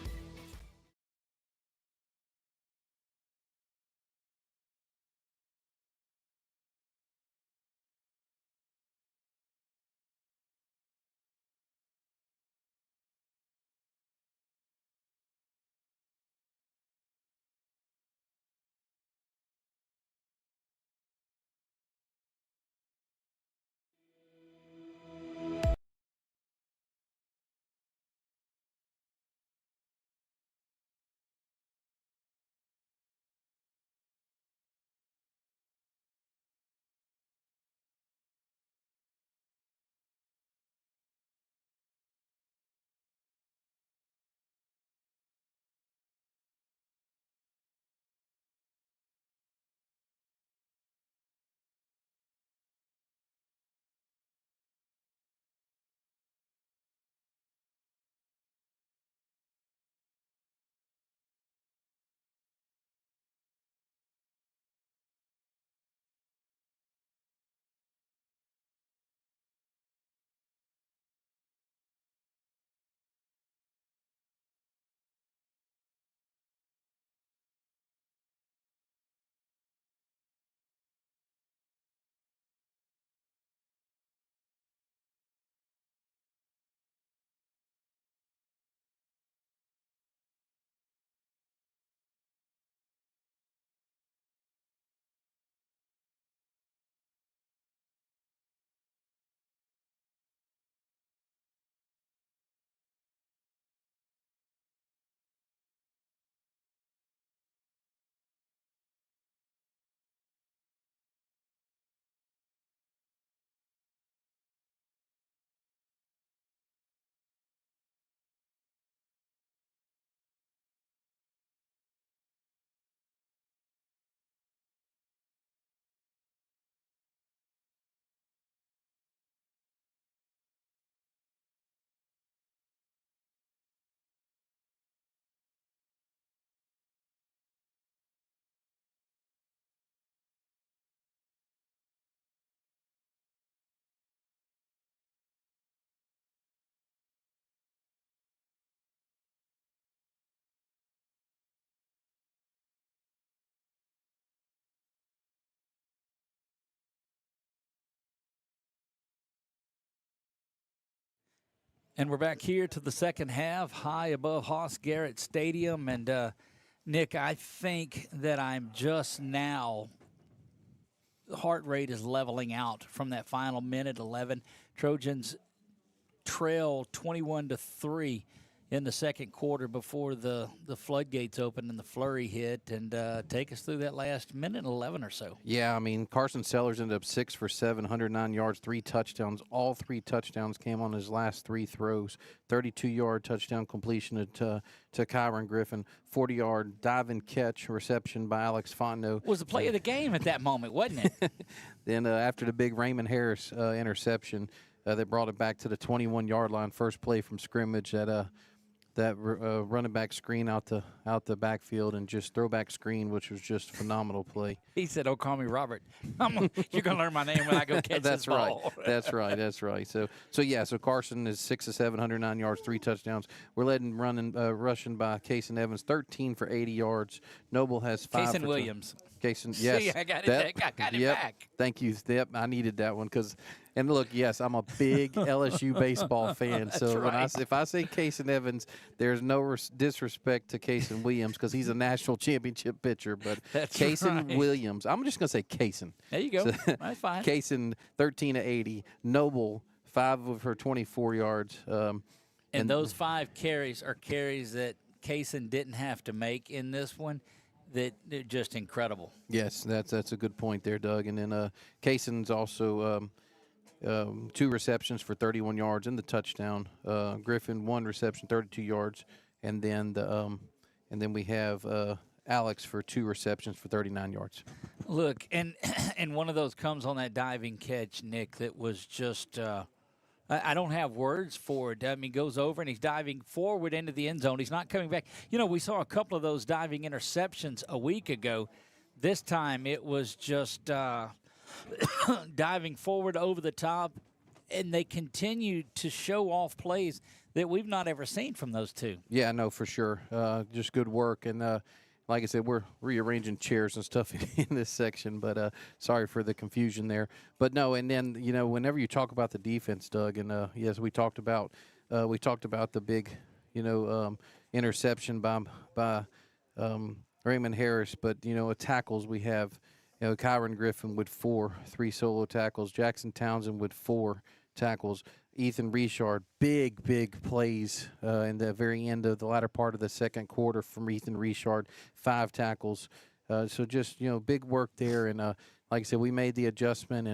And we're back here to the second half, high above Hoss Garrett Stadium. And, Nick, I think that I'm just now, the heart rate is leveling out from that final minute 11. Trojans trail 21-3 in the second quarter before the floodgates opened and the flurry hit, and take us through that last minute and 11 or so. Yeah, I mean, Carson Sellers ended up 6 for 7, 109 yards, 3 touchdowns. All 3 touchdowns came on his last 3 throws. 32-yard touchdown completion to Kyron Griffin. 40-yard dive-in catch reception by Alex Fontenot. Was the play of the game at that moment, wasn't it? Then after the big Raymond Harris interception, they brought it back to the 21-yard line. First play from scrimmage that running back screen out the backfield and just throwback screen, which was just a phenomenal play. He said, "Oh, call me Robert. You're gonna learn my name when I go catch That's this ball." Right. That's right. That's right. So Carson is 6 of 7, 109 yards, 3 touchdowns. We're led rushing by Cason Evans, 13 for 80 yards. Noble has 5. Cason Williams. Cason, yes. See, I got it. I got it back. Thank you. Yep, I needed that one and look, yes, I'm a big LSU baseball fan. So if I say Cason Evans, there's no disrespect to Cason Williams because he's a national championship pitcher. But Cason Williams, I'm just going to say Cason. There you go. So, that's fine. Cason, 13 of 80. Noble, 5 of her 24 yards. And those 5 carries are carries that Cason didn't have to make in this one. That they're just incredible. Yes, that's a good point there, Doug. And then Cason's also 2 receptions for 31 yards and the touchdown. Griffin 1 reception, 32 yards, and then the and then we have Alex for 2 receptions for 39 yards. Look, and one of those comes on that diving catch, Nick, that was just I don't have words for it. I mean, goes over and he's diving forward into the end zone. He's not coming back. You know, we saw a couple of those diving interceptions a week ago. This time it was just diving forward over the top, and they continue to show off plays that we've not ever seen from those two. Yeah, no, for sure. Just good work. And like I said, we're rearranging chairs and stuff in this section, but sorry for the confusion there. But no, and then, you know, whenever you talk about the defense, Doug, and yes, we talked about the big, you know, interception by Raymond Harris, but, you know, tackles we have, you know, Kyron Griffin with 3 solo tackles, Jackson Townsend with 4 tackles, Ethan Richard, big plays in the very end of the latter part of the second quarter from Ethan Richard, 5 tackles. So just, you know, big work there. And like I said, we made the adjustment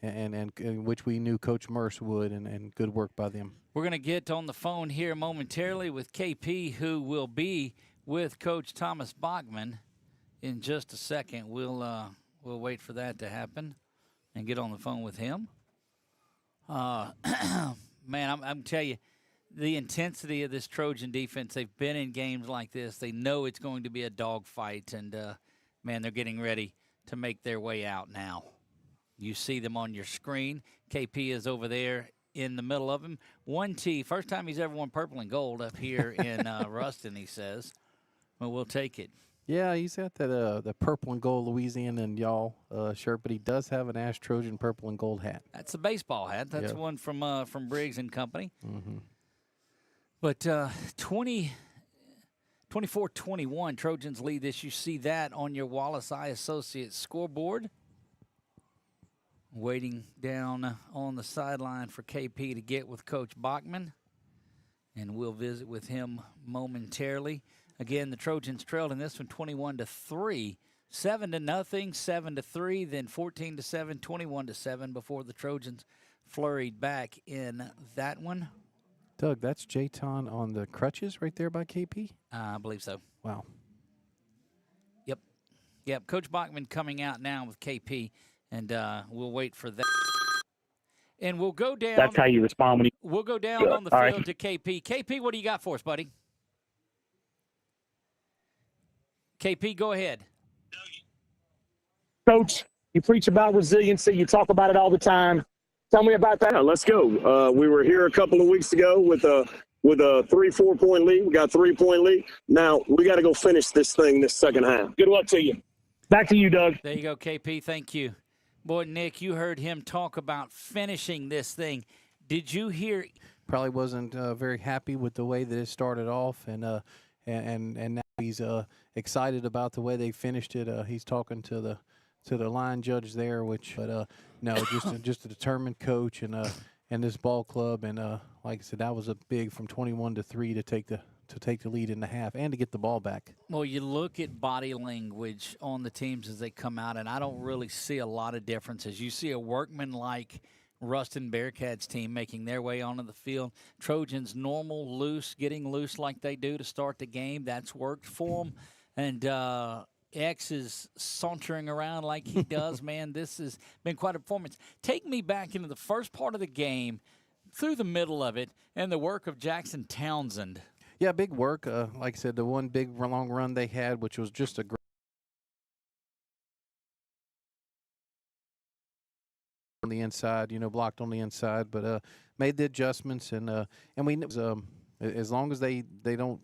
and which we knew Coach Merce would, and good work by them. We're going to get on the phone here momentarily with KP, who will be with Coach Thomas Bachman in just a second. We'll wait for that to happen and get on the phone with him. Man, I'm telling you, the intensity of this Trojan defense, they've been in games like this. They know it's going to be a dogfight, and, man, they're getting ready to make their way out now. You see them on your screen. KP is over there in the middle of them. 1T, first time he's ever won purple and gold up here in Ruston, he says. Well, we'll take it. Yeah, he's got that the purple and gold Louisiana and y'all shirt, but he does have an ASH Trojan purple and gold hat. That's a baseball hat. That's one from Briggs and Company. Mm-hmm. But 24-21, Trojans lead this. You see that on your Wallace Eye Associates scoreboard. Waiting down on the sideline for KP to get with Coach Bachman, and we'll visit with him momentarily. Again, the Trojans trailed in this one 21-3, 7-0, 7-3, then 14-7, 21-7 before the Trojans flurried back in that one. Doug, that's Jayton on the crutches right there by KP? I believe so. Wow. Yep. Coach Bachman coming out now with KP, and we'll wait for that. And we'll go down. That's how you respond when you. We'll go down on the field to KP. KP, what do you got for us, buddy? KP, go ahead. Coach, you preach about resiliency. You talk about it all the time. Tell me about that. Yeah, let's go. We were here a couple of weeks ago with a 3-4 point lead. We got 3-point lead. Now we got to go finish this thing this second half. Good luck to you. Back to you, Doug. There you go, KP. Thank you. Boy, Nick, you heard him talk about finishing this thing. Did you hear? Probably wasn't very happy with the way that it started off, and now he's excited about the way they finished it. He's talking to the line judge there, no, just a determined coach and this ball club, and like I said, that was a big from 21-3 to take the lead in the half and to get the ball back. Well, you look at body language on the teams as they come out, and I don't really see a lot of differences. You see a workman-like Ruston Bearcats team making their way onto the field. Trojans normal, loose, getting loose like they do to start the game. That's worked for them. And X is sauntering around like he does. Man, this has been quite a performance. Take me back into the first part of the game, through the middle of it, and the work of Jackson Townsend. Yeah, big work. Like I said, the one big long run they had, which was just a great on the inside, blocked on the inside, but made the adjustments, and we as long as they don't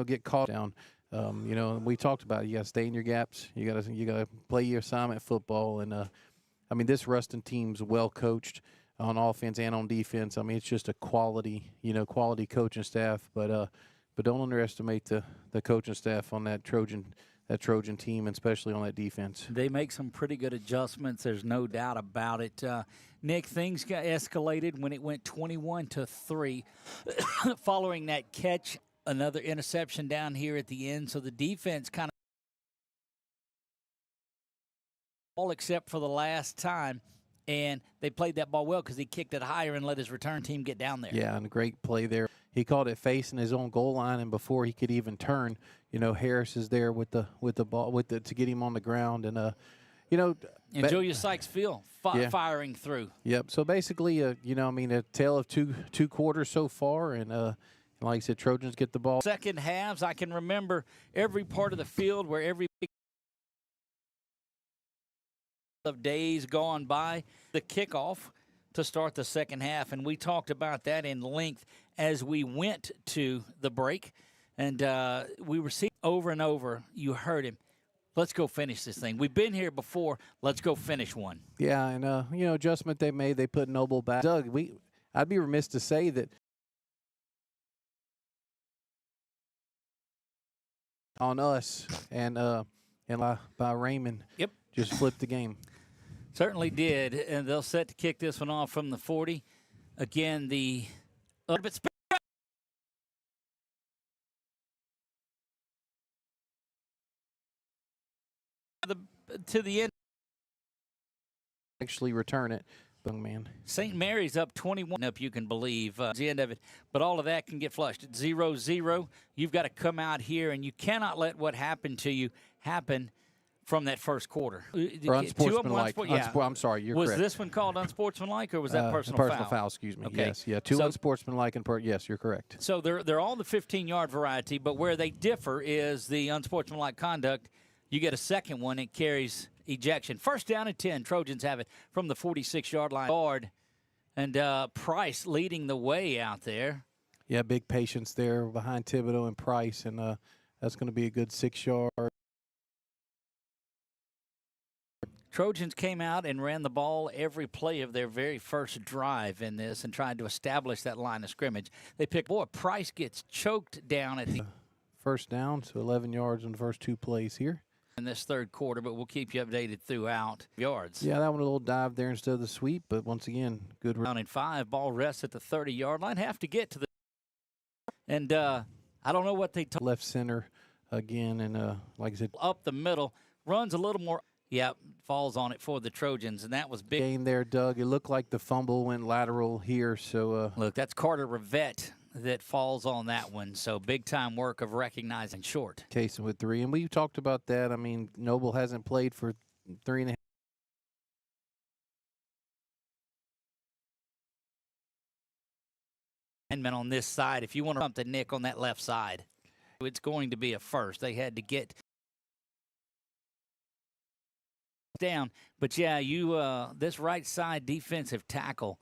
get caught down. We talked about it. You got to stay in your gaps. You got to play your assignment football, and this Ruston team's well coached on offense and on defense. It's just a quality coaching staff, but don't underestimate the coaching staff on that Trojan team, and especially on that defense. They make some pretty good adjustments. There's no doubt about it. Nick, things got escalated when it went 21-3 following that catch. Another interception down here at the end, so the defense kind of all except for the last time, and they played that ball well because he kicked it higher and let his return team get down there. Yeah, and a great play there. He called it facing his own goal line, and before he could even turn, Harris is there with the ball to get him on the ground, and and Julius Sykes-Field firing through. Yep. So basically, a tale of two quarters so far, and like I said, Trojans get the ball. Second halves, I can remember every part of the field where every of days gone by, the kickoff to start the second half, and we talked about that in length as we went to the break, and we were seeing over and over. You heard him. Let's go finish this thing. We've been here before. Let's go finish one. Yeah, and adjustment they made. They put Noble back. Doug, I'd be remiss to say that on us and by Raymond. Yep. Just flipped the game. Certainly did, and they'll set to kick this one off from the 40. Again, the to the end. Actually return it, young man. St. Mary's up 21 up, you can believe, the end of it. But all of that can get flushed. It's 0-0. You've got to come out here, and you cannot let what happened to you happen from that first quarter. Or unsportsmanlike. I'm sorry, you're correct. Was this one called unsportsmanlike, or was that personal foul? Excuse me. Okay. Yes, yeah, two unsportsmanlike and yes, you're correct. So they're all the 15-yard variety, but where they differ is the unsportsmanlike conduct. You get a second one, it carries ejection. First down and 10. Trojans have it from the 46-yard line. And Price leading the way out there. Yeah, big patience there behind Thibodeau and Price, and that's going to be a good 6-yard. Trojans came out and ran the ball every play of their very first drive in this and tried to establish that line of scrimmage. They picked, Price gets choked down at the first down, so 11 yards on the first two plays here. In this third quarter, but we'll keep you updated throughout yards. Yeah, that one a little dive there instead of the sweep, but once again, good. Down in 5, ball rests at the 30-yard line. Have to get to the and I don't know what they told. Left center again, and like I said, up the middle, runs a little more. Yep, falls on it for the Trojans, and that was big. Gain there, Doug. It looked like the fumble went lateral here, so look, that's Carter Rivette that falls on that one. So big-time work of recognizing short. Casing with 3, and we talked about that. I mean, Noble hasn't played for 3.5. Lineman on this side. If you want to bump the Nick on that left side, it's going to be a first. They had to get down, but yeah, this right side defensive tackle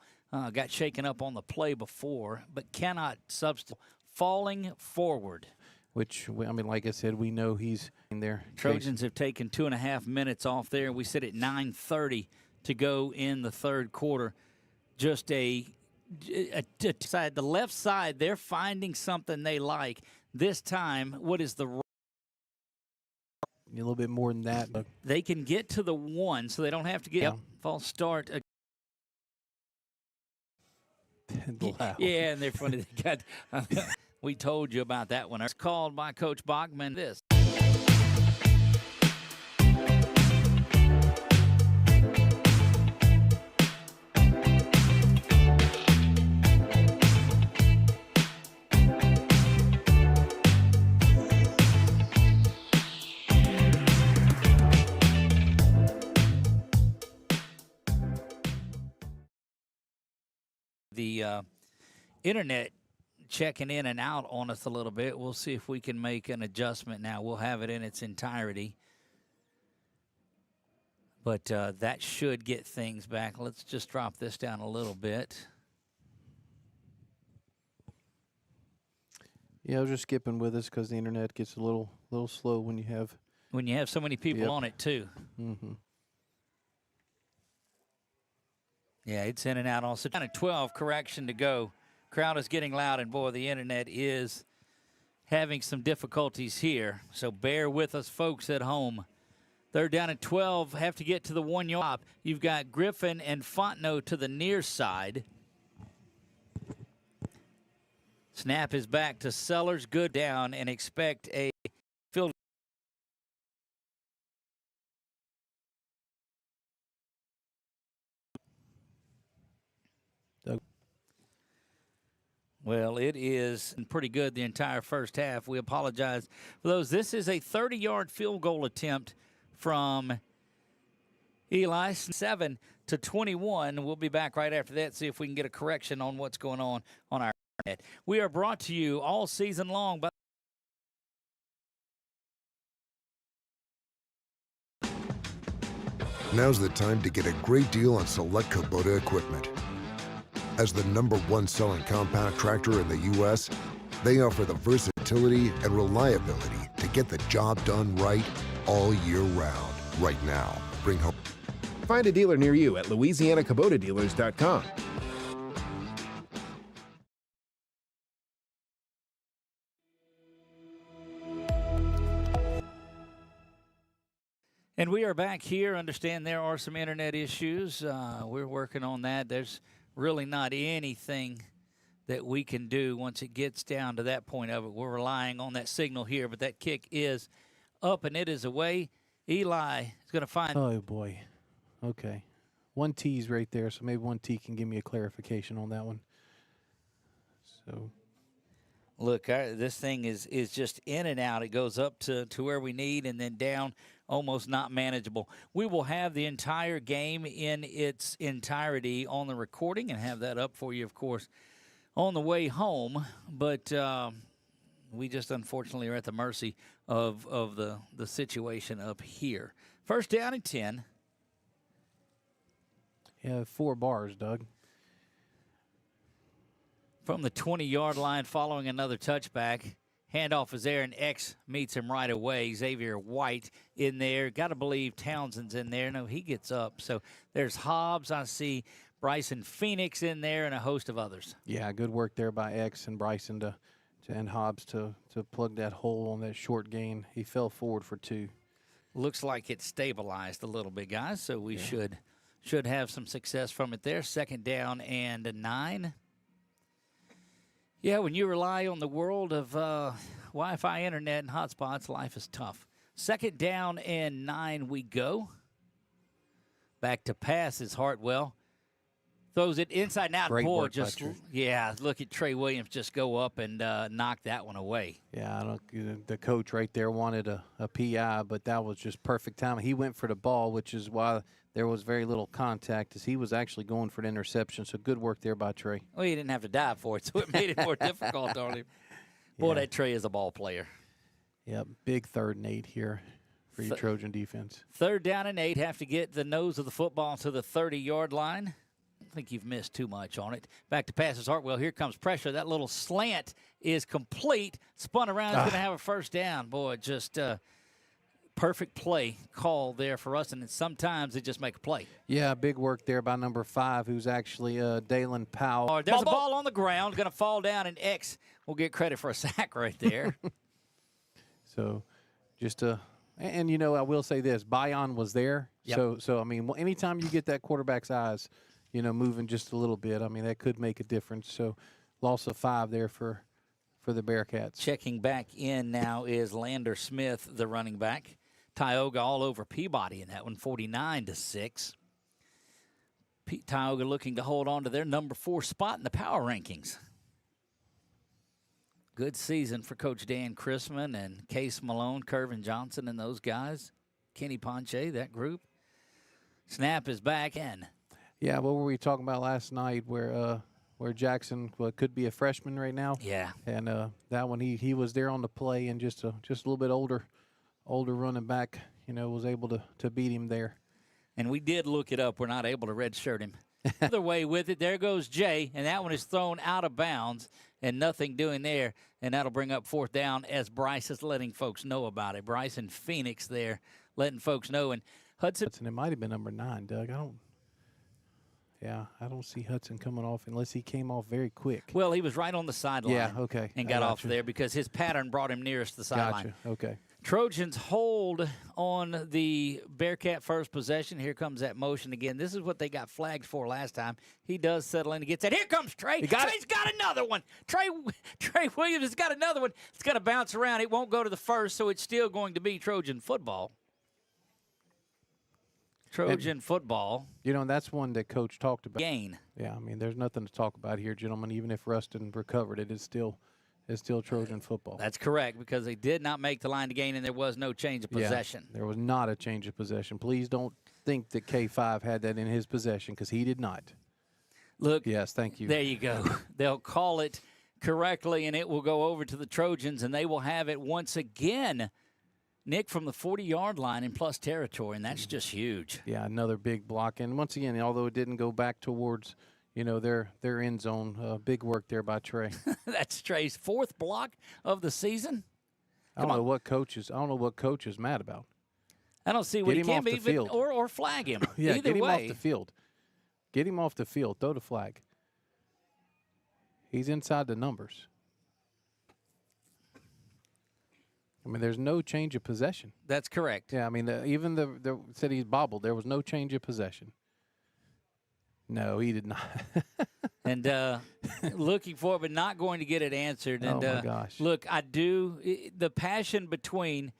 got shaken up on the play before, but cannot substitute falling forward. Which, I mean, like I said, we know he's in there. Trojans have taken 2.5 minutes off there. We sit at 9:30 to go in the third quarter. Just the left side, they're finding something they like. This time, what is the a little bit more than that. They can get to the 1, so they don't have to get false start. Yeah, and they're funny. They got. We told you about that one. It's called by Coach Bachman. This. The internet checking in and out on us a little bit. We'll see if we can make an adjustment now. We'll have it in its entirety. But that should get things back. Let's just drop this down a little bit. Yeah, I was just skipping with us because the internet gets a little slow when you have so many people on it too. Mm-hmm. Yeah, it's in and out also. Down at 12, correction to go. Crowd is getting loud, and boy, the internet is having some difficulties here. So bear with us, folks at home. They're down at 12, have to get to the 1 yard. You've got Griffin and Fontenot to the near side. Snap is back to Sellers. Good down, and expect a field. Well, it is pretty good the entire first half. We apologize for those. This is a 30-yard field goal attempt from Eli, 7-21. We'll be back right after that, see if we can get a correction on what's going on our net. We are brought to you all season long by Now's the time to get a great deal on select Kubota equipment. As the #1 selling compact tractor in the U.S., they offer the versatility and reliability to get the job done right all year round. Right now, bring home. Find a dealer near you at LouisianaKubotaDealers.com. And we are back here. Understand there are some internet issues. We're working on that. There's really not anything that we can do once it gets down to that point of it. We're relying on that signal here, but that kick is up and it is away. Eli is going to find. Oh, boy. Okay. 1 T's right there, so maybe 1 T can give me a clarification on that one. So. Look, this thing is just in and out. It goes up to where we need and then down, almost not manageable. We will have the entire game in its entirety on the recording and have that up for you, of course, on the way home. But we just unfortunately are at the mercy of the situation up here. First down and 10. Yeah, 4 bars, Doug. From the 20-yard line following another touchback. Handoff is there, and X meets him right away. Xavier White in there. Got to believe Townsend's in there. No, he gets up. So there's Hobbs. I see Bryson Phoenix in there and a host of others. Yeah, good work there by X and Bryson and Hobbs to plug that hole on that short gain. He fell forward for 2. Looks like it stabilized a little bit, guys, so we should have some success from it there. Second down and 9. Yeah, when you rely on the world of Wi-Fi, internet, and hotspots, life is tough. Second down and 9 we go. Back to pass is Hartwell. Throws it inside and out. Great Boy, work, just Patrick. yeah, look at Trey Williams just go up and knock that one away. Yeah, the coach right there wanted a PI, but that was just perfect timing. He went for the ball, which is why there was very little contact, as he was actually going for the interception. So good work there by Trey. Well, he didn't have to dive for it, so it made it more difficult on him. Boy, that Trey is a ball player. Yeah, big 3rd and 8 here for your Trojan defense. 3rd down and 8, have to get the nose of the football to the 30-yard line. I think you've missed too much on it. Back to passes Hartwell. Here comes pressure. That little slant is complete. Spun around. It's going to have a first down. Boy, just perfect play call there for us. And sometimes they just make a play. Yeah, big work there by number 5, who's actually Dalen Powell. There's a ball on the ground. Going to fall down, and X will get credit for a sack right there. So just and, you know, I will say this. Bayon was there. Yep. So, I mean, anytime you get that quarterback's eyes, you know, moving just a little bit, I mean, that could make a difference. So, loss of 5 there for the Bearcats. Checking back in now is Lander Smith, the running back. Tioga all over Peabody in that one, 49-6. Tioga looking to hold on to their number 4 spot in the power rankings. Good season for Coach Dan Chrisman and Case Malone, Kervin Johnson, and those guys. Kenny Ponche, that group. Snap is back in. Yeah, what were we talking about last night where Jackson could be a freshman right now? Yeah. And that one, he was there on the play, and just a little bit older running back, you know, was able to beat him there. And we did look it up. We're not able to redshirt him. Other way with it, there goes Jay, and that one is thrown out of bounds and nothing doing there. And that'll bring up 4th down as Bryce is letting folks know about it. Bryce and Phoenix there letting folks know. And Hudson, it might have been number 9, Doug. I don't see Hudson coming off unless he came off very quick. Well, he was right on the sideline. Yeah, okay. And got off there because his pattern brought him nearest the sideline. Gotcha, okay. Trojans hold on the Bearcat first possession. Here comes that motion again. This is what they got flagged for last time. He does settle in and gets that. Here comes Trey. Trey's got another one. Trey Williams has got another one. It's going to bounce around. It won't go to the first, so it's still going to be Trojan football. Trojan football. You know, that's one that Coach talked about. Gain. Yeah, I mean, there's nothing to talk about here, gentlemen. Even if Ruston recovered it, it's still Trojan football. That's correct, because they did not make the line to gain, and there was no change of possession. Yeah, there was not a change of possession. Please don't think that K5 had that in his possession, because he did not. Look. Yes, thank you. There you go. They'll call it correctly, and it will go over to the Trojans, and they will have it once again, Nick, from the 40-yard line in plus territory, and that's just huge. Yeah, another big block. And once again, although it didn't go back towards, you know, their end zone, big work there by Trey. That's Trey's 4th block of the season. I don't know what coach is mad about. I don't see what he can be, or flag him. Yeah, Either get him way. off the field. Get him off the field. Throw the flag. He's inside the numbers. I mean, there's no change of possession. That's correct. Yeah, I mean, even the said he's bobbled. There was no change of possession. No, he did not. And looking for it, but not going to get it answered. And, oh, my gosh. Look, the passion between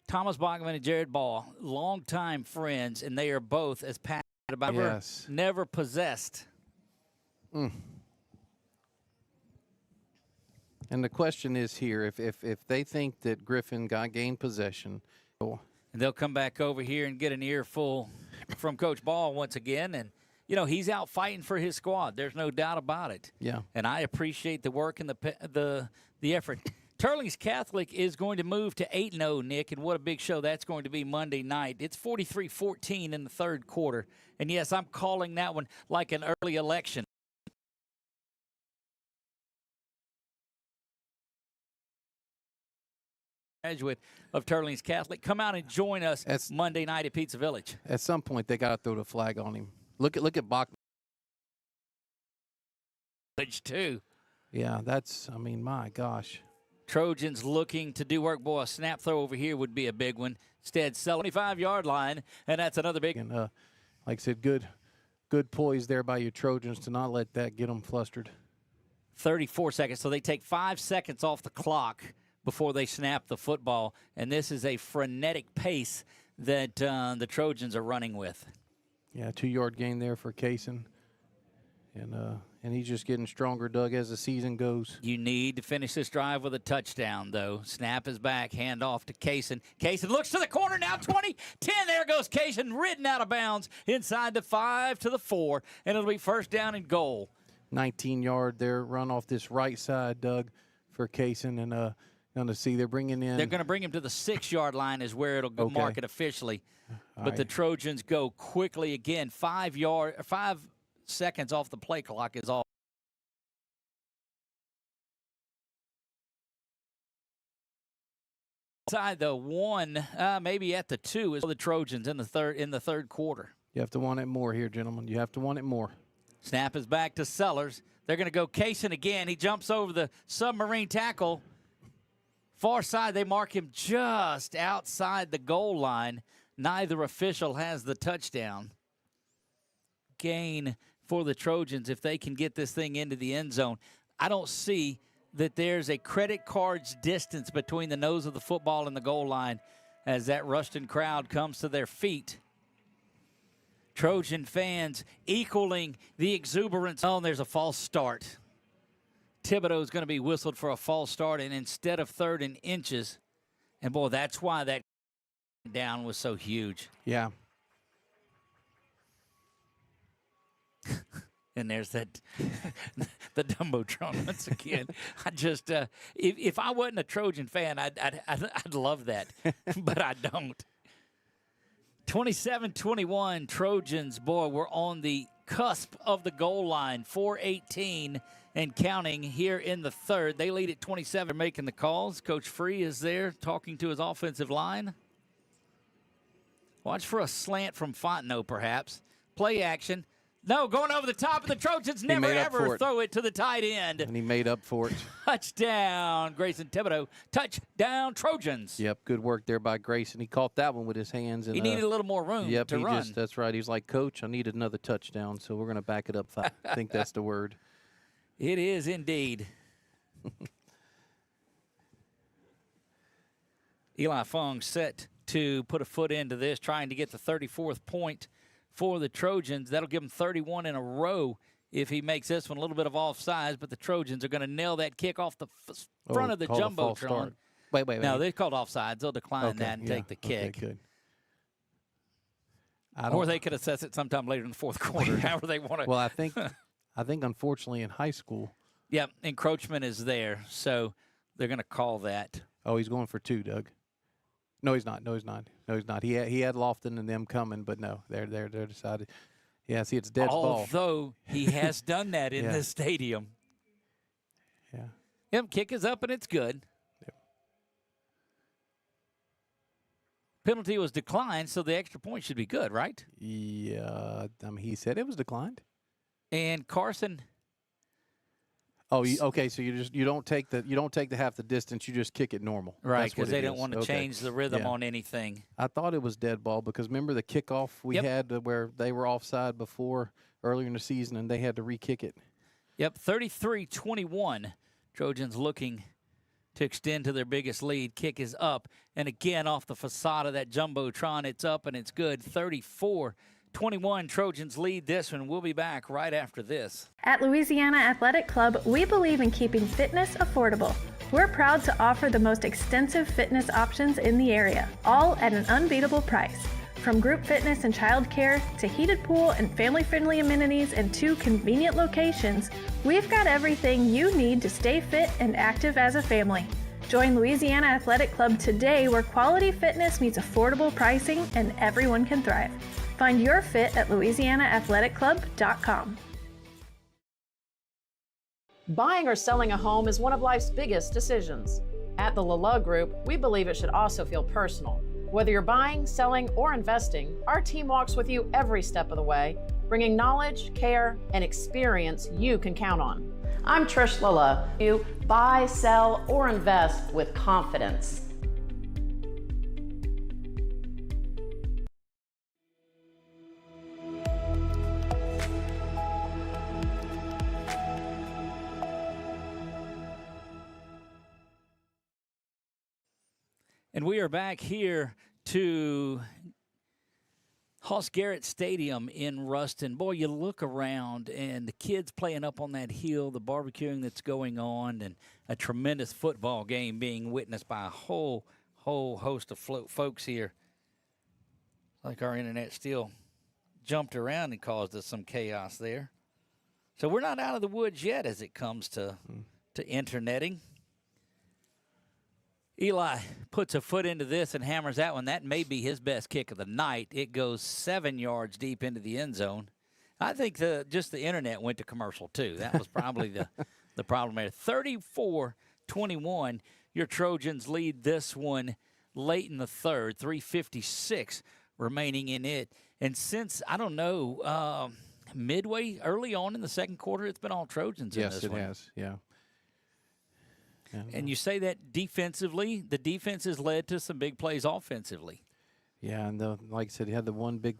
Thomas Bachman and Jared Ball, longtime friends, and they are both as passionate about never possessed. And the question is here, if they think that Griffin gained possession. And they'll come back over here and get an earful from Coach Ball once again. And, you know, he's out fighting for his squad. There's no doubt about it. Yeah. And I appreciate the work and the effort. Turlings Catholic is going to move to 8-0, Nick, and what a big show that's going to be Monday night. It's 43-14 in the third quarter. And, yes, I'm calling that one like an early election. Graduate of Turlings Catholic, come out and join us Monday night at Pizza Village. At some point, they got to throw the flag on him. Look at Bachman. Too. Yeah, I mean, my gosh. Trojans looking to do work. Boy, a snap throw over here would be a big one. Instead, 75-yard line, and that's another big. And like I said, good poise there by your Trojans to not let that get them flustered. 34 seconds, so they take 5 seconds off the clock before they snap the football, and this is a frenetic pace that the Trojans are running with. Yeah, 2-yard gain there for Kaysen. And he's just getting stronger, Doug, as the season goes. You need to finish this drive with a touchdown, though. Snap is back, hand off to Kaysen. Kaysen looks to the corner now, 20, 10. There goes Kaysen, ridden out of bounds inside the 5 to the 4, and it'll be first down and goal. 19-yard there, run off this right side, Doug, for Kaysen. And going to see they're bringing in. They're going to bring him to the 6-yard line is where it'll go mark it officially. But the Trojans go quickly again. 5 seconds off the play clock is all. Inside the 1, maybe at the 2 is the Trojans in the third quarter. You have to want it more here, gentlemen. You have to want it more. Snap is back to Sellers. They're going to go Kaysen again. He jumps over the submarine tackle. Far side, they mark him just outside the goal line. Neither official has the touchdown. Gain for the Trojans if they can get this thing into the end zone. I don't see that there's a credit card's distance between the nose of the football and the goal line as that Ruston crowd comes to their feet. Trojan fans equaling the exuberance. Oh, and there's a false start. Thibodeau's going to be whistled for a false start, and instead of 3rd and inches, and boy, that's why that down was so huge. Yeah. And there's that the Jumbotron once again. I just if I wasn't a Trojan fan, I'd love that, but I don't. 27-21 Trojans. Boy, we're on the cusp of the goal line. 4:18 and counting here in the third. They lead at 27. They're making the calls. Coach Free is there talking to his offensive line. Watch for a slant from Fontenot, perhaps. Play action. No, going over the top of the Trojans. Never, ever throw it to the tight end. And he made up for it. Touchdown, Grayson Thibodeau. Touchdown, Trojans. Yep, good work there by Grayson. He caught that one with his hands. And, he needed a little more room to run. That's right. He's like, Coach, I need another touchdown, so we're going to back it up 5. I think that's the word. It is indeed. Eli Fong set to put a foot into this, trying to get the 34th point for the Trojans. That'll give him 31 in a row if he makes this one. A little bit of offsides, but the Trojans are going to nail that kick off the front of the Jumbotron. Wait. No, they called offsides. They'll decline that and take the kick. Okay, good. Or they could assess it sometime later in the fourth quarter, however they want to. Well, I think unfortunately in high school. Yeah, encroachment is there, so they're going to call that. Oh, he's going for 2, Doug. No, he's not. He had Lofton and them coming, but no, they're decided. Yeah, see, it's dead ball. Although he has done that in this stadium. Yeah. Yep, kick is up and it's good. Yep. Penalty was declined, so the extra point should be good, right? Yeah, he said it was declined. And Carson. Oh, okay. So you don't take the half the distance. You just kick it normal, right? Because they don't want to change the rhythm on anything. I thought it was dead ball because remember the kickoff we had where they were offside before earlier in the season and they had to re-kick it. Yep, 33-21. Trojans looking to extend to their biggest lead. Kick is up, and again off the facade of that Jumbotron, it's up and it's good. 34-21. Trojans lead this one. We'll be back right after this. At Louisiana Athletic Club, we believe in keeping fitness affordable. We're proud to offer the most extensive fitness options in the area, all at an unbeatable price. From group fitness and childcare to heated pool and family-friendly amenities in 2 convenient locations, we've got everything you need to stay fit and active as a family. Join Louisiana Athletic Club today, where quality fitness meets affordable pricing and everyone can thrive. Find your fit at louisianaathleticlub.com. Buying or selling a home is one of life's biggest decisions. At the LaLue Group, we believe it should also feel personal. Whether you're buying, selling, or investing, our team walks with you every step of the way, bringing knowledge, care, and experience you can count on. I'm Trish LaLue. You buy, sell, or invest with confidence. And we are back here to Hoss Garrett Stadium in Ruston. Boy, you look around and the kids playing up on that hill, the barbecuing that's going on, and a tremendous football game being witnessed by a whole host of folks here. Like our internet still jumped around and caused us some chaos there. So we're not out of the woods yet as it comes to interneting. Eli puts a foot into this and hammers that one. That may be his best kick of the night. It goes 7 yards deep into the end zone. I think just the internet went to commercial, too. That was probably the problem there. 34-21, your Trojans lead this one late in the third, 3:56 remaining in it. And since, I don't know, midway, early on in the second quarter, it's been all Trojans in this one. Yes, it has, yeah. And you say that defensively, the defense has led to some big plays offensively. Yeah, and like I said, you had the one big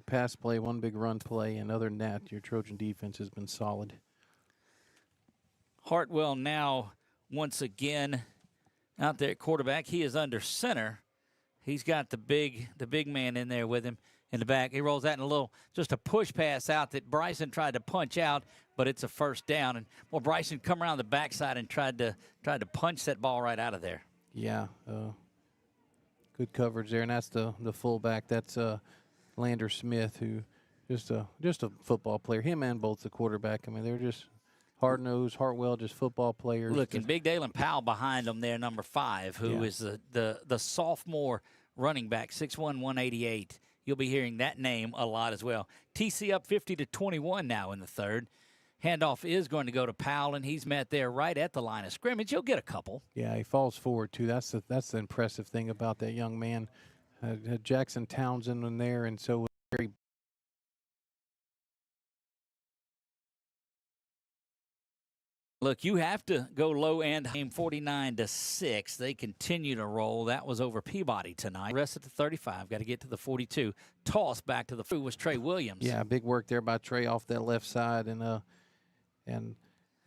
pass play, one big run play, and other than that, your Trojan defense has been solid. Hartwell now once again out there at quarterback. He is under center. He's got the big man in there with him in the back. He rolls out in just a push pass out that Bryson tried to punch out, but it's a first down. And Bryson come around the backside and tried to punch that ball right out of there. Yeah, good coverage there, and that's the fullback. That's Lander Smith, who just a football player. Him and both the quarterback. I mean, they're just hard-nosed, Hartwell, just football players. Look, and Big Dalen Powell behind them there, number 5, who is the sophomore running back, 6'1", 188. You'll be hearing that name a lot as well. TC up 50-21 now in the third. Handoff is going to go to Powell, and he's met there right at the line of scrimmage. He'll get a couple. Yeah, he falls forward, too. That's the impressive thing about that young man. Had Jackson Townsend in there, and so very. Look, you have to go low end. 49-6. They continue to roll. That was over Peabody tonight. Rest at the 35. Got to get to the 42. Toss back to the foot was Trey Williams. Yeah, big work there by Trey off that left side. And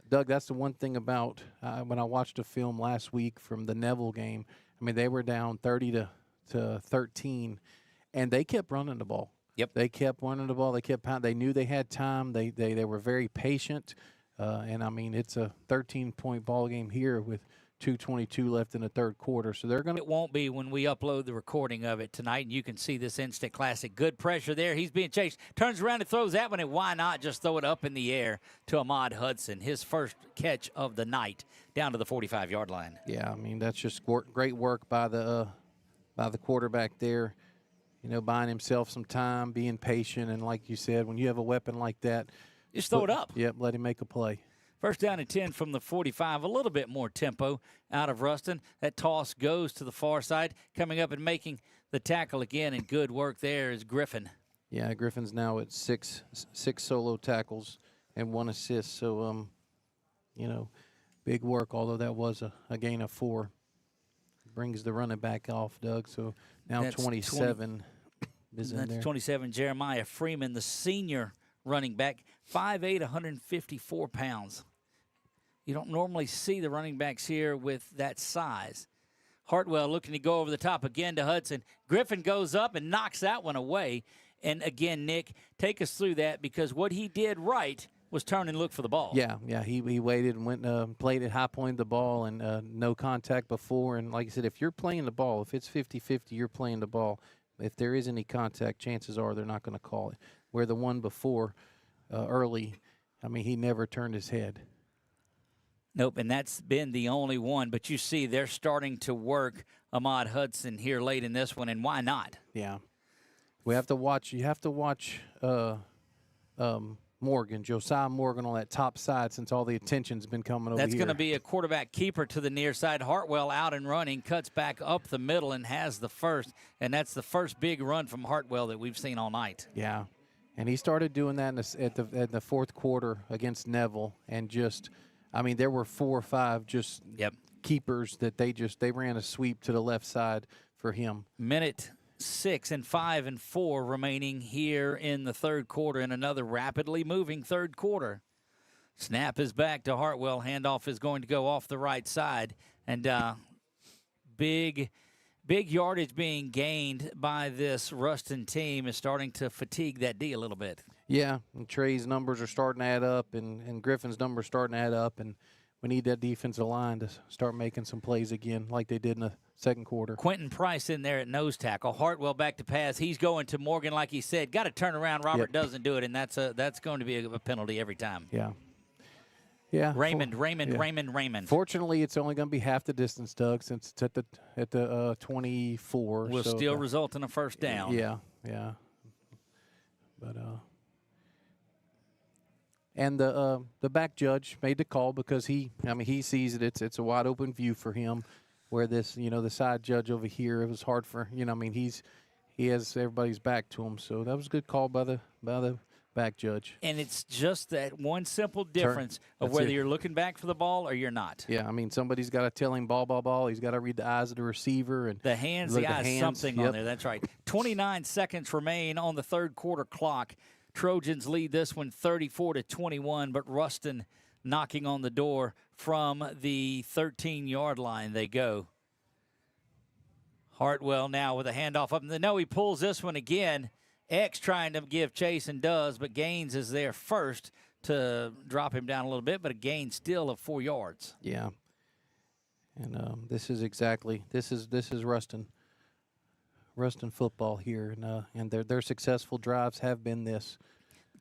Doug, that's the one thing about when I watched a film last week from the Neville game. I mean, they were down 30 to 13, and they kept running the ball. Yep. They kept running the ball. They kept pounding. They knew they had time. They were very patient. And, I mean, it's a 13-point ball game here with 2:22 left in the third quarter. So they're going to – It won't be when we upload the recording of it tonight, and you can see this instant classic. Good pressure there. He's being chased. Turns around and throws that one, and why not just throw it up in the air to Ahmad Hudson, his first catch of the night down to the 45-yard line. Yeah, I mean, that's just great work by the quarterback there. You know, buying himself some time, being patient, and like you said, when you have a weapon like that, just throw it up. Yep, let him make a play. First down and 10 from the 45, a little bit more tempo out of Ruston. That toss goes to the far side, coming up and making the tackle again, and good work there is Griffin. Yeah, Griffin's now at six solo tackles and 1 assist. So, you know, big work, although that was a gain of 4. Brings the running back off, Doug. So now That's 27 is in there. That's 27, Jeremiah Freeman, the senior running back, 5'8", 154 pounds. You don't normally see the running backs here with that size. Hartwell looking to go over the top again to Hudson. Griffin goes up and knocks that one away. And again, Nick, take us through that, because what he did right was turn and look for the ball. Yeah, he waited and went played it, high-pointed the ball, and no contact before. And like I said, if you're playing the ball, if it's 50-50, you're playing the ball. If there is any contact, chances are they're not going to call it. Where the one before early, I mean, he never turned his head. Nope, and that's been the only one. But you see they're starting to work Ahmad Hudson here late in this one, and why not? Yeah. We have to watch. You have to watch Morgan, Josiah Morgan on that top side, since all the attention's been coming over here. That's going to be a quarterback keeper to the near side. Hartwell out and running, cuts back up the middle and has the first. And that's the first big run from Hartwell that we've seen all night. Yeah, and he started doing that at the fourth quarter against Neville, and just, I mean, there were 4 or 5 just keepers that they ran a sweep to the left side for him. Minute 6 and 5 and 4 remaining here in the third quarter, in another rapidly moving third quarter. Snap is back to Hartwell. Handoff is going to go off the right side, and big yardage being gained by this Ruston team is starting to fatigue that D a little bit. Yeah, and Trey's numbers are starting to add up, and Griffin's numbers starting to add up, and we need that defensive line to start making some plays again like they did in the second quarter. Quentin Price in there at nose tackle. Hartwell back to pass. He's going to Morgan, like he said. Got to turn around. Robert doesn't do it, and that's going to be a penalty every time. Yeah. Yeah. Raymond. Fortunately, it's only going to be half the distance, Doug, since it's at the 24. Will so still result in a first down. Yeah. But and the back judge made the call because he sees it. It's a wide open view for him. Where this, the side judge over here, it was hard for, he has everybody's back to him. So that was a good call by the back judge. And it's just that one simple difference of whether you're looking back for the ball or you're not. Yeah, I mean, somebody's got to tell him ball. He's got to read the eyes of the receiver. And the hands, the eyes, something on there. That's right. 29 seconds remain on the third quarter clock. Trojans lead this one 34-21, but Ruston knocking on the door from the 13-yard line they go. Hartwell now with a handoff up. No, he pulls this one again. X trying to give chase and does, but Gaines is there first to drop him down a little bit, but a gain still of 4 yards. Yeah. And this is Ruston football here, and their successful drives have been this.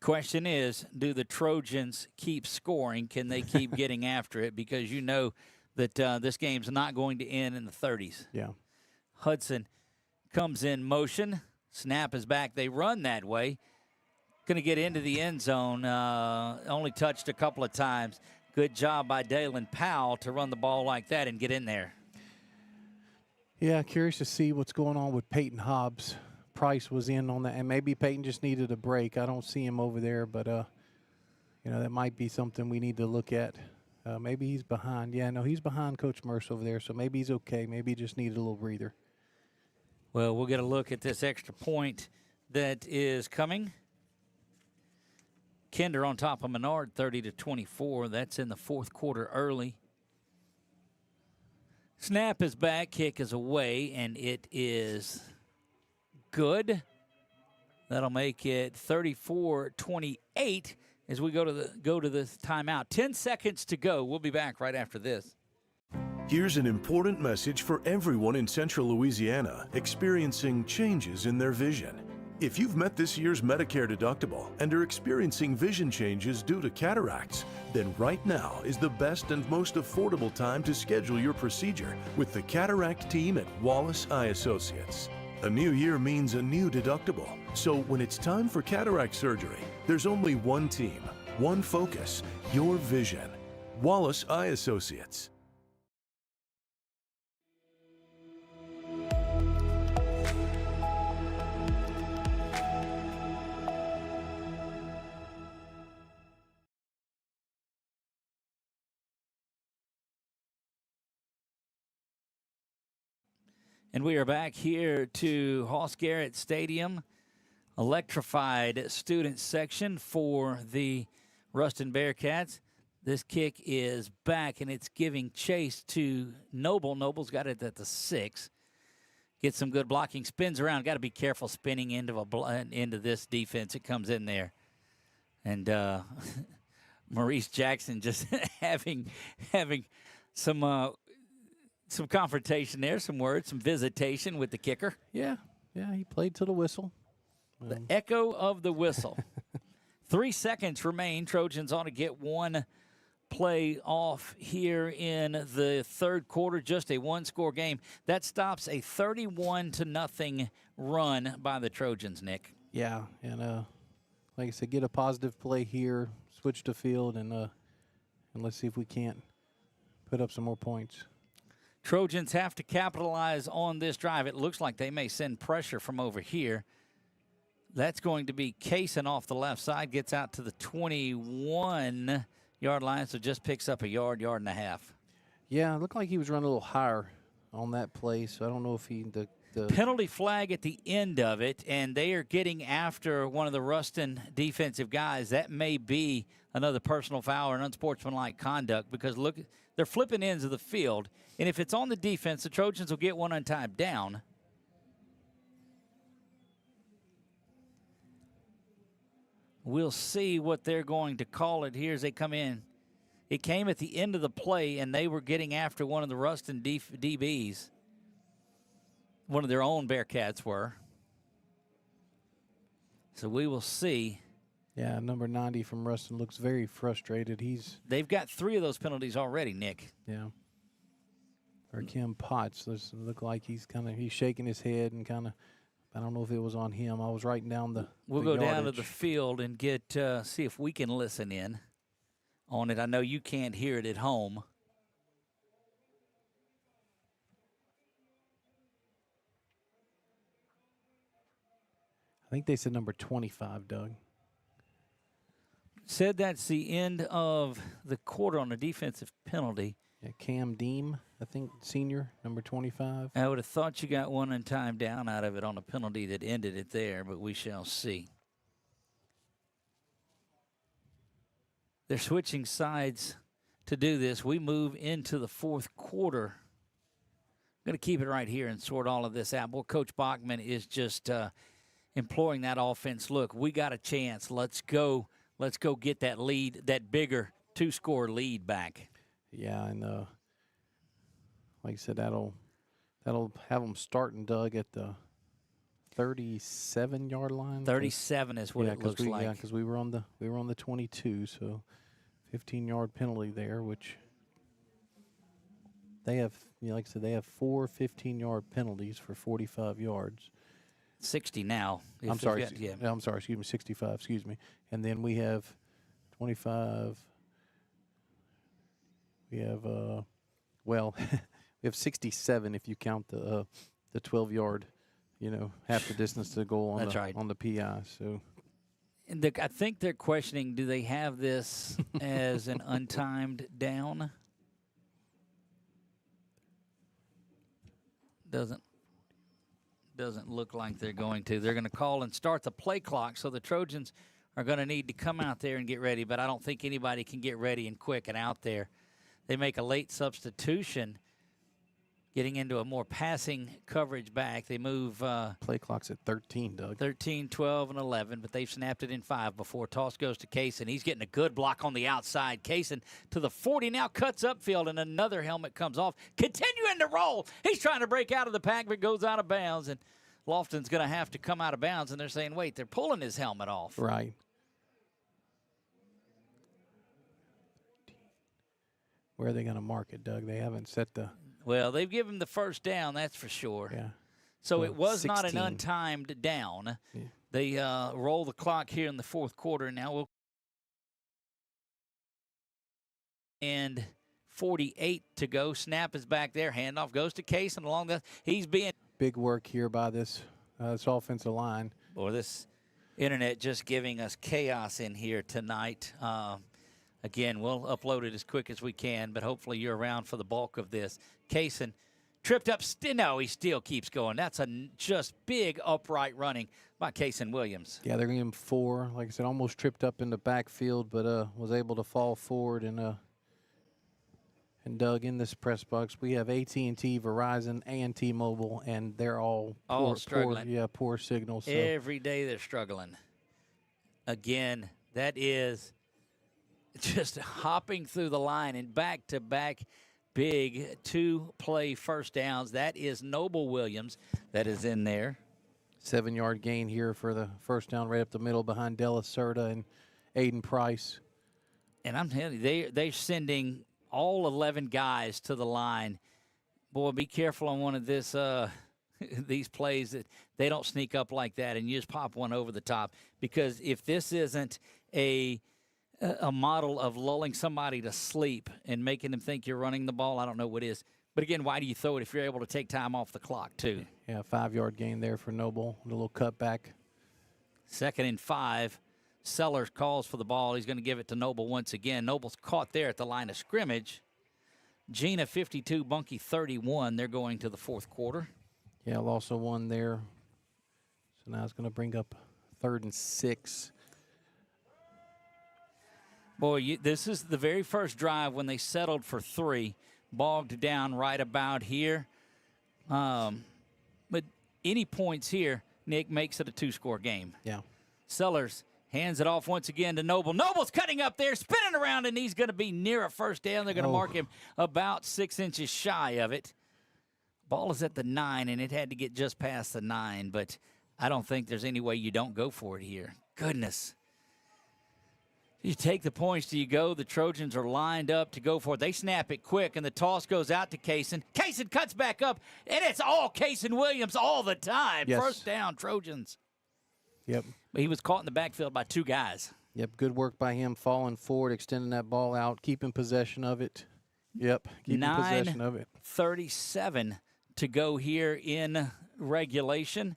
Question is, do the Trojans keep scoring? Can they keep getting after it? Because you know that this game's not going to end in the 30s. Yeah. Hudson comes in motion. Snap is back. They run that way. Going to get into the end zone. Only touched a couple of times. Good job by Dalen Powell to run the ball like that and get in there. Yeah, curious to see what's going on with Peyton Hobbs. Price was in on that, and maybe Peyton just needed a break. I don't see him over there, but that might be something we need to look at. Maybe he's behind. Yeah, no, he's behind Coach Merce over there, so maybe he's okay. Maybe he just needed a little breather. Well, we'll get a look at this extra point that is coming. Kinder on top of Menard, 30-24. That's in the fourth quarter early. Snap is back, kick is away, and it is good. That'll make it 34-28 as we go to the timeout. 10 seconds to go. We'll be back right after this. Here's an important message for everyone in Central Louisiana experiencing changes in their vision. If you've met this year's Medicare deductible and are experiencing vision changes due to cataracts, then right now is the best and most affordable time to schedule your procedure with the cataract team at Wallace Eye Associates. A new year means a new deductible, so when it's time for cataract surgery, there's only one team, one focus, your vision. Wallace Eye Associates. And we are back here to Hoss Garrett Stadium, electrified student section for the Ruston Bearcats. This kick is back, and it's giving chase to Noble. Noble's got it at the 6. Gets some good blocking, spins around. Got to be careful spinning into this defense. It comes in there. And Maurice Jackson just having some confrontation there, some words, some visitation with the kicker. Yeah, he played to the whistle. The echo of the whistle. 3 seconds remain. Trojans ought to get one play off here in the third quarter, just a one-score game. That stops a 31-0 run by the Trojans, Nick. Yeah, and like I said, get a positive play here, switch the field, and let's see if we can't put up some more points. Trojans have to capitalize on this drive. It looks like they may send pressure from over here. That's going to be Kaysen off the left side, gets out to the 21-yard line, so just picks up a yard and a half. Yeah, it looked like he was running a little higher on that play, so I don't know if he the penalty flag at the end of it, and they are getting after one of the Ruston defensive guys. That may be another personal foul or an unsportsmanlike conduct, because look, they're flipping ends of the field, and if it's on the defense, the Trojans will get one on time down. We'll see what they're going to call it here as they come in. It came at the end of the play, and they were getting after one of the Ruston DBs. One of their own Bearcats were. So we will see. Yeah, number 90 from Ruston looks very frustrated. They've got 3 of those penalties already, Nick. Yeah. Or Kim Potts. Look like he's shaking his head and kind of. I don't know if it was on him. I was writing down the. We'll go down to the field and get see if we can listen in on it. I know you can't hear it at home. I think they said number 25, Doug. Said that's the end of the quarter on a defensive penalty. Yeah, Cam Deem, I think, senior, number 25. I would have thought you got one on time down out of it on a penalty that ended it there, but we shall see. They're switching sides to do this. We move into the fourth quarter. I'm going to keep it right here and sort all of this out. Well, Coach Bachman is just imploring that offense. Look, we got a chance. Let's go. Let's go get that lead, that bigger 2-score lead back. Yeah, and like I said, that'll have them starting, Doug, at the 37-yard line. 37 is what it looks like. Yeah, because we were on the 22, so 15-yard penalty there, which they have. Like I said, they have 4 15-yard penalties for 45 yards. 60 now. I'm sorry. I'm sorry. Excuse me. 65. Excuse me. And then we have 25. We have we have 67 if you count the 12-yard, half the distance to the goal on on the PI. So, and I think they're questioning: do they have this as an untimed down? Doesn't look like they're going to. They're going to call and start the play clock, so the Trojans are going to need to come out there and get ready. But I don't think anybody can get ready and quick and out there. They make a late substitution getting into a more passing coverage back. They move play clock's at 13, Doug. 13, 12, and 11, but they've snapped it in 5 before. Toss goes to Kaysen. He's getting a good block on the outside. Kaysen to the 40 now, cuts upfield, and another helmet comes off. Continuing to roll. He's trying to break out of the pack, but goes out of bounds, and Lofton's going to have to come out of bounds, and they're saying, wait, they're pulling his helmet off. Right. Where are they going to mark it, Doug? They haven't set the... Well, they've given him the first down, that's for sure. Yeah. So it was 16. not an untimed down. Yeah. They roll the clock here in the fourth quarter. Now we'll... And 48 to go. Snap is back there. Handoff goes to Kaysen along the... He's being... Big work here by this offensive line. Boy, this internet just giving us chaos in here tonight. Again, we'll upload it as quick as we can, but hopefully you're around for the bulk of this. Kaysen tripped up. No, he still keeps going. That's a just big upright running by Kaysen Williams. Yeah, they're going to give him 4. Like I said, almost tripped up in the backfield, but was able to fall forward and Doug, in this press box, we have AT&T, Verizon, and T-Mobile, and they're all struggling. Poor signals. So. Every day they're struggling. Again, that is just hopping through the line and back-to-back big 2-play first downs. That is Noble Williams that is in there. 7-yard gain here for the first down right up the middle behind Della Serta and Aiden Price. And I'm telling you, they're sending all 11 guys to the line. Boy, be careful on one of this these plays that they don't sneak up like that and you just pop one over the top. Because if this isn't a model of lulling somebody to sleep and making them think you're running the ball, I don't know what is. But, again, why do you throw it if you're able to take time off the clock, too? Yeah, 5-yard gain there for Noble, a little cutback. 2nd and 5. Sellers calls for the ball. He's going to give it to Noble once again. Noble's caught there at the line of scrimmage. Gina 52, Bunky 31. They're going to the fourth quarter. Yeah, loss of 1 there. So now it's going to bring up 3rd and 6. Boy, this is the very first drive when they settled for 3. Bogged down right about here. But any points here, Nick, makes it a 2-score game. Yeah. Sellers hands it off once again to Noble. Noble's cutting up there, spinning around, and he's going to be near a first down. They're going to mark him about 6 inches shy of it. Ball is at the 9, and it had to get just past the 9, but I don't think there's any way you don't go for it here. Goodness. You take the points, do you go? The Trojans are lined up to go for it. They snap it quick, and the toss goes out to Kaysen. Kaysen cuts back up, and it's all Kaysen Williams all the time. Yes. First down, Trojans. Yep. But he was caught in the backfield by 2 guys. Yep, good work by him, falling forward, extending that ball out, keeping possession of it. Yep, keeping possession of it. 9:37 to go here in regulation.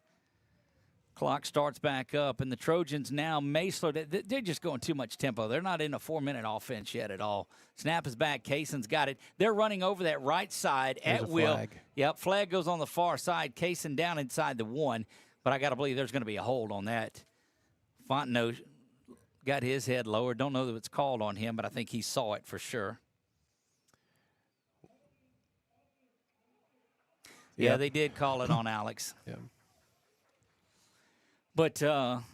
Clock starts back up, and the Trojans now may slow down. They're just going too much tempo. They're not in a 4-minute offense yet at all. Snap is back. Kaysen's got it. They're running over that right side at will. Flag. Yep, flag goes on the far side. Kaysen down inside the 1, but I got to believe there's going to be a hold on that. Fontenot got his head lowered. Don't know that it's called on him, but I think he saw it for sure. Yeah, they did call it on Alex. Yeah. But now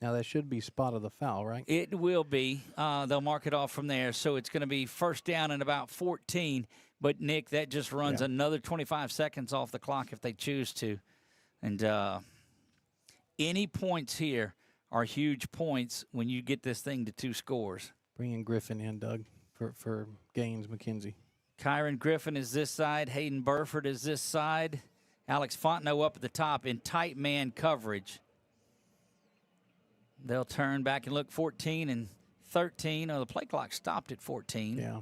that should be spot of the foul, right? It will be. They'll mark it off from there. So it's going to be first down and about 14. But, Nick, that just runs another 25 seconds off the clock if they choose to. And any points here are huge points when you get this thing to 2 scores. Bringing Griffin in, Doug, for Gaines McKenzie. Kyron Griffin is this side. Hayden Burford is this side. Alex Fontenot up at the top in tight man coverage. They'll turn back and look 14 and 13. Oh, the play clock stopped at 14. Yeah.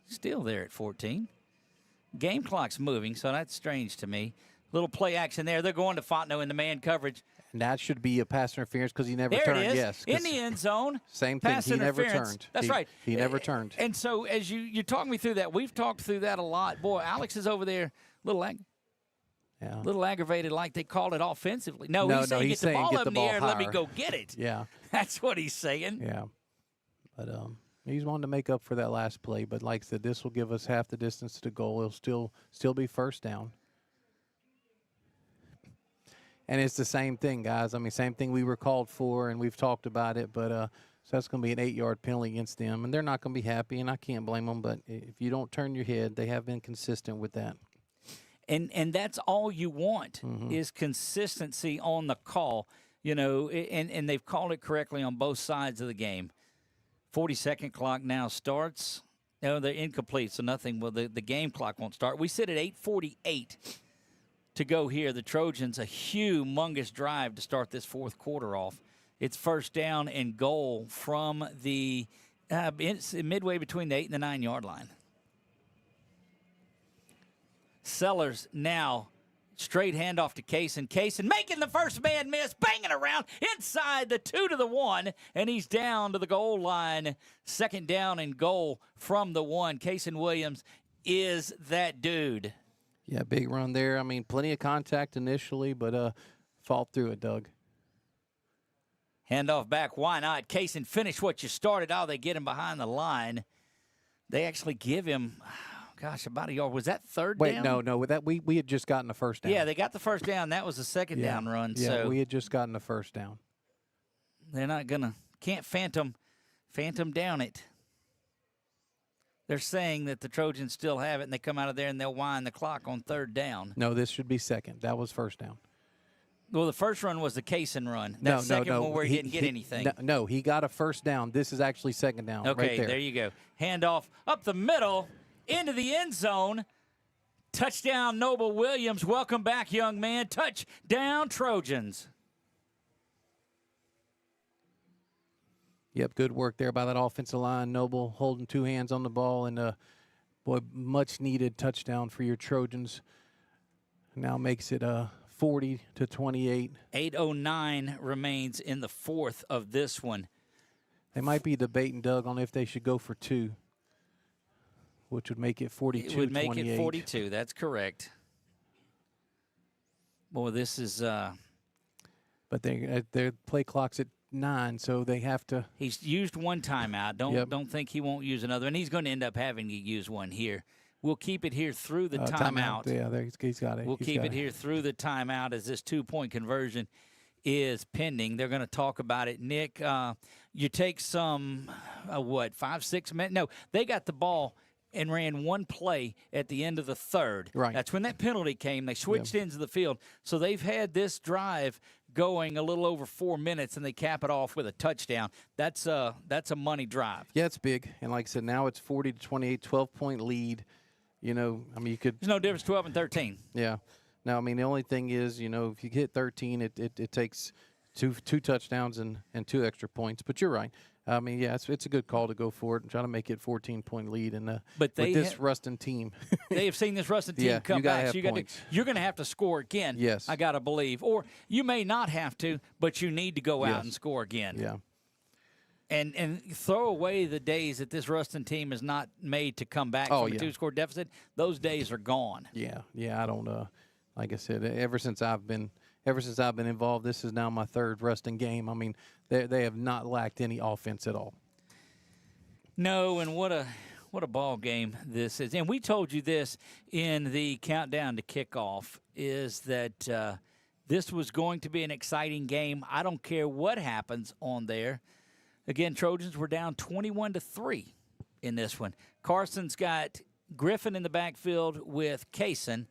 Still there at 14. Game clock's moving, so that's strange to me. Little play action there. They're going to Fontenot in the man coverage. And that should be a pass interference because he never there turned. It is. Yes, in the end zone. Same thing. Pass He never interference. turned. That's right. He never turned. And so as you're talking me through that, we've talked through that a lot. Boy, Alex is over there, little aggravated, like they called it offensively. No, he's saying get the ball up in the air and let me go get it. Yeah. That's what he's saying. Yeah. But He's wanting to make up for that last play, but like I said, this will give us half the distance to the goal. It'll still be first down. And it's the same thing, guys. I mean, same thing we were called for, and we've talked about it, but so that's going to be an 8-yard penalty against them, and they're not going to be happy, and I can't blame them, but if you don't turn your head, they have been consistent with that. And that's all you want is consistency on the call, you know, and they've called it correctly on both sides of the game. 40-second clock now starts. No, they're incomplete, so nothing. Well, the game clock won't start. We sit at 8:48 to go here. The Trojans, a humongous drive to start this fourth quarter off. It's first down and goal from the midway between the 8 and the 9-yard line. Sellers now straight handoff to Kaysen. Kaysen making the first man miss, banging around inside the 2 to the 1, and he's down to the goal line. Second down and goal from the 1. Kaysen Williams is that dude. Yeah, big run there. I mean, plenty of contact initially, but fought through it, Doug. Handoff back, why not? Kaysen, finish what you started. Oh, they get him behind the line. They actually give him, gosh, about a yard. Was that third down? Wait, no. With that, we had just gotten the first down. Yeah, they got the first down. That was the second down run. Yeah, so we had just gotten the first down. They're not can't phantom down it. They're saying that the Trojans still have it, and they come out of there and they'll wind the clock on third down. No, this should be second. That was first down. Well, the first run was the Kaysen run. That second one where he didn't get anything. No, he got a first down. This is actually second down. Okay, right there you go. Handoff up the middle into the end zone. Touchdown, Noble Williams. Welcome back, young man. Touchdown, Trojans. Yep, good work there by that offensive line. Noble holding 2 hands on the ball, and boy, much-needed touchdown for your Trojans. Now makes it 40-28. 8:09 remains in the fourth of this one. They might be debating, Doug, on if they should go for 2, which would make it 42-28. It would make it 42. That's correct. Boy, this is but their play clock's at 9, so they have to. He's used one timeout. Don't think he won't use another, and he's going to end up having to use one here. We'll keep it here through the timeout. Yeah, he's got it. We'll keep it here through the timeout as this 2-point conversion is pending. They're going to talk about it. Nick, you take some, 5-6 minutes? No, they got the ball and ran one play at the end of the third. Right. That's when that penalty came. They switched into the field. So they've had this drive going a little over 4 minutes, and they cap it off with a touchdown. That's a money drive. Yeah, it's big. And like I said, now it's 40-28, 12-point lead. You know, I mean, you could. There's no difference, 12 and 13. Yeah. Now, I mean, the only thing is, you know, if you hit 13, it takes two touchdowns and 2 extra points. But you're right. I mean, yeah, it's a good call to go for it and try to make it 14-point lead. And but with this Ruston team, they have seen this Ruston team come back. So you're going to have to score again. Yes, I got to believe, or you may not have to, but you need to go out and score again. Yeah. And throw away the days that this Ruston team is not made to come back from a 2-score deficit. Those days are gone. Yeah. I don't. Like I said, ever since I've been involved, this is now my 3rd Ruston game. I mean, they have not lacked any offense at all. No, and what a ball game this is. And we told you this in the countdown to kickoff, is that this was going to be an exciting game. I don't care what happens on there. Again, Trojans were down 21-3 in this one. Carson's got Griffin in the backfield with Kaysen.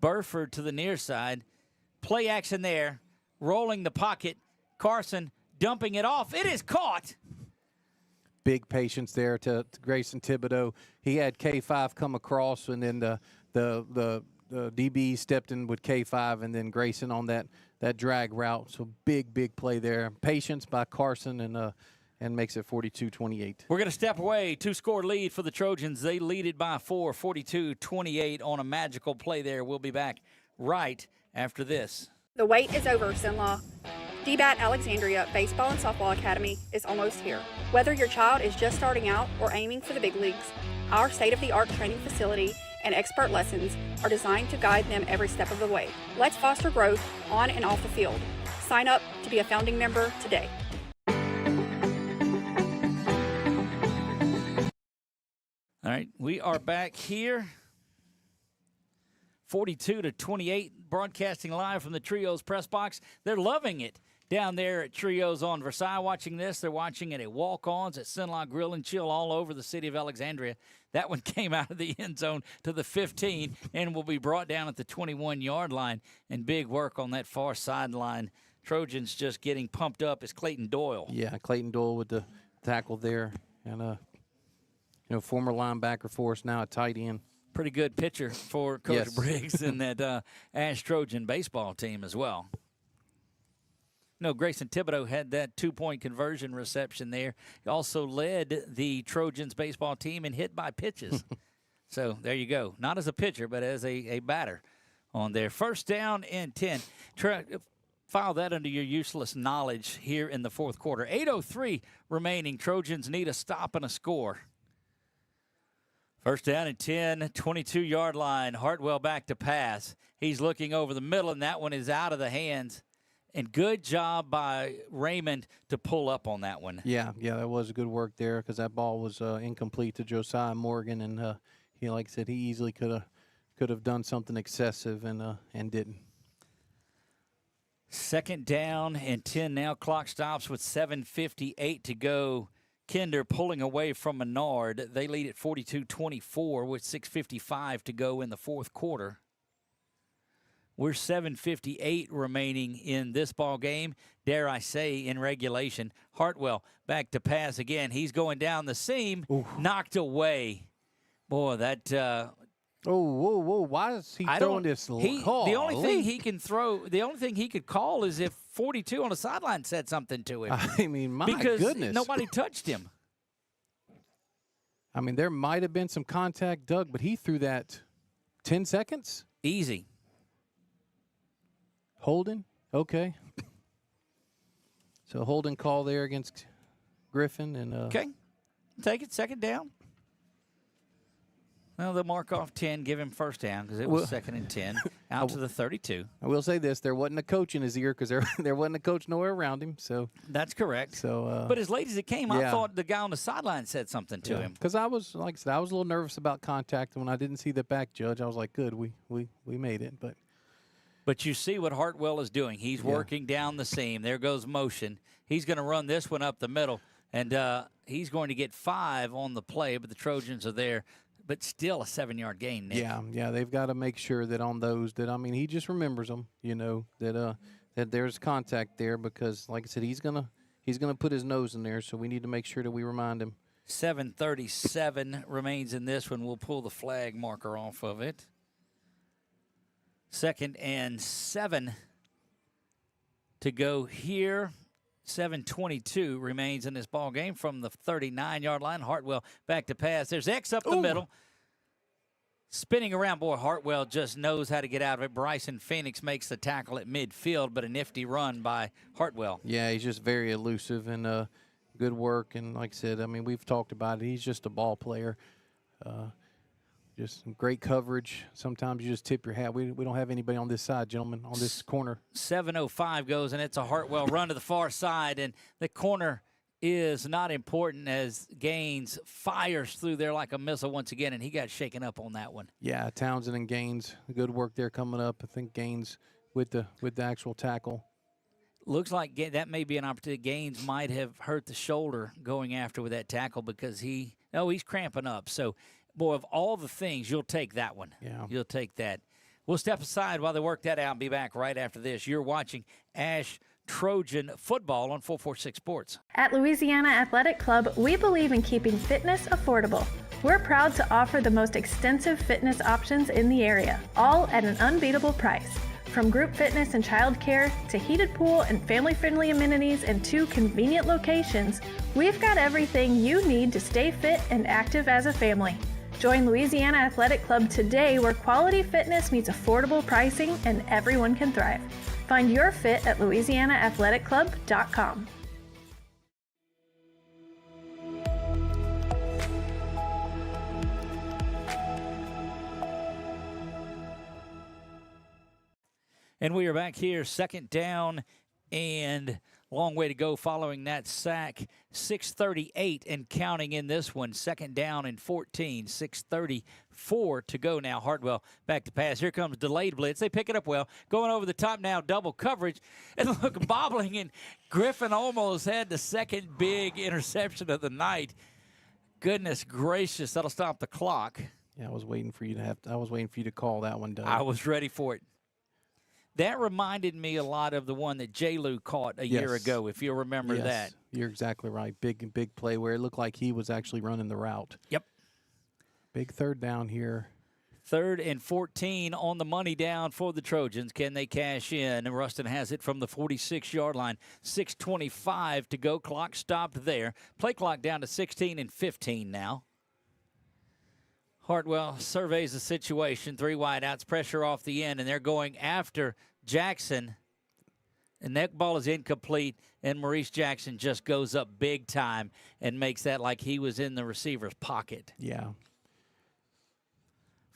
Burford to the near side. Play action there. Rolling the pocket. Carson dumping it off. It is caught. Big patience there to Grayson Thibodeau. He had K5 come across, and then the DB stepped in with K5, and then Grayson on that drag route. So big play there. Patience by Carson, and makes it 42-28. We're going to step away. 2-score lead for the Trojans. They lead it by 4, 42-28 on a magical play there. We'll be back right after this. The wait is over, Sinlaw. DBAT Alexandria Baseball and Softball Academy is almost here. Whether your child is just starting out or aiming for the big leagues, our state-of-the-art training facility and expert lessons are designed to guide them every step of the way. Let's foster growth on and off the field. Sign up to be a founding member today. All right, we are back here. 42-28, broadcasting live from the Trios press box. They're loving it down there at Trios on Versailles. Watching this, they're watching it at Walk-Ons, at Sinlaw Grill and Chill all over the city of Alexandria. That one came out of the end zone to the 15 and will be brought down at the 21-yard line. And big work on that far sideline. Trojans just getting pumped up is Clayton Doyle. Yeah, Clayton Doyle with the tackle there. And, former linebacker for us, now a tight end. Pretty good pitcher for Coach Yes. Briggs and that ASH Trojan baseball team as well. No, Grayson Thibodeau had that 2-point conversion reception there. He also led the Trojans baseball team in hit by pitches. So there you go. Not as a pitcher, but as a batter on there. First down and 10. File that under your useless knowledge here in the fourth quarter. 8:03 remaining. Trojans need a stop and a score. First down and 10, 22-yard line. Hartwell back to pass. He's looking over the middle, and that one is out of the hands. And good job by Raymond to pull up on that one. Yeah, that was good work there because that ball was incomplete to Josiah Morgan, and he, like I said, he easily could have done something excessive and didn't. Second down and 10 now. Clock stops with 7:58 to go. Kinder pulling away from Menard. They lead at 42-24 with 6:55 to go in the fourth quarter. We're 7:58 remaining in this ball game, dare I say, in regulation. Hartwell back to pass again. He's going down the seam, knocked away. Boy, that whoa! Why is he throwing this call? The only thing he can throw, the only thing he could call is if 42 on the sideline said something to him. I mean, my because goodness. Nobody touched him. I mean, there might have been some contact, Doug, but he threw that 10 seconds? Easy. Holding? Okay. So holding call there against Griffin. And okay. Take it, second down. Well, they'll mark off 10, give him first down because it was second and 10, out to the 32. I will say this, there wasn't a coach in his ear because there wasn't a coach nowhere around him. So that's correct. So, but as late as it came, I thought the guy on the sideline said something to him. Because I was, like I said, I was a little nervous about contact. And when I didn't see the back judge, I was like, good, we made it. But you see what Hartwell is doing. He's working down the seam. There goes motion. He's going to run this one up the middle, and he's going to get 5 on the play, but the Trojans are there. But still a 7-yard gain, Nick. Yeah, they've got to make sure that on those that, I mean, he just remembers them, that there's contact there because, like I said, he's gonna put his nose in there, so we need to make sure that we remind him. 7:37 remains in this one. We'll pull the flag marker off of it. 2nd and 7 to go here. 7:22 remains in this ball game from the 39-yard line. Hartwell back to pass. There's X up the middle. Spinning around. Boy, Hartwell just knows how to get out of it. Bryson Phoenix makes the tackle at midfield, but a nifty run by Hartwell. Yeah, he's just very elusive and good work. And like I said, I mean, we've talked about it. He's just a ball player. Just some great coverage. Sometimes you just tip your hat. We don't have anybody on this side, gentlemen, on this corner. 7:05 goes, and it's a Hartwell run to the far side, and the corner is not important as Gaines fires through there like a missile once again, and he got shaken up on that one. Yeah, Townsend and Gaines, good work there coming up. I think Gaines with the actual tackle. Looks like that may be an opportunity. Gaines might have hurt the shoulder going after with that tackle because he's cramping up. So, boy, of all the things, you'll take that one. Yeah. You'll take that. We'll step aside while they work that out and be back right after this. You're watching ASH Trojan Football on 446 Sports. At Louisiana Athletic Club, we believe in keeping fitness affordable. We're proud to offer the most extensive fitness options in the area, all at an unbeatable price. From group fitness and childcare to heated pool and family-friendly amenities in 2 convenient locations, we've got everything you need to stay fit and active as a family. Join Louisiana Athletic Club today, where quality fitness meets affordable pricing and everyone can thrive. Find your fit at louisianaathleticClub.com. And we are back here, 2nd down and Long way to go following that sack. 6:38 and counting in this one. 2nd down and 14. 6:34 to go now. Hartwell back to pass. Here comes delayed blitz. They pick it up well. Going over the top now, double coverage. And look, bobbling, and Griffin almost had the second big interception of the night. Goodness gracious, that'll stop the clock. Yeah, I was waiting for you to call that one, Doug. I was ready for it. That reminded me a lot of the one that J. Lou caught a year ago, if you remember that. You're exactly right. Big play where it looked like he was actually running the route. Yep. Big 3rd down here. 3rd and 14 on the money down for the Trojans. Can they cash in? And Ruston has it from the 46-yard line. 6:25 to go. Clock stopped there. Play clock down to 16 and 15 now. Hartwell surveys the situation. 3 wideouts, pressure off the end, and they're going after Jackson. And that ball is incomplete, and Maurice Jackson just goes up big time and makes that like he was in the receiver's pocket. Yeah.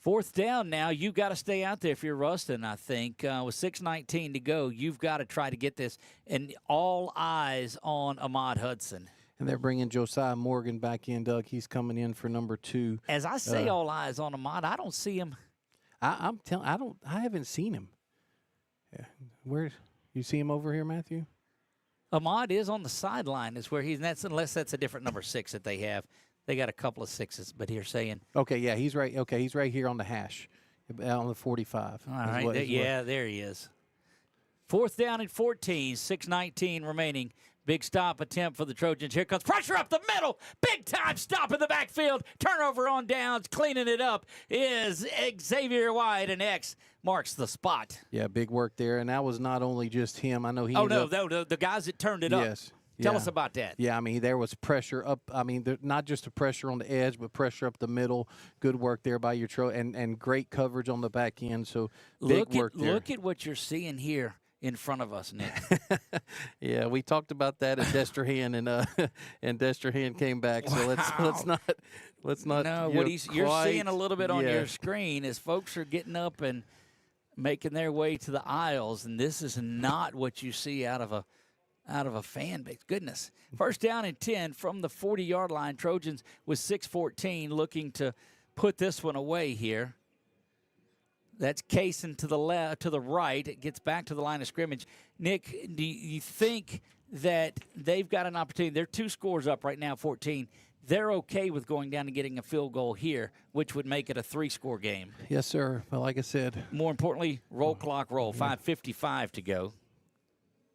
4th down now. You've got to stay out there if you're Ruston, I think. With 6:19 to go, you've got to try to get this. And all eyes on Ahmad Hudson. And they're bringing Josiah Morgan back in, Doug. He's coming in for number 2. As I say, all eyes on Ahmad. I don't see him. I haven't seen him. Yeah. Where you see him over here, Matthew? Ahmad is on the sideline. Is where unless that's a different number 6 that they have. They got a couple of 6s, but here saying. Okay, yeah, he's right. Okay, he's right here on the hash, on the 45. All right, there he is. 4th down and 14, 6:19 remaining. Big stop attempt for the Trojans. Here comes pressure up the middle. Big time stop in the backfield. Turnover on downs. Cleaning it up is Xavier White, and X marks the spot. Yeah, big work there. And that was not only just him. I know he the guys that turned it up. Yes. Tell us about that. Yeah, I mean, there was pressure up. I mean, not just the pressure on the edge, but pressure up the middle. Good work there by your and great coverage on the back end. So big work there. Look at what you're seeing here in front of us, Nick. Yeah, we talked about that at Destrehan, and Destrehan came back. So let's not. No, what you're seeing a little bit on your screen is folks are getting up and making their way to the aisles, and this is not what you see out of a fan base. Goodness. 1st down and 10 from the 40-yard line. Trojans with 6:14 looking to put this one away here. That's Kaysen to the left, to the right. It gets back to the line of scrimmage. Nick, do you think that they've got an opportunity? They're 2 scores up right now, 14. They're okay with going down and getting a field goal here, which would make it a 3-score game. Yes, sir. Well, like I said. More importantly, roll clock roll. 5:55 to go.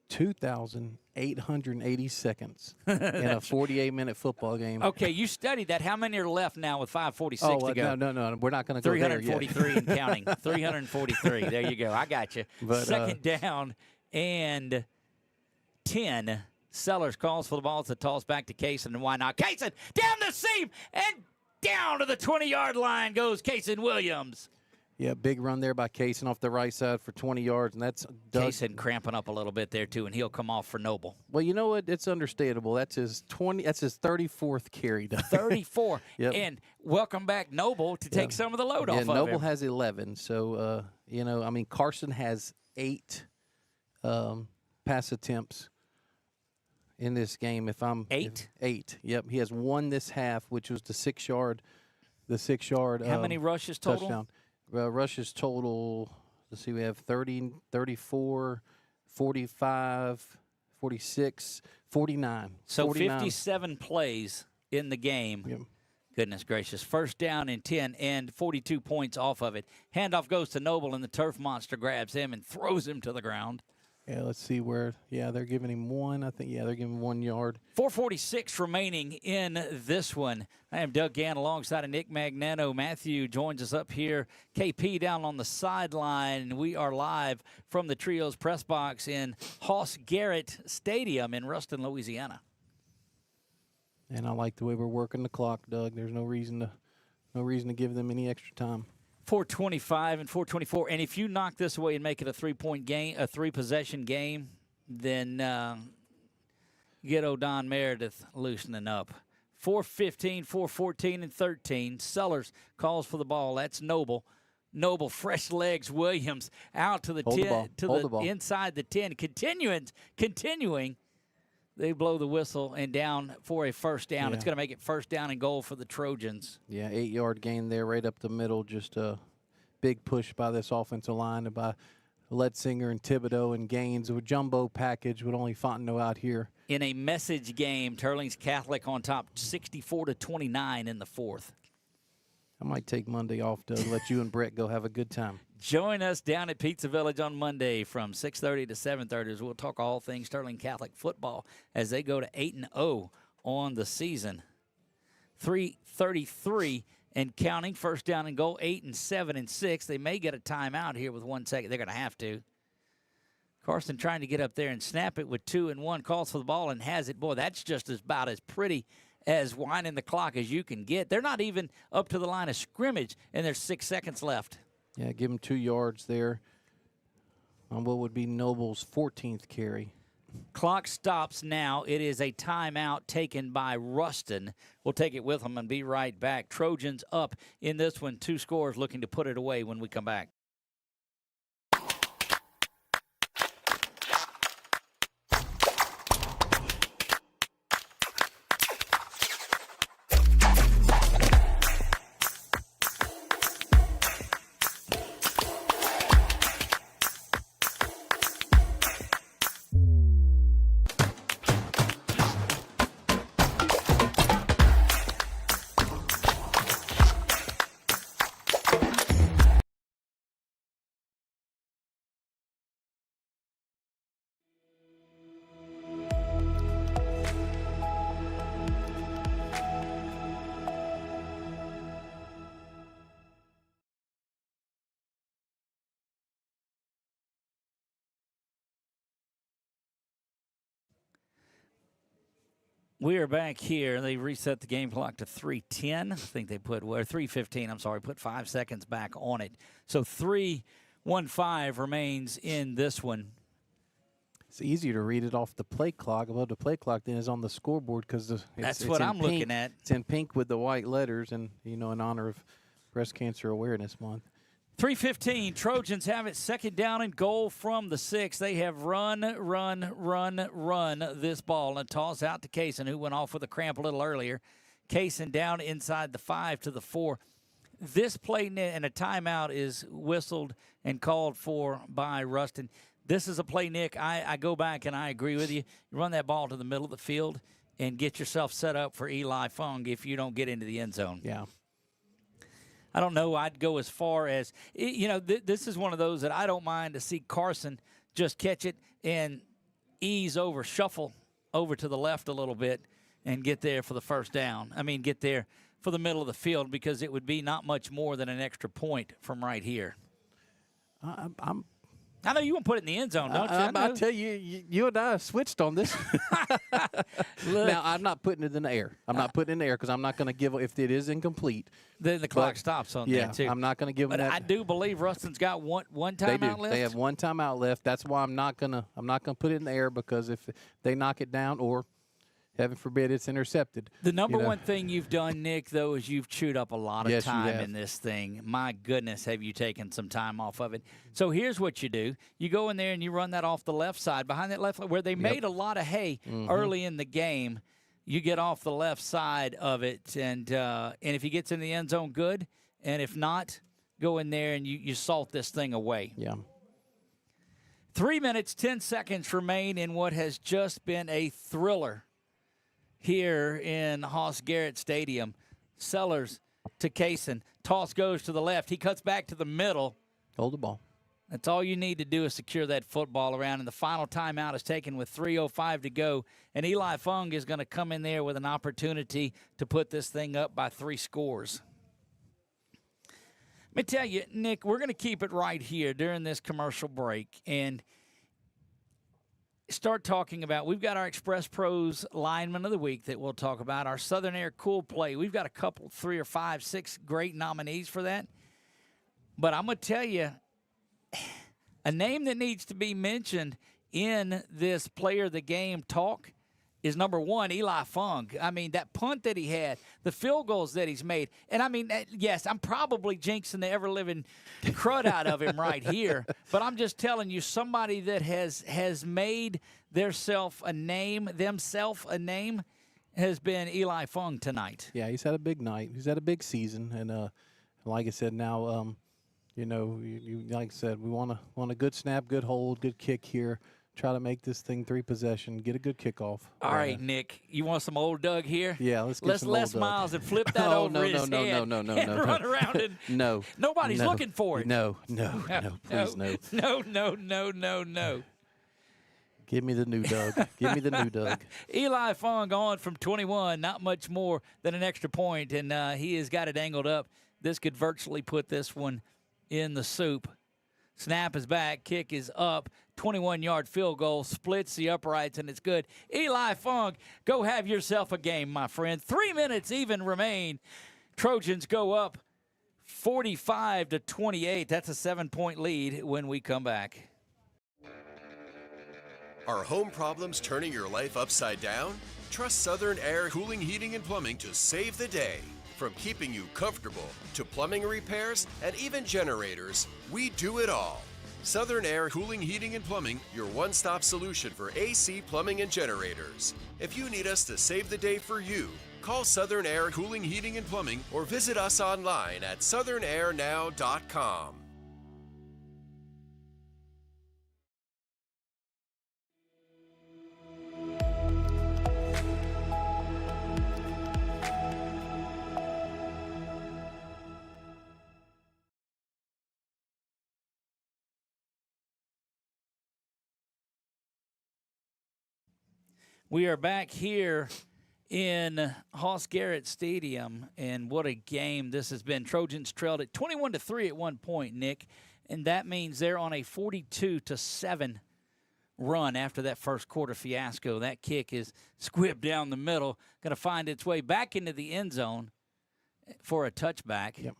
2,880 seconds in a 48-minute football game. Okay, you studied that. How many are left now with 5:46 to go? No. We're not going to go there yet. 343 and counting. 343. There you go. I got you. But, 2nd down and 10. Sellers calls for the ball. It's a toss back to Kaysen, and why not? Kaysen down the seam and down to the 20-yard line goes Kaysen Williams. Yeah, big run there by Kaysen off the right side for 20 yards, and that's Kaysen cramping up a little bit there too, and he'll come off for Noble. Well, you know what? It's understandable. That's his 34th carry. 34. Yep. And welcome back Noble to take some of the load off of him. Noble has 11. So I mean, Carson has 8 pass attempts in this game. If I'm 8? 8. Yep. He has 1 this half, which was the 6-yard. The 6-yard. How many rushes total? Touchdown. Rushes total, let's see, we have 30, 34, 45, 46, 49. So 49. 57 plays in the game. Yep. Goodness gracious. 1st down and 10 and 42 points off of it. Handoff goes to Noble, and the turf monster grabs him and throws him to the ground. Yeah, let's see where. Yeah, they're giving him 1. I think, they're giving him 1 yard. 4:46 remaining in this one. I am Doug Gann alongside of Nick Magnano. Matthew joins us up here. KP down on the sideline. We are live from the Trios press box in Hoss Garrett Stadium in Ruston, Louisiana. And I like the way we're working the clock, Doug. There's no reason to give them any extra time. 4:25 and 4:24, and if you knock this away and make it a 3-point game, a 3-possession game, then get O'Don Meredith loosening up. 4:15, 4:14, and 13. Sellers calls for the ball. That's Noble. Noble, fresh legs. Williams out to the 10, inside the 10, continuing. they blow the whistle and down for a first down. Yeah. It's going to make it first down and goal for the Trojans. Yeah, 8-yard gain there right up the middle. Just a big push by this offensive line and by Letzinger and Thibodeau and Gaines. A jumbo package with only Fontenot out here. In a message game, Turling's Catholic on top 64-29 in the fourth. I might take Monday off to let you and Brett go have a good time. Join us down at Pizza Village on Monday from 6:30 to 7:30 as we'll talk all things Sterling Catholic football as they go to 8-0 on the season. 3:33 and counting, first down and goal, 8 and 7 and 6. They may get a timeout here with 1 second. They're going to have to. Carson trying to get up there and snap it with 2 and 1, calls for the ball and has it. Boy, that's just about as pretty as winding the clock as you can get. They're not even up to the line of scrimmage, and there's 6 seconds left. Yeah, give him 2 yards there on what would be Noble's 14th carry. Clock stops now. It is a timeout taken by Ruston. We'll take it with them and be right back. Trojans up in this one, 2 scores, looking to put it away when we come back. We are back here. They reset the game clock to 3:10. I think they put, or 3:15, I'm sorry, put 5 seconds back on it. So 3:15 remains in this one. It's easier to read it off the play clock, above the play clock, than it is on the scoreboard because that's what I'm looking at. It's in pink with the white letters, and, you know, in honor of Breast Cancer Awareness Month. 3:15, Trojans have it, second down and goal from the 6. They have run this ball. And a toss out to Kaysen, who went off with a cramp a little earlier. Kaysen down inside the 5 to the 4. This play and a timeout is whistled and called for by Ruston. This is a play, Nick, I go back and I agree with you. You run that ball to the middle of the field and get yourself set up for Eli Fung if you don't get into the end zone. Yeah. I don't know. I'd go as far as, you know, this is one of those that I don't mind to see Carson just catch it and ease over, shuffle over to the left a little bit and get there for the first down. I mean, get there for the middle of the field because it would be not much more than an extra point from right here. I know you want to put it in the end zone, don't you? I tell you, you and I switched on this. Now, I'm not putting it in the air. I'm not putting it in the air because I'm not going to give – if it is incomplete. Then the clock stops on that, too. I'm not going to give them that. I do believe Ruston's got one timeout left. They have one timeout left. That's why I'm not going to put it in the air because if they knock it down or – heaven forbid it's intercepted. The number one thing you've done, Nick, though, is you've chewed up a lot of time have. in this thing. My goodness, have you taken some time off of it. So here's what you do. You go in there and you run that off the left side, behind that left where they made a lot of hay early in the game. You get off the left side of it, and if he gets in the end zone, good. And if not, go in there and you salt this thing away. Yeah. 3 minutes, 10 seconds remain in what has just been a thriller here in Hoss Garrett Stadium. Sellers to Kaysen. Toss goes to the left. He cuts back to the middle. Hold the ball. That's all you need to do is secure that football around. And the final timeout is taken with 3:05 to go. And Eli Fung is going to come in there with an opportunity to put this thing up by 3 scores. Let me tell you, Nick, we're going to keep it right here during this commercial break. And start talking about, we've got our Express Pros Lineman of the Week that we'll talk about, our Southern Air Cool Play. We've got a couple, 3 or 5, 6 great nominees for that. But I'm going to tell you, a name that needs to be mentioned in this player of the game talk is number one, Eli Funk. I mean, that punt that he had, the field goals that he's made. And, I mean, yes, I'm probably jinxing the ever-living crud out of him right here. But I'm just telling you, somebody that has made themself a name has been Eli Funk tonight. Yeah, he's had a big night. He's had a big season. And like I said, now, you know, you like I said, we want a good snap, good hold, good kick here. Try to make this thing 3 possession, get a good kickoff. All right, Nick, you want some old Doug here? Yeah, let's get some Les old Doug. Miles and flip that over his head and run around and no. Nobody's looking for it. No, please No. Give me the new Doug. Give me the new Doug. Eli Fung on from 21, not much more than an extra point, and he has got it angled up. This could virtually put this one in the soup. Snap is back, kick is up, 21-yard field goal, splits the uprights, and it's good. Eli Funk, go have yourself a game, my friend. 3 minutes even remain. Trojans go up 45-28. That's a 7-point lead when we come back. Are home problems turning your life upside down? Trust Southern Air Cooling, Heating, and Plumbing to save the day. From keeping you comfortable to plumbing repairs and even generators, we do it all. Southern Air Cooling, Heating, and Plumbing, your one-stop solution for AC, plumbing, and generators. If you need us to save the day for you, call Southern Air Cooling, Heating, and Plumbing or visit us online at southernairnow.com. We are back here in Hoss Garrett Stadium, and what a game this has been. Trojans trailed it 21-3 at one point, Nick, and that means they're on a 42-7 run after that first quarter fiasco. That kick is squibbed down the middle, going to find its way back into the end zone for a touchback. Yep.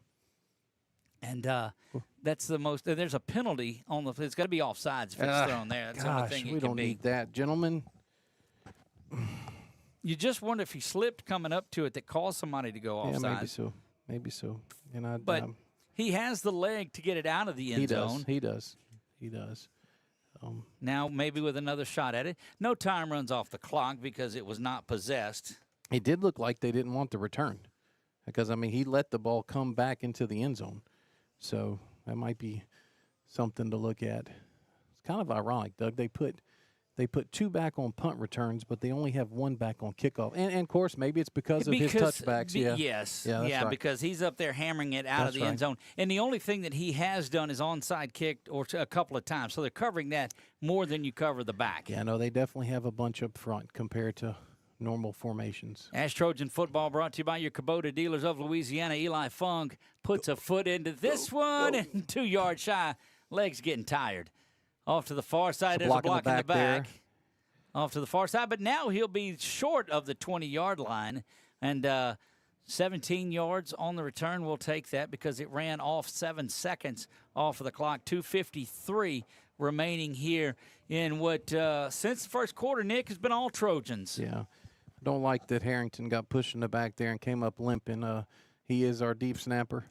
And that's the most. There's a penalty on the. It's got to be offsides if it's thrown there. That's the only thing it we can don't be. need that, gentlemen. You just wonder if he slipped coming up to it that caused somebody to go offside. Yeah, maybe so. And but he has the leg to get it out of the end zone. He does. Now maybe with another shot at it. No time runs off the clock because it was not possessed. It did look like they didn't want the return because, I mean, he let the ball come back into the end zone. So that might be something to look at. It's kind of ironic, Doug. They put 2 back on punt returns, but they only have 1 back on kickoff. And of course, maybe it's because of his touchbacks. Yes. That's right. Because he's up there hammering it out of the end zone. And the only thing that he has done is onside kicked or a couple of times. So they're covering that more than you cover the back. Yeah, no, they definitely have a bunch up front compared to normal formations. ASH Trojan Football brought to you by your Kubota dealers of Louisiana. Eli Funk puts a foot into this one and 2 yards shy. Legs getting tired. Off to the far side, there's a block in the back. Off to the far side, but now he'll be short of the 20-yard line. And 17 yards on the return, we'll take that because it ran off 7 seconds off of the clock. 2:53 remaining here in what, since the first quarter, Nick, has been all Trojans. Yeah. I don't like that Harrington got pushed in the back there and came up limping. He is our deep snapper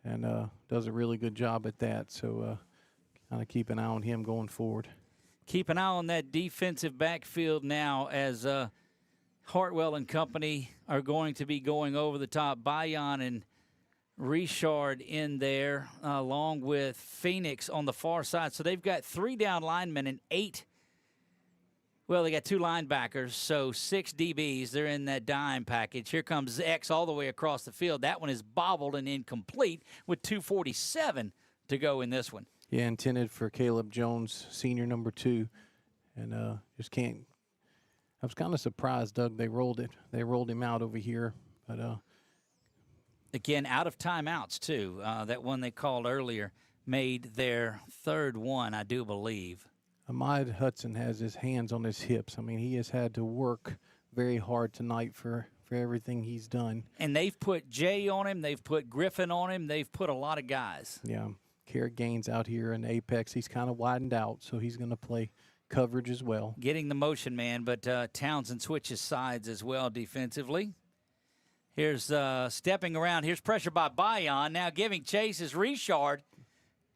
and does a really good job at that. So, kind of keep an eye on him going forward. Keep an eye on that defensive backfield now as Hartwell and company are going to be going over the top. Bayan and Richard in there along with Phoenix on the far side. So they've got 3 down linemen and 8. Well, they got 2 linebackers, so 6 DBs. They're in that dime package. Here comes X all the way across the field. That one is bobbled and incomplete with 2:47 to go in this one. Yeah, intended for Caleb Jones, senior number 2, and just can't. I was kind of surprised, Doug. They rolled him out over here, but again, out of timeouts too. That one they called earlier made their 3rd one, I do believe. Ahmad Hudson has his hands on his hips. I mean, he has had to work very hard tonight for everything he's done. And they've put Jay on him. They've put Griffin on him. They've put a lot of guys. Yeah. Garrett Gaines out here in Apex. He's kind of widened out, so he's going to play coverage as well. Getting the motion man, but Townsend switches sides as well defensively. Here's stepping around. Here's pressure by Bayon. Now giving chase is Richard,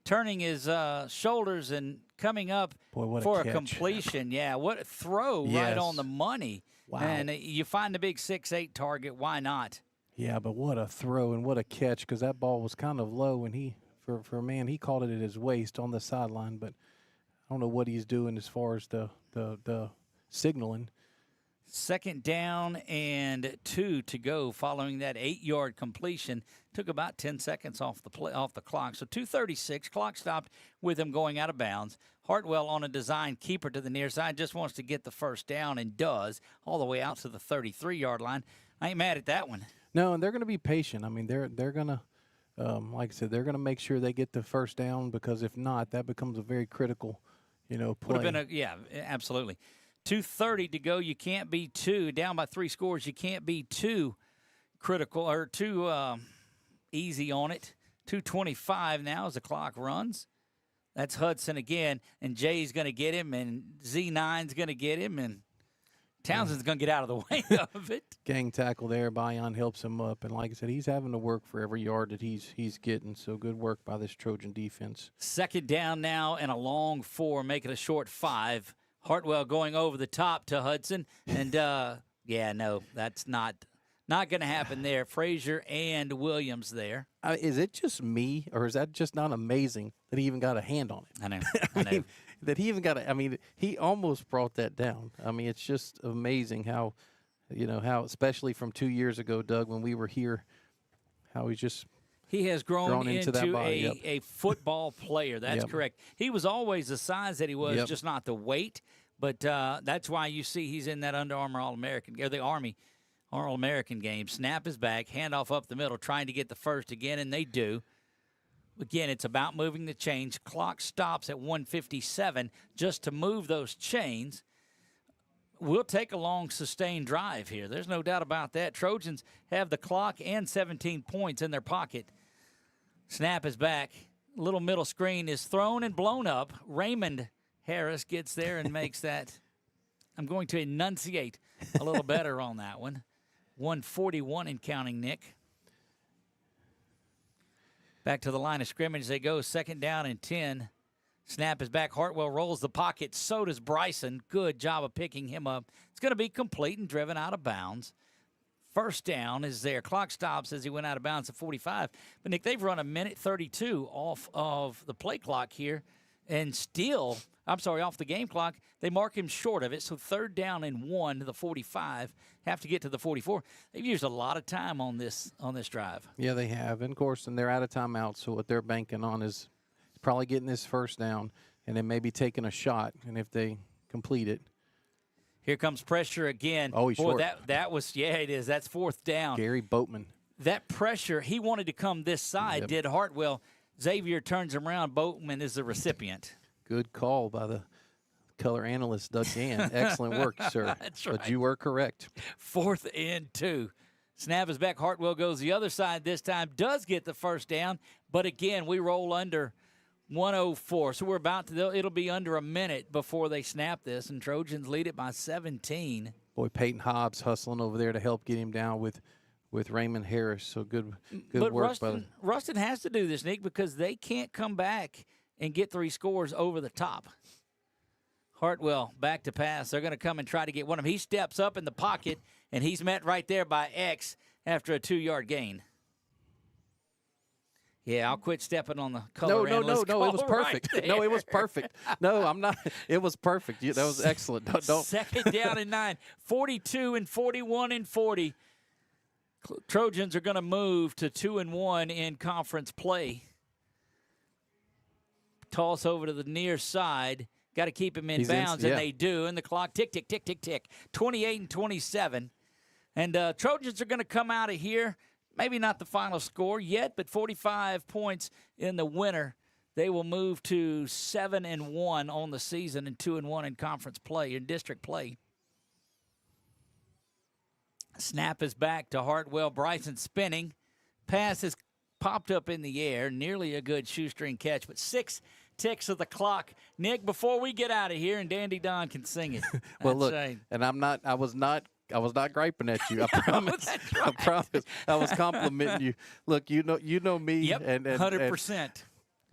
turning his shoulders and coming up for a completion. Yeah, what a throw right on the money. Wow. And you find the big 6'8" target. Why not? Yeah, but what a throw and what a catch, because that ball was kind of low, and he caught it at his waist on the sideline, but I don't know what he's doing as far as the signaling. 2nd down and 2 to go following that 8-yard completion. Took about 10 seconds off the clock. So 2:36, clock stopped with him going out of bounds. Hartwell on a design keeper to the near side, just wants to get the first down and does, all the way out to the 33-yard line. I ain't mad at that one. No, and they're going to be patient. I mean, they're going to, like I said, they're going to make sure they get the first down, because if not, that becomes a very critical, play. Would have been absolutely. 2:30 to go. You can't be too down by 3 scores. You can't be too critical or too easy on it. 2:25 now as the clock runs. That's Hudson again, and Jay's going to get him, and Z9's going to get him, and Townsend's going to get out of the way of it. Gang tackle there. Bayon helps him up, and like I said, he's having to work for every yard that he's getting. So good work by this Trojan defense. 2nd down now and a long 4, make it a short 5. Hartwell going over the top to Hudson, and that's not going to happen there. Frazier and Williams there. Is it just me, or is that just not amazing that he even got a hand on it? I know. I mean, that he even got he almost brought that down. I mean, it's just amazing how, especially from 2 years ago, Doug, when we were here, how he has grown into that body. a football player. That's correct. He was always the size that he was, just not the weight. But that's why you see he's in that Under Armour All-American, or the Army All-American game. Snap is back, handoff up the middle, trying to get the first again, and they do. Again, it's about moving the chains. Clock stops at 1:57 just to move those chains. We'll take a long, sustained drive here. There's no doubt about that. Trojans have the clock and 17 points in their pocket. Snap is back. Little middle screen is thrown and blown up. Raymond Harris gets there and makes that. I'm going to enunciate a little better on that one. 141 and counting, Nick. Back to the line of scrimmage they go. 2nd down and 10. Snap is back. Hartwell rolls the pocket. So does Bryson. Good job of picking him up. It's going to be complete and driven out of bounds. 1st down is there. Clock stops as he went out of bounds at 45. But, Nick, they've run 1:32 off of the play clock here. And still, off the game clock, they mark him short of it. So 3rd down and 1 to the 45. Have to get to the 44. They've used a lot of time on this drive. Yeah, they have. And, of course, and they're out of timeout. So what they're banking on is probably getting this 1st down and then maybe taking a shot. And if they complete it. Here comes pressure again. Oh, he's short. That was, it is. That's 4th down. Gary Boatman. That pressure, he wanted to come this side, did Hartwell. Xavier turns him around. Boatman is the recipient. Good call by the color analyst, Doug Gann. Excellent work, sir. That's right. But you were correct. 4th and 2. Snap is back. Hartwell goes the other side this time. Does get the 1st down. But, again, we roll under 1:04. So we're it'll be under a minute before they snap this. And Trojans lead it by 17. Boy, Peyton Hobbs hustling over there to help get him down with Raymond Harris. So good but work. Ruston has to do this, Nick, because they can't come back and get 3 scores over the top. Hartwell back to pass. They're going to come and try to get one of them. He steps up in the pocket, and he's met right there by X after a 2-yard gain. Yeah, I'll quit stepping on the color analyst. No, it was perfect. Right no, it was perfect. No, I'm not. It was perfect. That was excellent. Don't. 2nd down and 9. 42 and 41 and 40. Trojans are going to move to 2-1 in conference play. Toss over to the near side. Got to keep him in bounds, and they do. And the clock tick, tick, tick, tick, tick. 28 and 27. And Trojans are going to come out of here. Maybe not the final score yet, but 45 points in the winner. They will move to 7-1 on the season and 2-1 in conference play, in district play. Snap is back to Hartwell. Bryson spinning. Pass is popped up in the air. Nearly a good shoestring catch, but 6 ticks of the clock. Nick, before we get out of here, and Dandy Don can sing it. Well, That's look, right. and I was not griping at you. I promise. That's right. I promise. I was complimenting you. Look, you know me. Yep, and 100%.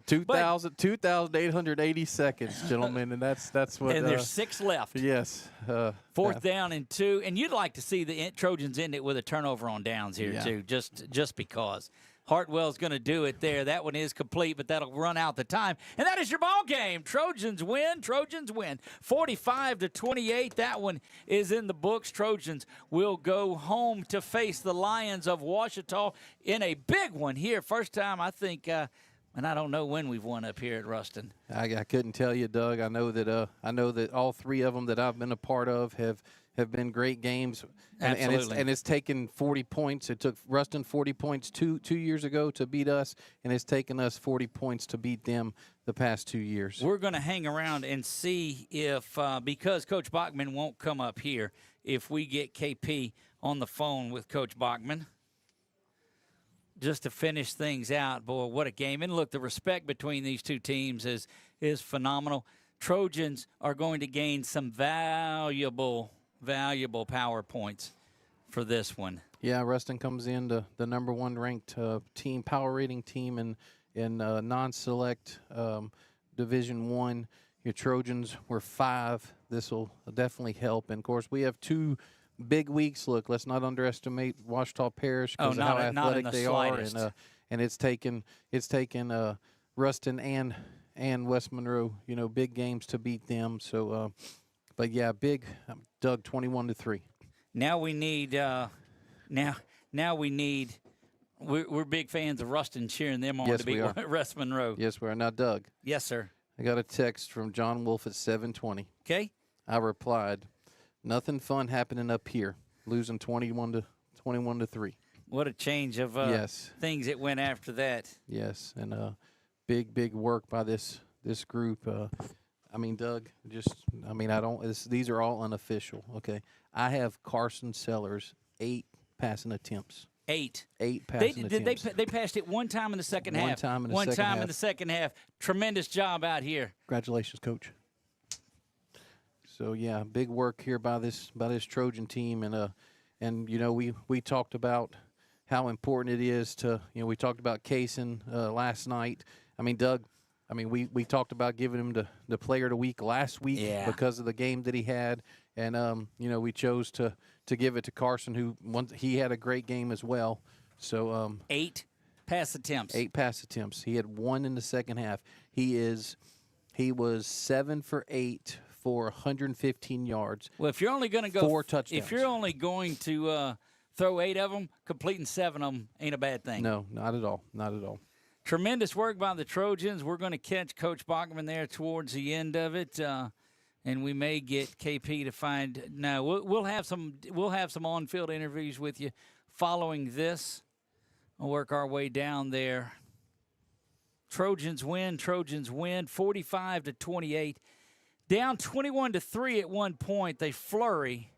2,880 seconds, gentlemen, and that's what. And there's 6 left. Yes. Fourth down and 2, and you'd like to see the Trojans end it with a turnover on downs here Yeah. too, just because. Hartwell's going to do it there. That one is complete, but that'll run out the time. And that is your ball game. Trojans win. 45-28. That one is in the books. Trojans will go home to face the Lions of Ouachita in a big one here. First time, I think, and I don't know when we've won up here at Ruston. I couldn't tell you, Doug. I know that all 3 of them that I've been a part of have been great games. Absolutely. And it's taken 40 points. It took Ruston 40 points 2 years ago to beat us, and it's taken us 40 points to beat them the past 2 years. We're going to hang around and see if, because Coach Bachman won't come up here, if we get KP on the phone with Coach Bachman just to finish things out. Boy, what a game. And look, the respect between these two teams is phenomenal. Trojans are going to gain some valuable power points for this one. Yeah, Ruston comes in the number 1 ranked team, power rating team in non-select Division 1. Your Trojans were 5. This will definitely help. And, of course, we have 2 big weeks. Look, let's not underestimate Ouachita Parish because of how athletic they are. And it's taken Ruston and West Monroe, big games to beat them. So, but yeah, big. Doug, 21-3. Now we need. Now we need. We're big fans of Ruston, cheering them on to beat West Monroe. Yes, we are. Now, Doug. Yes, sir. I got a text from John Wolf at 7:20. Okay. I replied, "Nothing fun happening up here. Losing 21-3." What a change of things it went after that. Yes, and big work by this group. Doug, these are all unofficial, okay? I have Carson Sellers 8 passing attempts. 8 passing attempts. They passed it one time in the second half. One time in the second half. Tremendous job out here. Congratulations, Coach. So yeah, big work here by this Trojan team, and we talked about how important it is to we talked about Kaysen last night. Doug. We talked about giving him the player of the week last week because of the game that he had, and we chose to give it to Carson, he had a great game as well. So 8 pass attempts. 8 pass attempts. He had 1 in the second half. He was 7 for 8 for 115 yards. Well, if you're only going to go 4 touchdowns, if you're only going to throw 8 of them, completing 7 of them ain't a bad thing. No, not at all. Not at all. Tremendous work by the Trojans. We're going to catch Coach Bachman there towards the end of it, and we may get KP to find. No, we'll have some on-field interviews with you following this. We'll work our way down there. Trojans win. 45-28, down 21-3 at one point. They flurry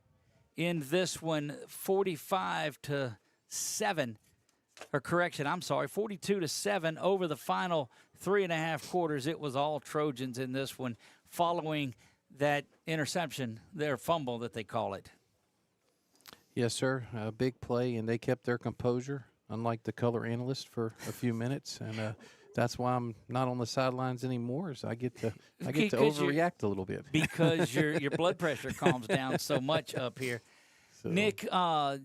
in this one, 45-7. Or correction, I'm sorry, 42-7 over the final 3.5 quarters. It was all Trojans in this one following that interception, their fumble that they call it. Yes, sir. A big play, and they kept their composure, unlike the color analyst, for a few minutes. And that's why I'm not on the sidelines anymore, is I get to overreact a little bit. Because your blood pressure calms down so much up here. So. Nick, how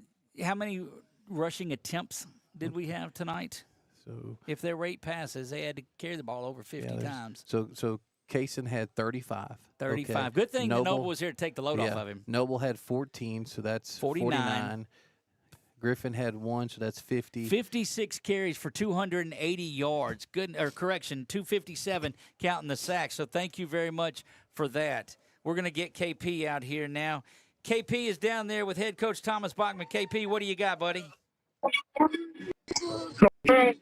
many rushing attempts did we have tonight? So if there were 8 passes, they had to carry the ball over 50 times. So Kaysen had 35. 35. Okay. Good thing Noble was here to take the load off of him. Noble had 14, so that's 49. Griffin had 1, so that's 50. 56 carries for 280 yards. 257 counting the sacks. So thank you very much for that. We're going to get KP out here now. KP is down there with head coach Thomas Bachman. KP, what do you got, buddy? I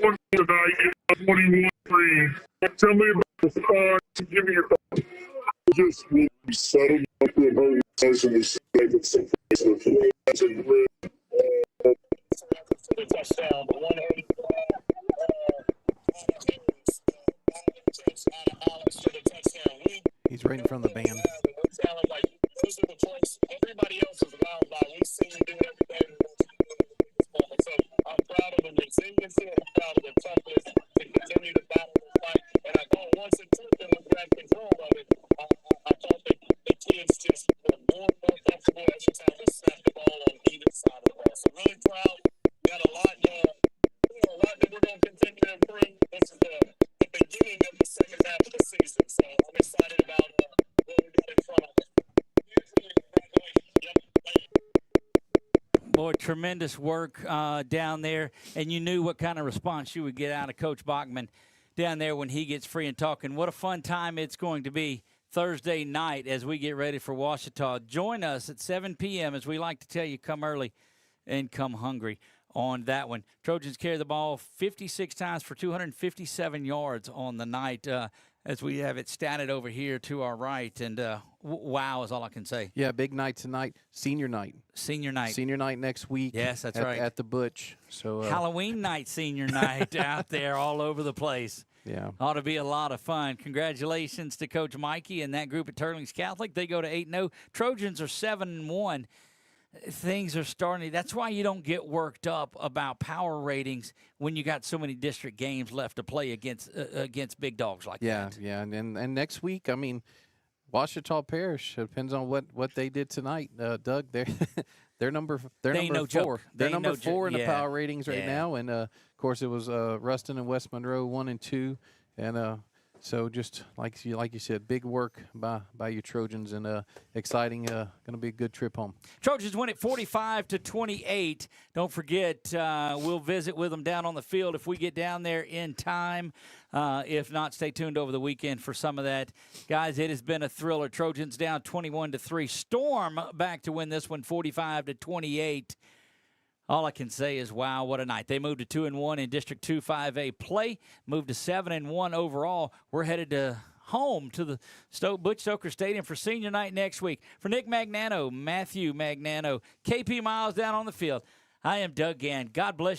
won tonight in 21-3. Tell me about the give me your thoughts. Just really settled up with her session and making some plays with the touchdown, but 180. Boy, tremendous work down there, and you knew what kind of response you would get out of Coach Bachman down there when he gets free and talking. What a fun time it's going to be Thursday night as we get ready for Ouachita. Join us at 7 p.m. as we like to tell you, come early and come hungry on that one. Trojans carry the ball 56 times for 257 yards on the night as we have it statted over here to our right. And wow is all I can say. Yeah, big night tonight. Senior night. Senior night. Senior night next week. Yes, that's right. At the Butch. So Halloween night, senior night out there all over the place. Yeah. Ought to be a lot of fun. Congratulations to Coach Mikey and that group at Turlings Catholic. They go to 8-0. Trojans are 7-1. Things are starting. That's why you don't get worked up about power ratings when you got so many district games left to play against big dogs like that. Yeah, and next week, I mean, Ouachita Parish, depends on what they did tonight. Doug, they're number four. They're number four in the power ratings right now, and of course it was Ruston and West Monroe 1 and 2, and so just like you said, big work by your Trojans, and exciting. Going to be a good trip home. Trojans win it 45-28. Don't forget, we'll visit with them down on the field if we get down there in time. If not, stay tuned over the weekend for some of that. Guys, it has been a thriller. Trojans down 21-3. Storm back to win this one 45-28. All I can say is, wow, what a night. They moved to 2-1 in District 2 5A play, moved to 7-1 overall. We're headed to home to the Butch Stoker Stadium for senior night next week. For Nick Magnano, Matthew Magnano, KP Miles down on the field, I am Doug Gann. God bless you.